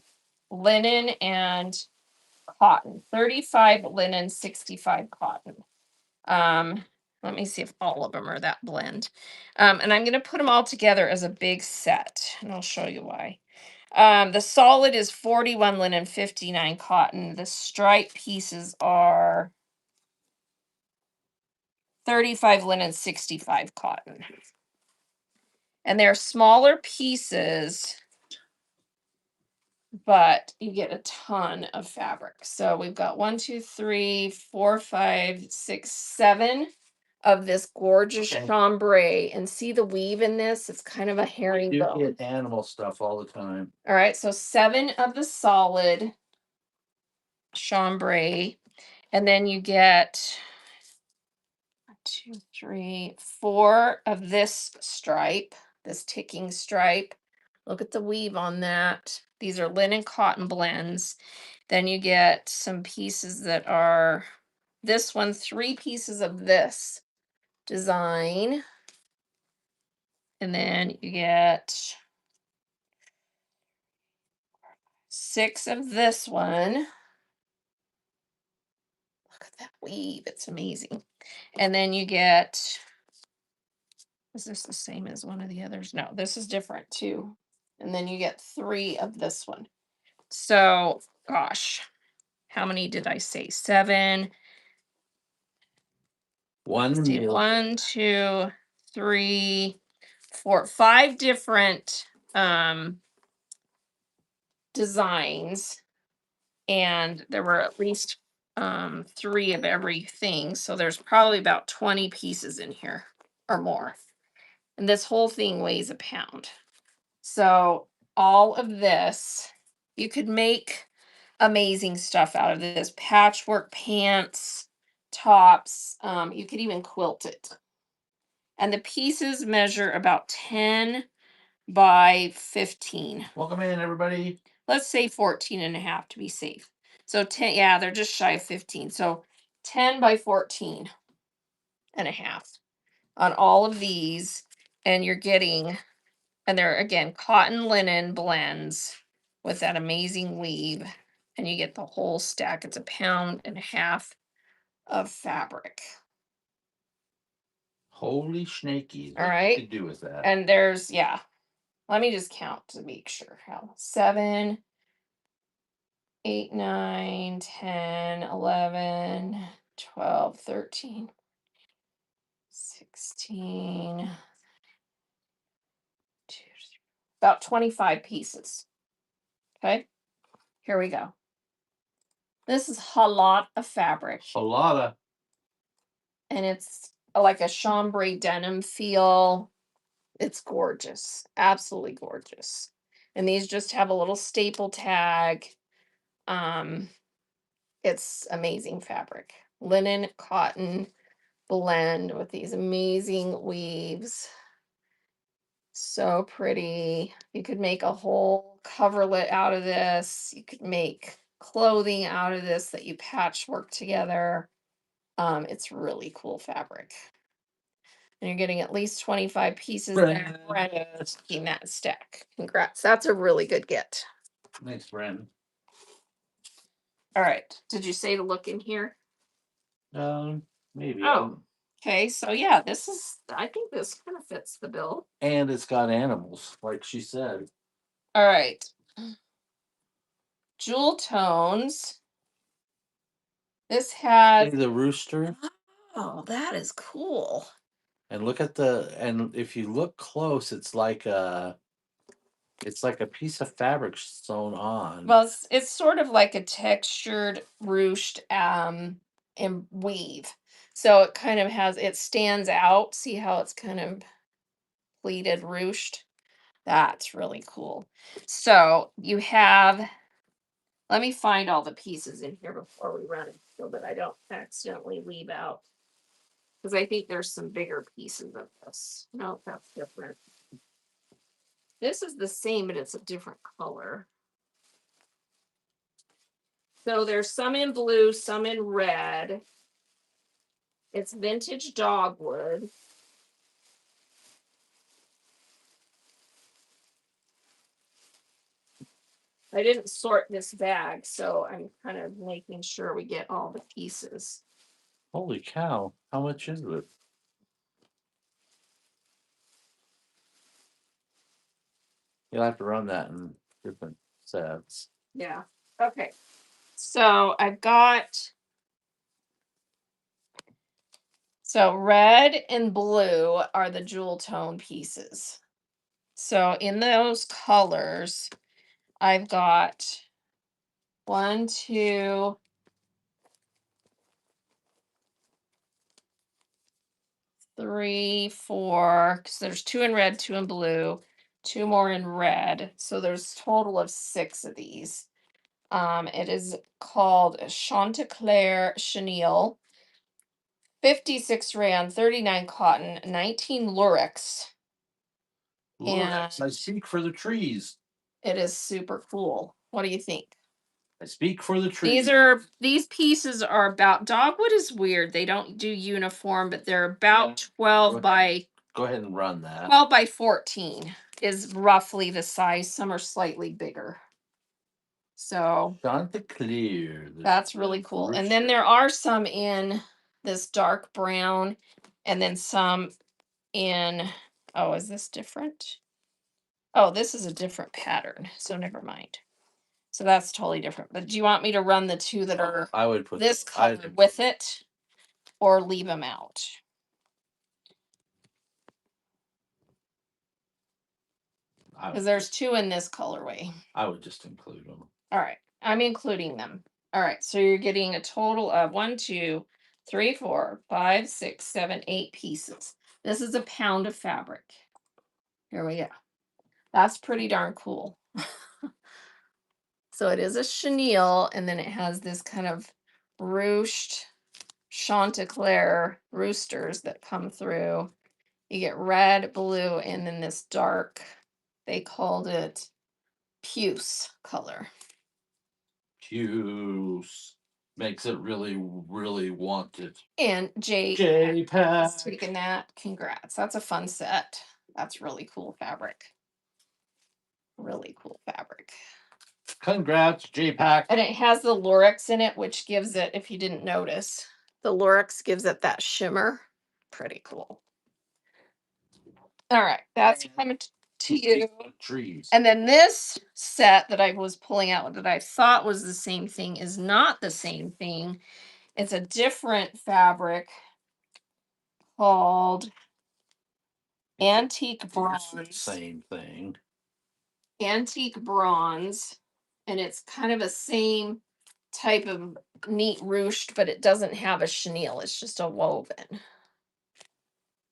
linen and cotton. 35 linen, 65 cotton. Let me see if all of them are that blend. And I'm going to put them all together as a big set, and I'll show you why. The solid is 41 linen, 59 cotton. The stripe pieces are 35 linen, 65 cotton. And they're smaller pieces, but you get a ton of fabric. So we've got 1, 2, 3, 4, 5, 6, 7 of this gorgeous chambray. And see the weave in this? It's kind of a herringbone. You get animal stuff all the time. All right, so 7 of the solid chambray, and then you get 1, 2, 3, 4 of this stripe, this ticking stripe. Look at the weave on that. These are linen cotton blends. Then you get some pieces that are this one, 3 pieces of this design. And then you get 6 of this one. Look at that weave. It's amazing. And then you get, is this the same as one of the others? No, this is different too. And then you get 3 of this one. So, gosh, how many did I say? 7. One, See, 1, 2, 3, 4, 5 different designs, and there were at least 3 of everything. So there's probably about 20 pieces in here or more. And this whole thing weighs a pound. So all of this, you could make amazing stuff out of this. Patchwork pants, tops, you could even quilt it. And the pieces measure about 10 by 15. welcome in, everybody. Let's say 14 and a half to be safe. So 10, yeah, they're just shy of 15. So 10 by 14 and a half on all of these. And you're getting, and they're again cotton linen blends with that amazing weave. And you get the whole stack. It's 1.5 pounds of fabric. Holy snakies. All What right. you could do with that? And there's, yeah, let me just count to make sure. How 7, 8, 9, 10, 11, 12, 13, 16, about 25 pieces. Okay, here we go. This is a lot of fabric. A lot of. And it's like a chambray denim feel. It's gorgeous, absolutely gorgeous. And these just have a little staple tag. It's amazing fabric, linen cotton blend with these amazing weaves. So pretty. You could make a whole coverlet out of this. You could make clothing out of this that you patchwork together. It's really cool fabric. And you're getting at least 25 pieces there. Brandon's taking that stack. Congrats. That's a really good get. Thanks, Brandon. All right. Did you say to look in here? Maybe. Oh, okay. So yeah, I think this kind of fits the bill. And it's got animals, like she said. All right. Jewel tones. This has See the rooster. Oh, that is cool. And look at and if you look close, it's like a piece of fabric sewn on. Well, it's sort of like a textured ruched and weave. So it kind of it stands out. See how it's kind of pleated ruched? That's really cool. So you have, let me find all the pieces in here before we run it so that I don't accidentally leave out. Because I think there's some bigger pieces of this. No, that's different. This is the same, but it's a different color. So there's some in blue, some in red. It's vintage dogwood. I didn't sort this bag, so I'm kind of making sure we get all the pieces. Holy cow. How much is it? You'll have to run that in different sets. Yeah. Okay. So I've got, so red and blue are the jewel tone pieces. So in those colors, I've got 1, 2, 3, 4, because there's 2 in red, 2 in blue, 2 more in red. So there's total of 6 of these. It is called Chanticleer Chenille, 56 rayon, 39 cotton, 19 lurex. Lurex, I speak for the trees. It is super cool. What do you think? I speak for the trees. These pieces are about dogwood is weird. They don't do uniform, but they're about 12 by Go ahead and run that. 12 by 14 is roughly the size. Some are slightly bigger. So Chanticleer. that's really cool. And then there are some in this dark brown and then some in, oh, is this different? Oh, this is a different pattern. So never mind. So that's totally different. But do you want me to run the two that are I would put this color with it or leave them out? Because there's 2 in this colorway. I would just include them. All right. I'm including them. All right. So you're getting a total of 1, 2, 3, 4, 5, 6, 7, 8 pieces. This is a pound of fabric. Here we go. That's pretty darn cool. So it is a chenille, and then it has this kind of ruched Chanticleer roosters that come through. You get red, blue, and then this dark, they called it puce color. Puce makes it really, really wanted. And JPEG has taken that. Congrats. That's a fun set. That's really cool fabric. Really cool fabric. Congrats, JPEG. And it has the lurex in it, which gives it, if you didn't notice, the lurex gives it that shimmer. Pretty cool. All right, that's coming to you. Trees. And then this set that I was pulling out that I thought was the same thing is not the same thing. It's a different fabric called Antique Bronze. Same thing. Antique Bronze. And it's kind of a same type of neat ruched, but it doesn't have a chenille. It's just a woven.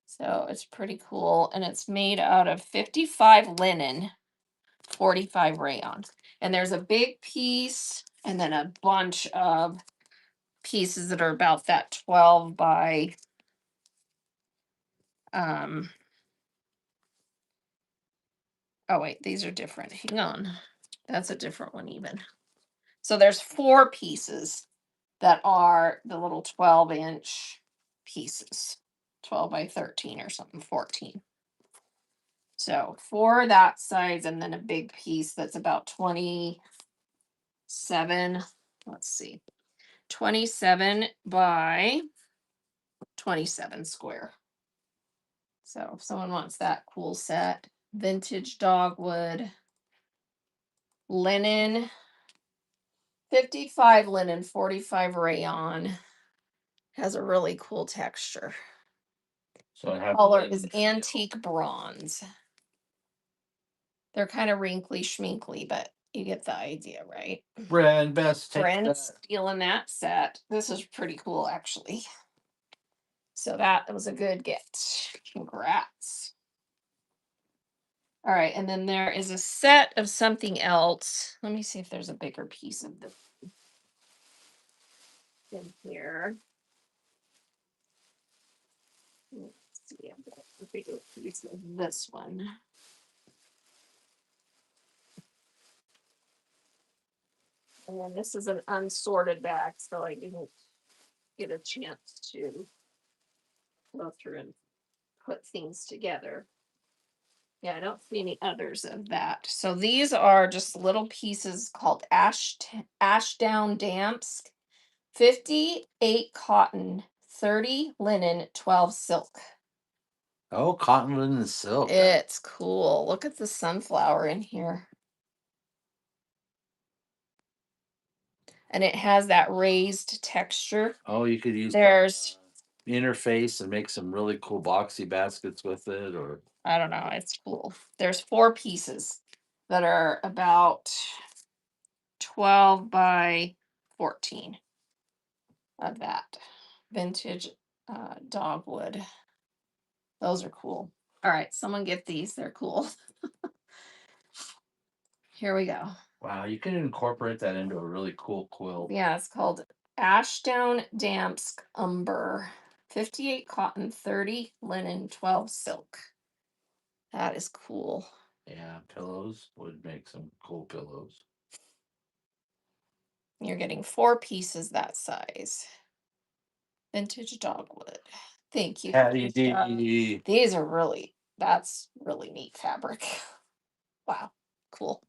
So it's pretty cool. And it's made out of 55 linen, 45 rayon. And there's a big piece and then a bunch of pieces that are about that 12 by oh wait, these are different. Hang on. That's a different one even. So there's 4 pieces that are the little 12-inch pieces. 12 by 13 or something, 14. So 4 that size and then a big piece that's about 27. Let's see. 27 by 27 square. So if someone wants that cool set, vintage dogwood, linen, 55 linen, 45 rayon, has a really cool texture. So I have color is antique bronze. They're kind of wrinkly schminkly, but you get the idea, right? Brand best. Brand's stealing that set. This is pretty cool, actually. So that was a good get. Congrats. All right, and then there is a set of something else. Let me see if there's a bigger piece of this in here. Let's see, I've got a bigger piece of this one. And then this is an unsorted bag, so I didn't get a chance to go through and put things together. Yeah, I don't see any others of that. So these are just little pieces called Ashdown Damps, 58 cotton, 30 linen, 12 silk. Oh, cotton, linen, and silk. It's cool. Look at the sunflower in here. And it has that raised texture. Oh, you could use there's interface and make some really cool boxy baskets with it, or I don't know. It's cool. There's 4 pieces that are about 12 by 14 of that vintage dogwood. Those are cool. All right, someone get these. They're cool. Here we go. Wow, you can incorporate that into a really cool quilt. Yeah, it's called Ashdown Damsk Umber. 58 cotton, 30 linen, 12 silk. That is cool. Yeah, pillows would make some cool pillows. You're getting 4 pieces that size. Vintage dogwood. Thank you. Patty Felicia. D. These are that's really neat fabric. Wow, cool.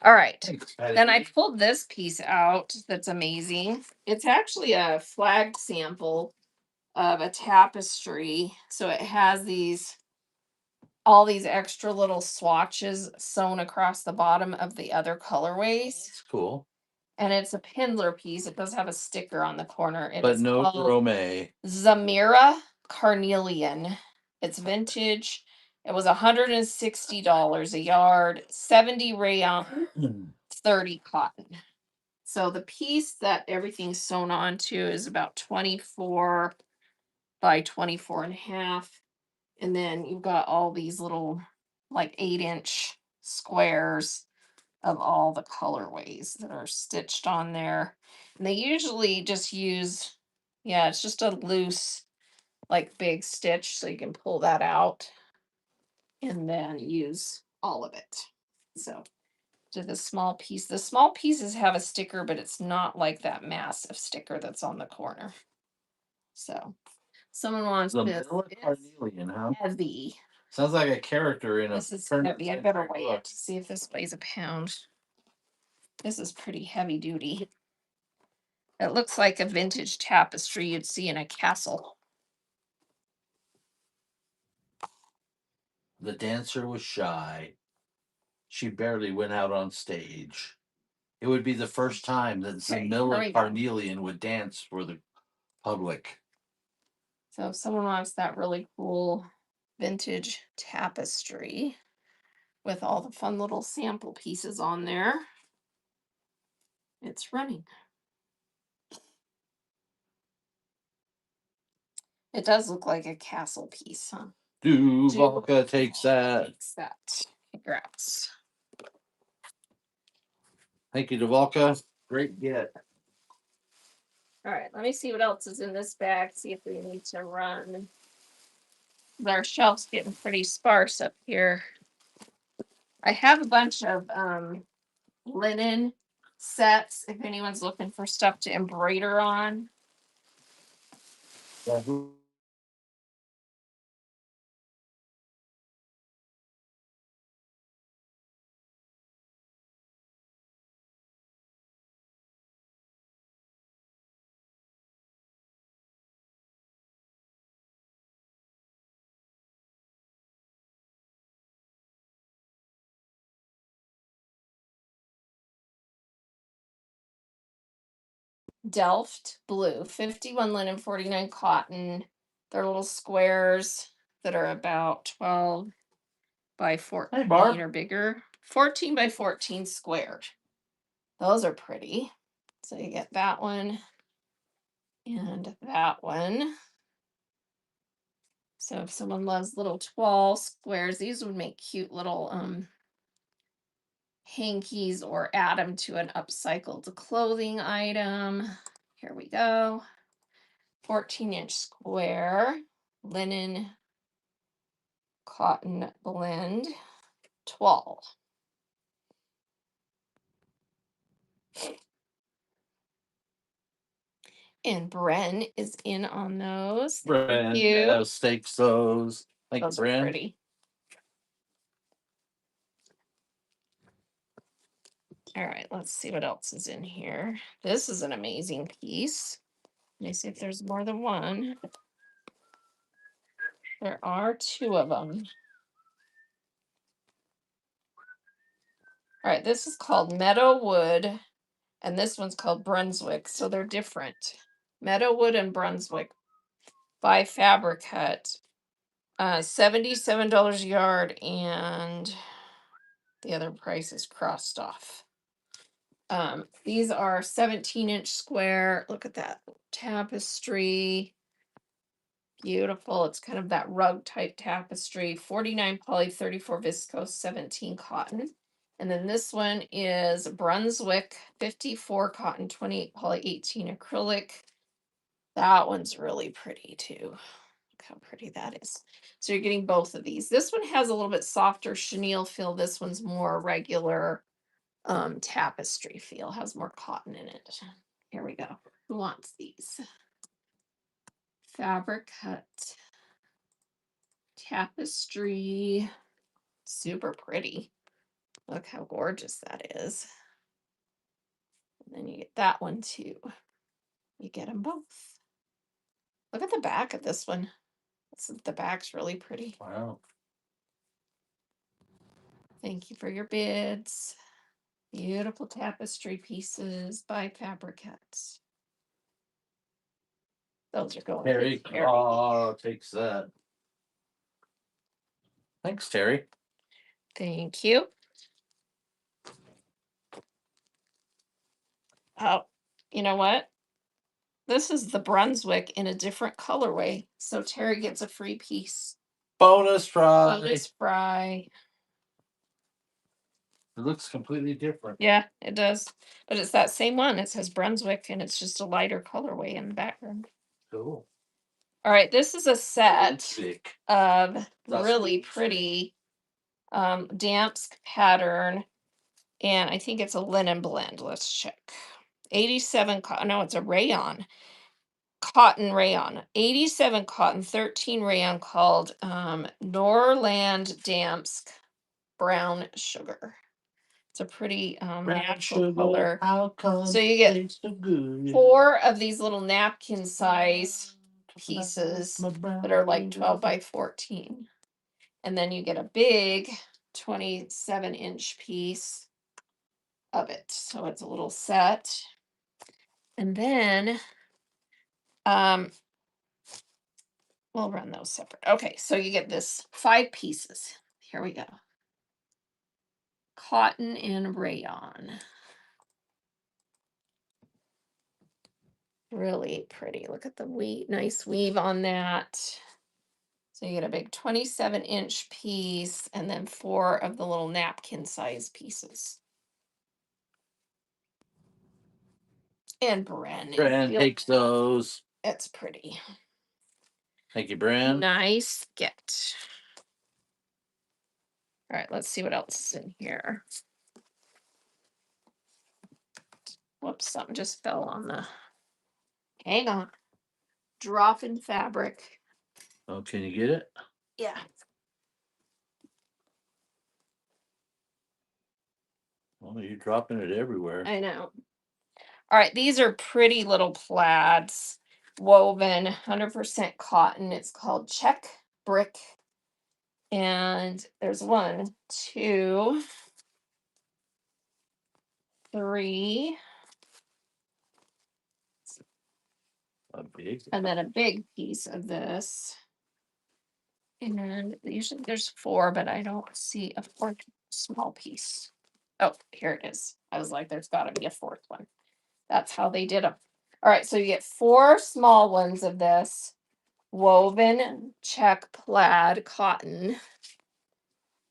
All right. Thanks, Patty Then D. I pulled this piece out that's amazing. It's actually a flag sample of a tapestry. So it has all these extra little swatches sewn across the bottom of the other colorways. It's cool. And it's a Pindler piece. It does have a sticker on the corner. It But is no called Rome. Zamira Carnelian. It's vintage. It was $160 a yard, 70 rayon, 30 cotton. So the piece that everything's sewn onto is about 24 by 24 and a half. And then you've got all these little like 8-inch squares of all the colorways that are stitched on there. And they usually just use, yeah, it's just a loose, like big stitch. So you can pull that out and then use all of it. So to the small piece, the small pieces have a sticker, but it's not like that massive sticker that's on the corner. So someone wants The this. Miller It's Carnelian, huh? heavy. Sounds like a character in a This is turn heavy. I century better weigh book. it to see if this weighs a pound. This is pretty heavy duty. It looks like a vintage tapestry you'd see in a castle. The dancer was shy. She barely went out on stage. It would be the first time that Okay, here Miller we go. Carnelian would dance for the public. So if someone wants that really cool vintage tapestry with all the fun little sample pieces on there, it's running. It does look like a castle piece, huh? Duvalka takes that. Takes that. Congrats. Thank you, Duvalka. Great get. All right, let me see what else is in this bag, see if we need to run. Our shelf's getting pretty sparse up here. I have a bunch of linen sets if anyone's looking for stuff to embroider on. Yeah. Delft blue, 51 linen, 49 cotton. They're little squares that are about 12 by 14 or bigger. 14 by 14 squared. Those are pretty. So you get that one and that one. So if someone loves little 12 squares, these would make cute little hankies or add them to an upcycled clothing item. Here we go. 14-inch square linen cotton blend 12. And Bren is in on those. Bren, yeah, stakes those. Like those Bren. are pretty. All right, let's see what else is in here. This is an amazing piece. Let me see if there's more than one. There are 2 of them. All right, this is called Meadowwood, and this one's called Brunswick. So they're different. Meadowwood and Brunswick by Fabric Hut. $77 a yard, and the other price is crossed off. These are 17-inch square. Look at that tapestry. Beautiful. It's kind of that rug type tapestry. 49 poly, 34 viscose, 17 cotton. And then this one is Brunswick, 54 cotton, 28 poly, 18 acrylic. That one's really pretty too. Look how pretty that is. So you're getting both of these. This one has a little bit softer chenille feel. This one's more regular tapestry feel, has more cotton in it. Here we go. Who wants these? Fabric cut tapestry. Super pretty. Look how gorgeous that is. And then you get that one too. You get them both. Look at the back of this one. The back's really pretty. Wow. Thank you for your bids. Beautiful tapestry pieces by Fabric Cuts. Those are going. Terry takes that. Thanks, Terry. Thank you. Oh, you know what? This is the Brunswick in a different colorway. So Terry gets a free piece. Bonus fry. Bonus fry. It looks completely different. Yeah, it does. But it's that same one. It says Brunswick, and it's just a lighter colorway in the background. Cool. All right, this is a set of That's really pretty damps pattern, and I think it's a linen blend. Let's check. 87 cotton. No, it's a rayon. Cotton rayon. 87 cotton, 13 rayon, called Norland Damsk Brown Sugar. It's a pretty natural color. So you get 4 of these little napkin size pieces that are like 12 by 14. And then you get a big 27-inch piece of it. So it's a little set. And then we'll run those separate. Okay, so you get this 5 pieces. Here we go. Cotton and rayon. Really pretty. Look at the nice weave on that. So you get a big 27-inch piece and then 4 of the little napkin size pieces. And Bren takes those. It's pretty. Thank you, Bren. Nice gift. All right, let's see what else is in here. Whoops, something just fell on the. Hang on. Drop in fabric. Oh, can you get it? Yeah. Oh, you're dropping it everywhere. I know. All right, these are pretty little plaids, woven 100% cotton. It's called Check Brick. And there's 1, 2, 3. And then a big piece of this. And usually there's 4, but I don't see a 4th small piece. Oh, here it is. I was like, there's got to be a 4th one. That's how they did them. All right, so you get 4 small ones of this woven check plaid cotton.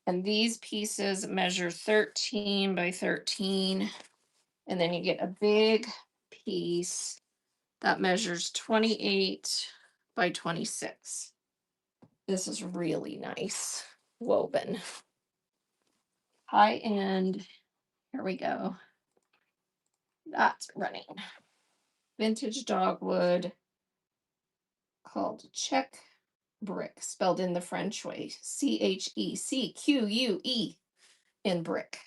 And these pieces measure 13 by 13. And then you get a big piece that measures 28 by 26. This is really nice woven. High end. Here we go. That's running. Vintage dogwood called Check Brick, spelled in the French way. CHECQUE in brick.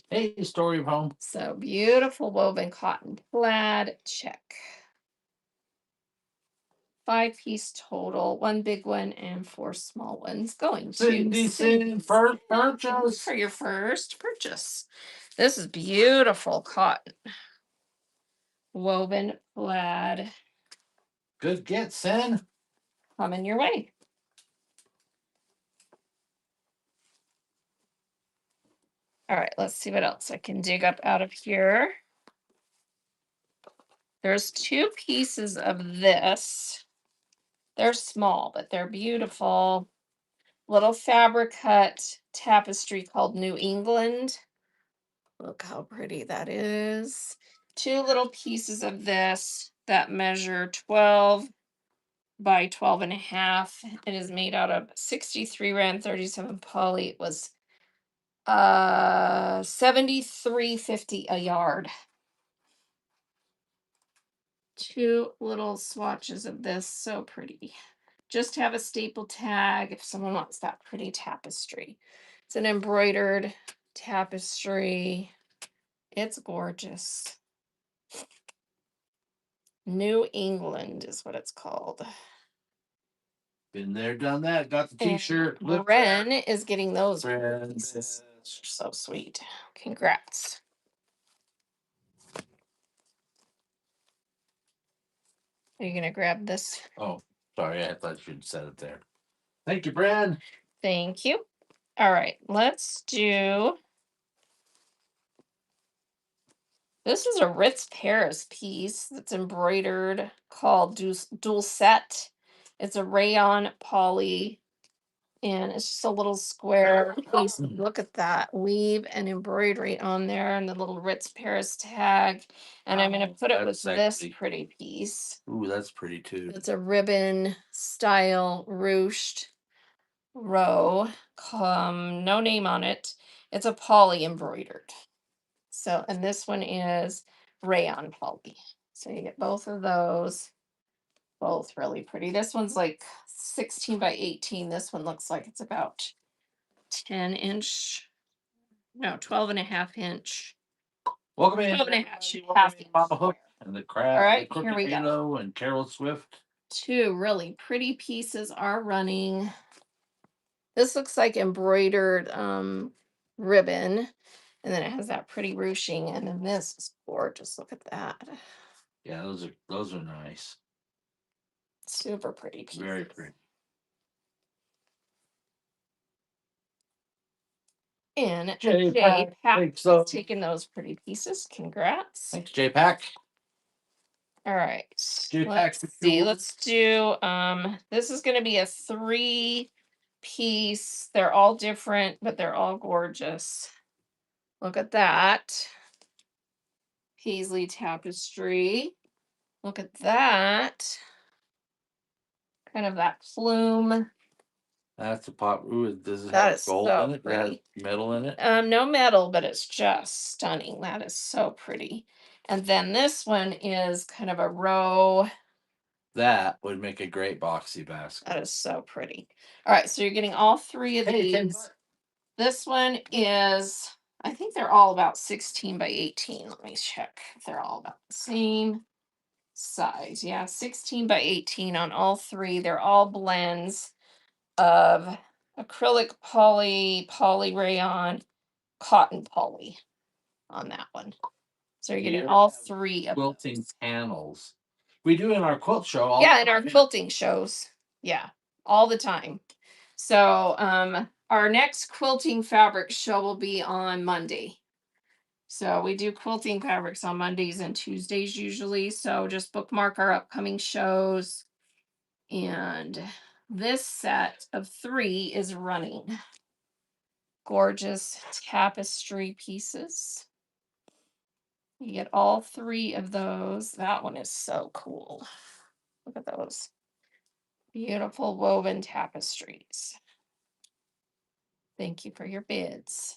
Hey, story of home. So beautiful woven cotton plaid check. 5-piece total, 1 big one and 4 small ones. Going to Cindy first purchase. For your first purchase. This is beautiful cotton. Woven plaid. Good get, Sin. Coming your way. All right, let's see what else I can dig up out of here. There's 2 pieces of this. They're small, but they're beautiful. Little fabric cut tapestry called New England. Look how pretty that is. 2 little pieces of this that measure 12 by 12 and a half. It is made out of 63 rand 37 poly. It was 73.50 a yard. 2 little swatches of this, so pretty. Just have a staple tag if someone wants that pretty tapestry. It's an embroidered tapestry. It's gorgeous. New England is what it's called. Been there, done that. Got the And t-shirt. Bren is getting those Bren, pieces. So sweet. Congrats. Are you gonna grab this? Oh, sorry, I thought you'd said it there. Thank you, Bren. Thank you. All right, let's do. This is a Ritz Paris piece that's embroidered called Dulcet. It's a rayon poly, and it's just a little square piece. Look at that weave and embroidery on there, and the little Ritz Paris tag. And I'm going to put it with this pretty piece. Ooh, that's pretty too. It's a ribbon style ruched row. No name on it. It's a poly embroidered. So, and this one is rayon poly. So you get both of those. Both really pretty. This one's like 16 by 18. This one looks like it's about 10 inch. No, 12 and a half inch. Welcome in. 12 and a half inch Mama Hook and the Crab. All right, and here we go. And Carol Swift. 2 really pretty pieces are running. This looks like embroidered ribbon. And then it has that pretty ruching. And then this is gorgeous. Look at that. Yeah, those are nice. Super pretty piece. Very pretty. And J-Pack is taking those pretty pieces. Congrats. Thanks, J-Pack. All right. J-Pack, Let's see. Let's do this is going to be a 3 piece. They're all different, but they're all gorgeous. Look at that. Paisley tapestry. Look at that. Kind of that plume. That's a pop. Ooh, does it That have is gold so in it? pretty. Does it have metal in it? No metal, but it's just stunning. That is so pretty. And then this one is kind of a row. That would make a great boxy basket. That is so pretty. All right, so you're getting all 3 of these. This one is, I think they're all about 16 by 18. Let me check if they're all about the same size. Yeah, 16 by 18 on all 3. They're all blends of acrylic poly rayon, cotton poly on that one. So you're getting all 3 of quilting those. panels. We do in our quilt show. Yeah, in our quilting shows. Yeah, all the time. So our next quilting fabric show will be on Monday. So we do quilting fabrics on Mondays and Tuesdays usually. So just bookmark our upcoming shows. And this set of 3 is running. Gorgeous tapestry pieces. You get all 3 of those. That one is so cool. Look at those. Beautiful woven tapestries. Thank you for your bids.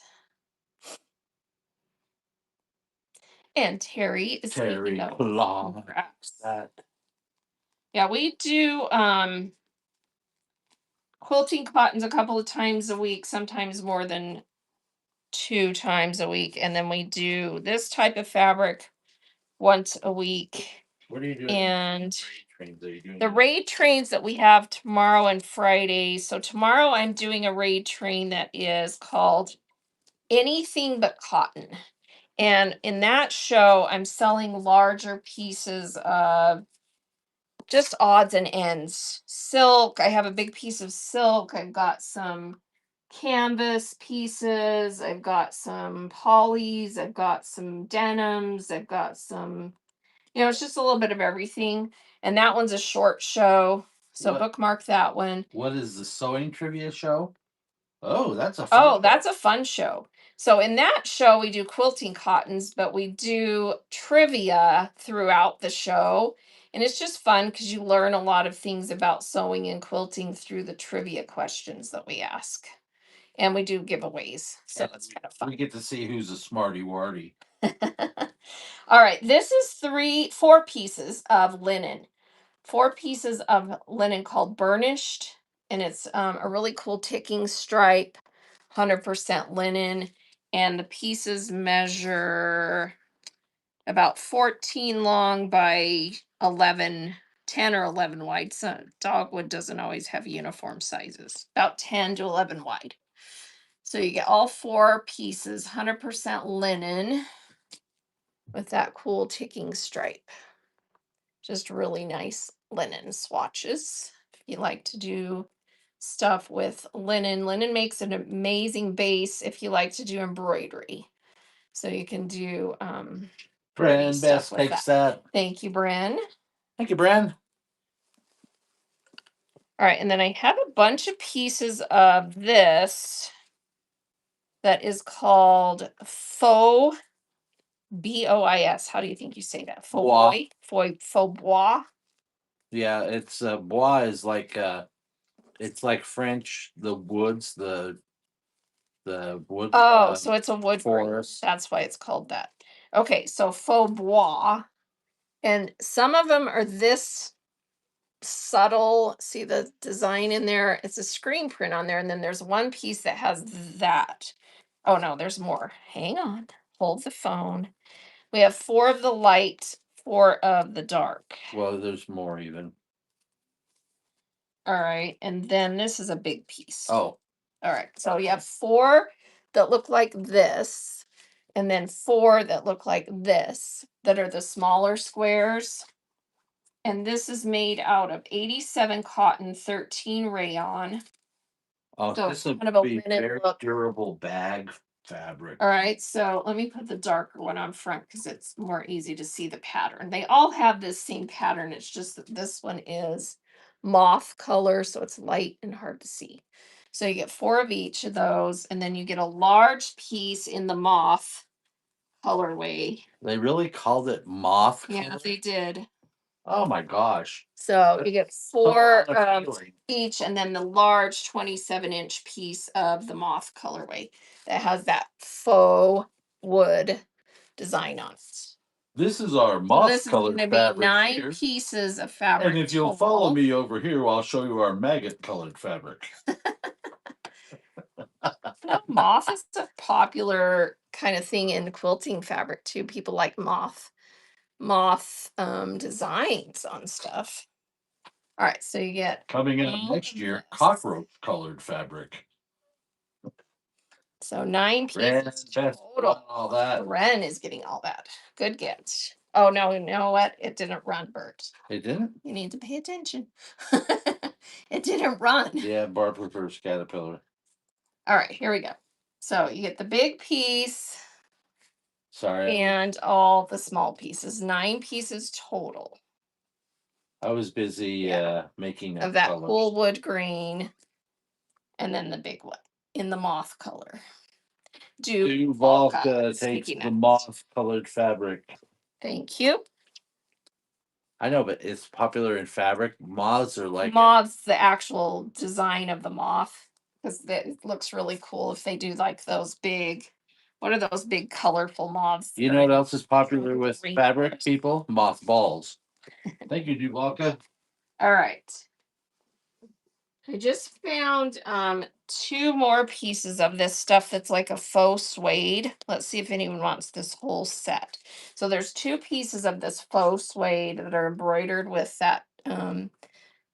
And Terry is taking those. That. Yeah, we do quilting cottons a couple of times a week, sometimes more than 2 times a week. And then we do this type of fabric once a week. What are you doing? And the raid trains that we have tomorrow and Friday. So tomorrow I'm doing a raid train that is called Anything But Cotton. And in that show, I'm selling larger pieces of just odds and ends. Silk. I have a big piece of silk. I've got some canvas pieces. I've got some polys. I've got some denims. I've got some, it's just a little bit of everything. And that one's a short show. So bookmark that one. What is the sewing trivia show? Oh, that's a fun that's a fun show. So in that show, we do quilting cottons, but we do trivia throughout the show. And it's just fun because you learn a lot of things about sewing and quilting through the trivia questions that we ask. And we do giveaways. So it's kind of fun. We get to see who's a smarty warty. All right. This is 4 pieces of linen. 4 pieces of linen called burnished. And it's a really cool ticking stripe, 100% linen. And the pieces measure about 14 long by 10 or 11 wide. So dogwood doesn't always have uniform sizes, about 10 to 11 wide. So you get all 4 pieces, 100% linen with that cool ticking stripe. Just really nice linen swatches. If you like to do stuff with linen, linen makes an amazing base if you like to do embroidery. So you can do pretty Bren stuff Best with takes that. that. Thank you, Bren. Thank you, Bren. All right, and then I have a bunch of pieces of this that is called faux bois. How do you think you say that? Faux bois? Faux bois? Yeah, it's bois is like it's like French, the woods, the wood. Oh, so it's a wood grain. forest. That's why it's called that. Okay, so faux bois. And some of them are this subtle. See the design in there? It's a screen print on there. And then there's one piece that has that. Oh, no, there's more. Hang on. Hold the phone. We have 4 of the light, 4 of the dark. Well, there's more even. All right. And then this is a big piece. Oh, all right. So you have 4 that look like this, and then 4 that look like this, that are the smaller squares. And this is made out of 87 cotton, 13 rayon. oh, So this would kind of a be linen very look. durable bag fabric. All right, so let me put the darker one on front because it's more easy to see the pattern. They all have this same pattern. It's just that this one is moth color, so it's light and hard to see. So you get 4 of each of those, and then you get a large piece in the moth colorway. They really called it moth Yeah, color? they did. Oh my gosh. So you get 4 unappealing. each, and then the large 27-inch piece of the moth colorway that has that faux wood design on it. This is our So moth this is colored going to be fabric 9 here. pieces of fabric. And if you'll follow me over here, I'll show you our maggot colored fabric. Moth is a popular kind of thing in quilting fabric too. People like moth designs on stuff. All right, so you get coming in next year, cockroach colored fabric. So 9 pieces total. All that. Ren is getting all that. Good get. Oh no, you know what? It didn't run, Bert. It didn't? You need to pay attention. It didn't run. Yeah, Barb prefers caterpillar. All right, here we go. So you get the big piece. Sorry. And all the small pieces. 9 pieces total. I was busy making of that cool wood green. And then the big one in the moth color. Do Volca takes the moth colored fabric. Thank you. I know, but it's popular in fabric. Moths are like moths, the actual design of the moth, because it looks really cool if they do like those big. What are those big colorful moths? You know what else is popular with fabric people? Moth balls. Thank you, Duvalka. All right. I just found 2 more pieces of this stuff that's like a faux suede. Let's see if anyone wants this whole set. So there's 2 pieces of this faux suede that are embroidered with that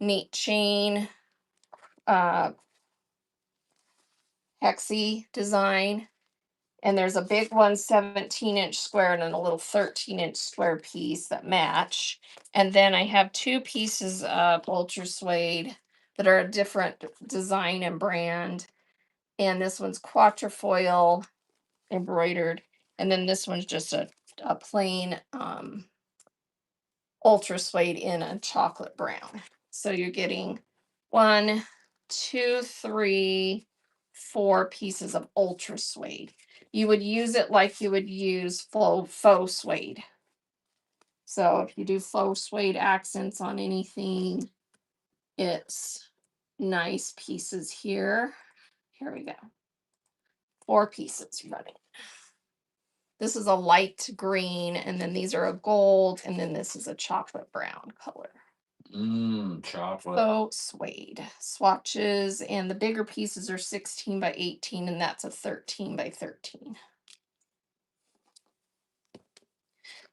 neat chain hexie design. And there's a big one, 17-inch square, and then a little 13-inch square piece that match. And then I have 2 pieces of ultra suede that are a different design and brand. and this one's quatrefoil embroidered, and then this one's just a plain ultra suede in a chocolate brown. So you're getting 1, 2, 3, 4 pieces of ultra suede. You would use it like you would use faux suede. So if you do faux suede accents on anything, it's nice pieces here. Here we go. 4 pieces running. This is a light green, and then these are a gold, and then this is a chocolate brown color. Chocolate. Faux suede swatches, and the bigger pieces are 16 by 18, and that's a 13 by 13.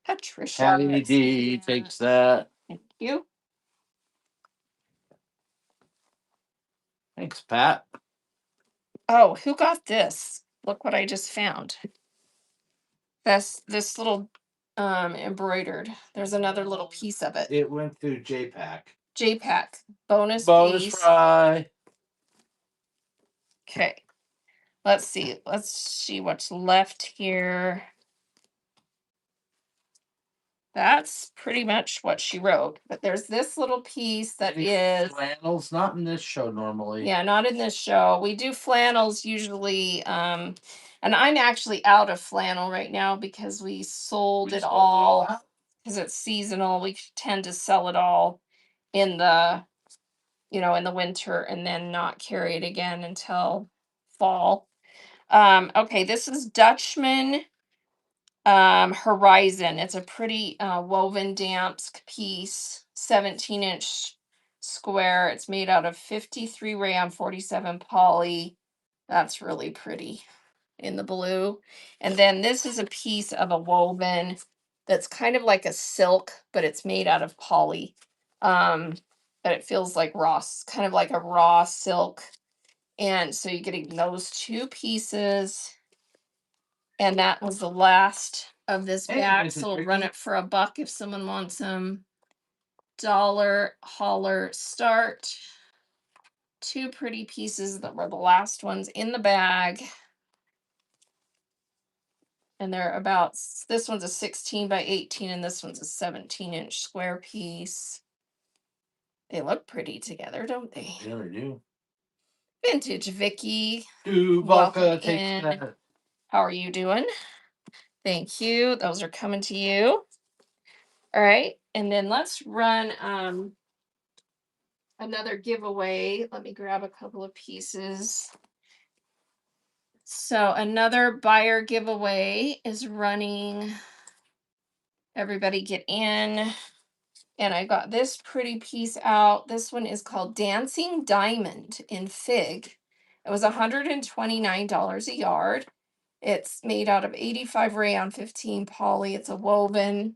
Patricia. Patty D takes that. Thank you. Thanks, Pat. Oh, who got this? Look what I just found. That's this little embroidered. There's another little piece of it. It went through JPAC. JPAC bonus piece. Fry. Okay. Let's see. Let's see what's left here. That's pretty much what she wrote. But there's this little piece that is flannels, not in this show normally. Yeah, not in this show. We do flannels usually. And I'm actually out of flannel right now because we sold it all because it's seasonal. We tend to sell it all in the in the winter and then not carry it again until fall. Okay, this is Dutchman Horizon. It's a pretty woven damps piece, 17-inch square. It's made out of 53 rayon, 47 poly. That's really pretty in the blue. And then this is a piece of a woven that's kind of like a silk, but it's made out of poly. But it feels like raw, kind of like a raw silk. And so you're getting those 2 pieces. And that was the last of this bag. So we'll run it for $1 if someone wants them. Dollar holler start. 2 pretty pieces that were the last ones in the bag. And they're about, this one's a 16 by 18 and this one's a 17-inch square piece. They look pretty together, don't they? Yeah, they do. Vintage Vicky. Welcome in. How are you doing? Thank you. Those are coming to you. All right. And then let's run another giveaway. Let me grab a couple of pieces. So another buyer giveaway is running. Everybody get in. And I got this pretty piece out. This one is called Dancing Diamond in Fig. It was $129 a yard. It's made out of 85 rayon, 15 poly. It's a woven.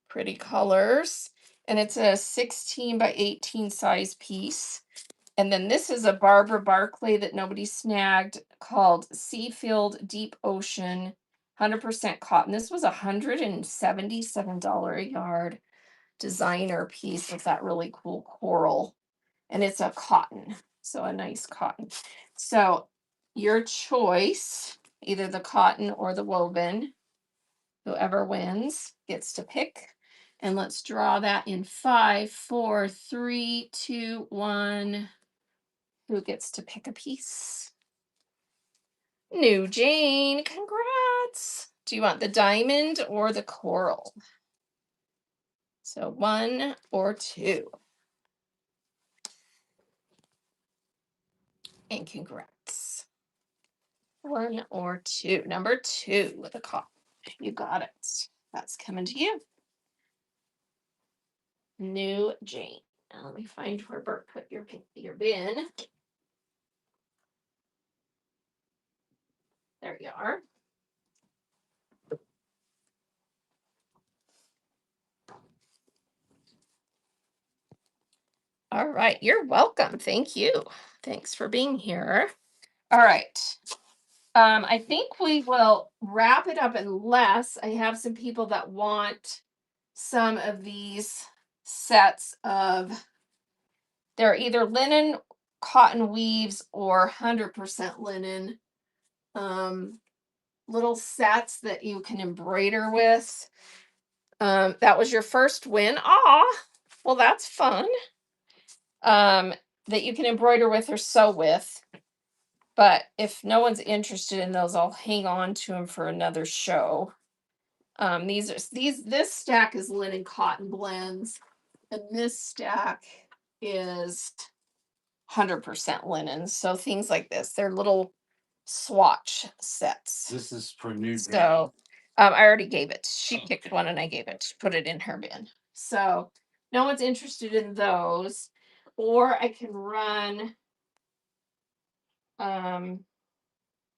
Pretty colors. And it's a 16 by 18 size piece. And then this is a Barbara Barclay that nobody snagged called Seafield Deep Ocean, 100% cotton. This was $177 a yard designer piece with that really cool coral. And it's a cotton, so a nice cotton. So your choice, either the cotton or the woven, whoever wins gets to pick. And let's draw that in 5, 4, 3, 2, 1. Who gets to pick a piece? New Jane, congrats. Do you want the diamond or the coral? So 1 or 2. And congrats. 1 or 2. Number 2 with a cotton. You got it. That's coming to you. New Jane. Now let me find where Bert put your bin. There you are. All right. You're welcome. Thank you. Thanks for being here. All right. I think we will wrap it up unless I have some people that want some of these sets of, they're either linen cotton weaves or 100% linen. Little sets that you can embroider with. That was your first win. Well, that's fun. That you can embroider with or sew with. But if no one's interested in those, I'll hang on to them for another show. This stack is linen cotton blends, and this stack is 100% linen. So things like this, they're little swatch sets. This is for new. So I already gave it. She picked one and I gave it, put it in her bin. So no one's interested in those. Or I can run,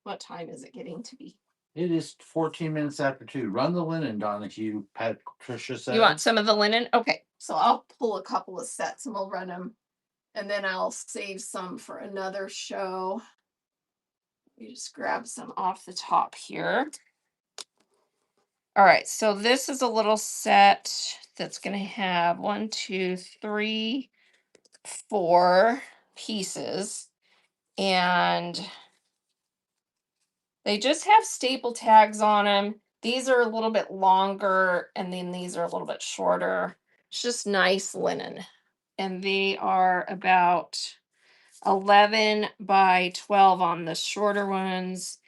what time is it getting to be? It is 14 minutes after 2. Run the linen, Donahue, Patricia said. You want some of the linen? Okay, so I'll pull a couple of sets and we'll run them. And then I'll save some for another show. You just grab some off the top here. All right, so this is a little set that's going to have 1, 2, 3, 4 pieces. And they just have staple tags on them. These are a little bit longer, and then these are a little bit shorter. It's just nice linen. And they are about 11 by 12 on the shorter ones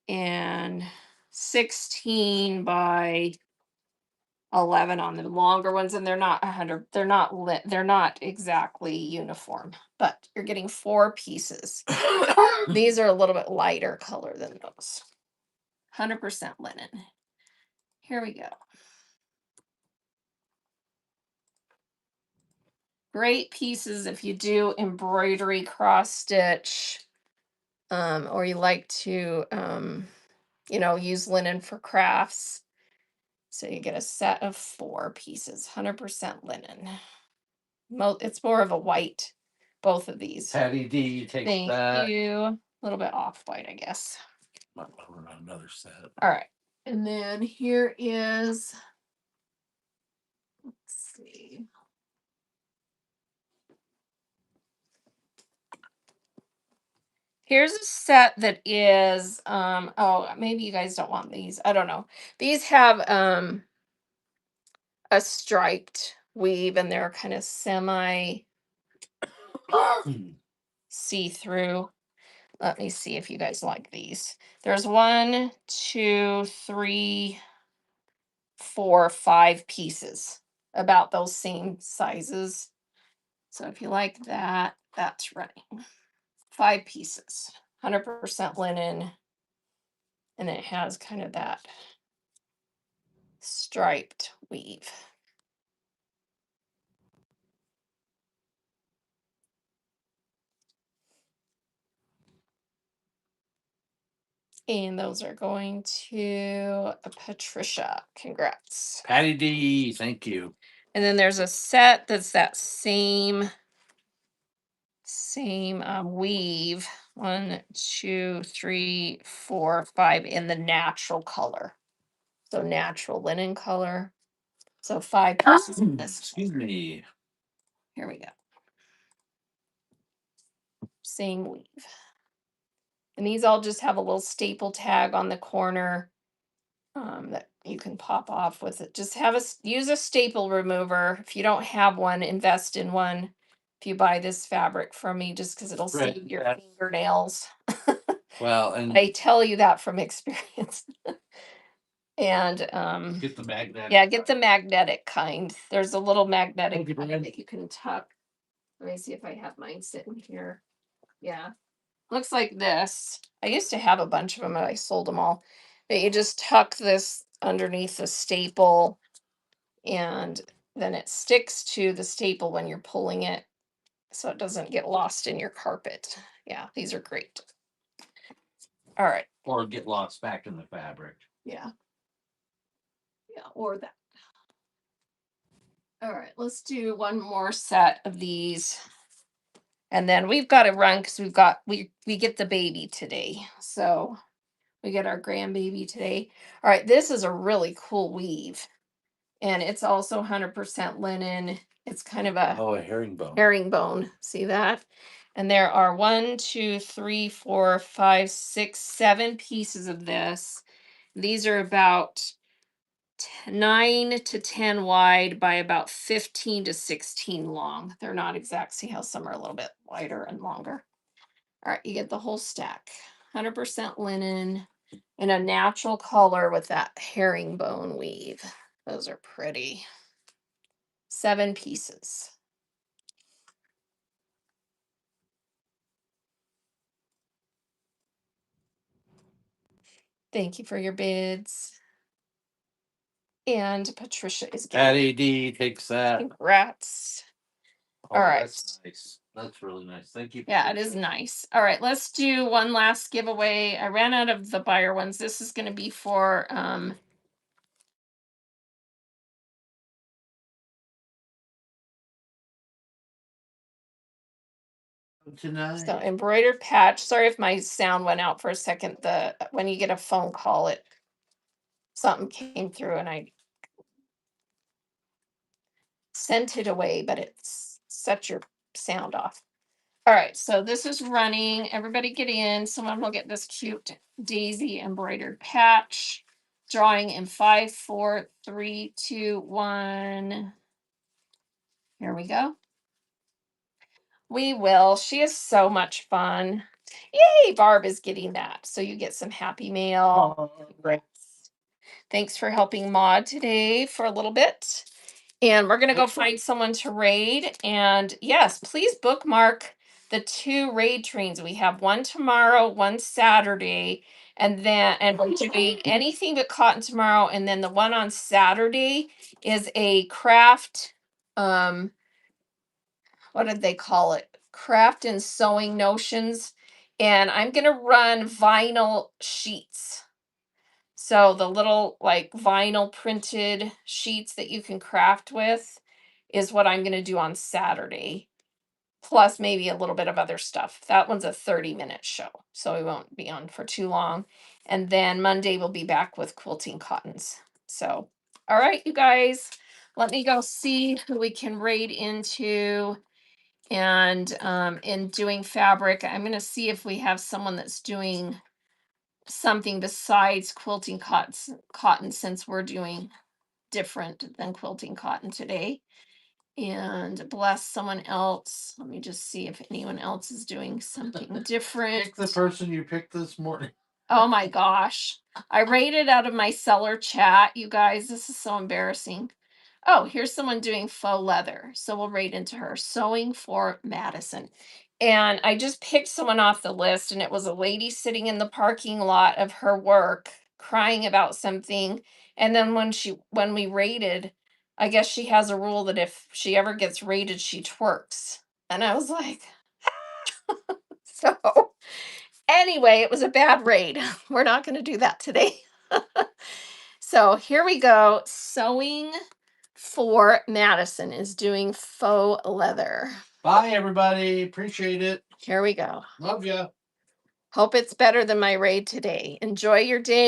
and 16 by 11 on the longer ones, and they're not 100, they're not exactly uniform, but you're getting 4 pieces. These are a little bit lighter color than those. 100% linen. Here we go. Great pieces if you do embroidery, cross stitch, or you like to use linen for crafts. So you get a set of 4 pieces, 100% linen. It's more of a white, both of these. Patty D takes Thank that. you. A little bit off white, I guess. Might run another set. All right. And then here is, let's see. Here's a set that is, maybe you guys don't want these. I don't know. These have a striped weave, and they're kind of semi see-through. Let me see if you guys like these. There's 1, 2, 3, 4, 5 pieces, about those same sizes. So if you like that, that's running. 5 pieces, 100% linen. And it has kind of that striped weave. And those are going to Patricia. Congrats. Patty D, thank you. And then there's a set that's that same weave. 1, 2, 3, 4, 5 in the natural color. So natural linen color. So 5 pieces in this. Excuse me. Here we go. Same weave. And these all just have a little staple tag on the corner that you can pop off with it. Just use a staple remover. If you don't have one, invest in one. If you buy this fabric from me, just because it'll save your fingernails. Well, and I tell you that from experience. And get the magnetic. Yeah, get the magnetic kind. There's a little magnetic kind that you can tuck. Let me see if I have mine sitting here. Yeah. Looks like this. I used to have a bunch of them, but I sold them all. But you just tuck this underneath the staple, and then it sticks to the staple when you're pulling it, so it doesn't get lost in your carpet. Yeah, these are great. All right. Or get lost back in the fabric. Yeah. Yeah, or that. All right, let's do one more set of these. And then we've got to run because we get the baby today. So we get our grandbaby today. All right, this is a really cool weave. And it's also 100% linen. It's kind of a herringbone. Herringbone. See that? And there are 1, 2, 3, 4, 5, 6, 7 pieces of this. These are about 9 to 10 wide by about 15 to 16 long. They're not exact. See how some are a little bit wider and longer. All right, you get the whole stack. 100% linen in a natural color with that herringbone weave. Those are pretty. 7 pieces. Thank you for your bids. And Patricia is getting Patty D takes that. congrats. Oh, All right. That's nice. That's really nice. Thank you. Yeah, it is nice. All right, let's do one last giveaway. I ran out of the buyer ones. This is going to be for Tonight. so embroidered patch. Sorry if my sound went out for a second. The when you get a phone call, it something came through and I sent it away, but it's set your sound off. All right, so this is running. Everybody get in. Someone will get this cute daisy embroidered patch. Drawing in 5, 4, 3, 2, 1. Here we go. We will. She is so much fun. Yay, Barb is getting that. So you get some happy mail. Congrats. Thanks for helping Maud today for a little bit. And we're going to go find someone to raid. And yes, please bookmark the 2 raid trains. We have one tomorrow, one Saturday. And we're doing anything but cotton tomorrow. And then the one on Saturday is a craft. What did they call it? Craft and sewing notions. And I'm going to run vinyl sheets. So the little like vinyl printed sheets that you can craft with is what I'm going to do on Saturday. Plus maybe a little bit of other stuff. That one's a 30-minute show, so we won't be on for too long. And then Monday we'll be back with quilting cottons. So, all right, you guys, let me go see who we can raid into. And in doing fabric, I'm going to see if we have someone that's doing something besides quilting cotton since we're doing different than quilting cotton today. And bless someone else. Let me just see if anyone else is doing something different. Pick the person you picked this morning. Oh my gosh. I rated out of my seller chat, you guys. This is so embarrassing. Oh, here's someone doing faux leather. So we'll rate into her. Sewing for Madison. And I just picked someone off the list, and it was a lady sitting in the parking lot of her work crying about something. And then when we rated, I guess she has a rule that if she ever gets rated, she twerks. And I was like, so anyway, it was a bad raid. We're not going to do that today. So here we go. Sewing for Madison is doing faux leather. Bye, everybody. Appreciate it. Here we go. Love ya. Hope it's better than my raid today. Enjoy your day.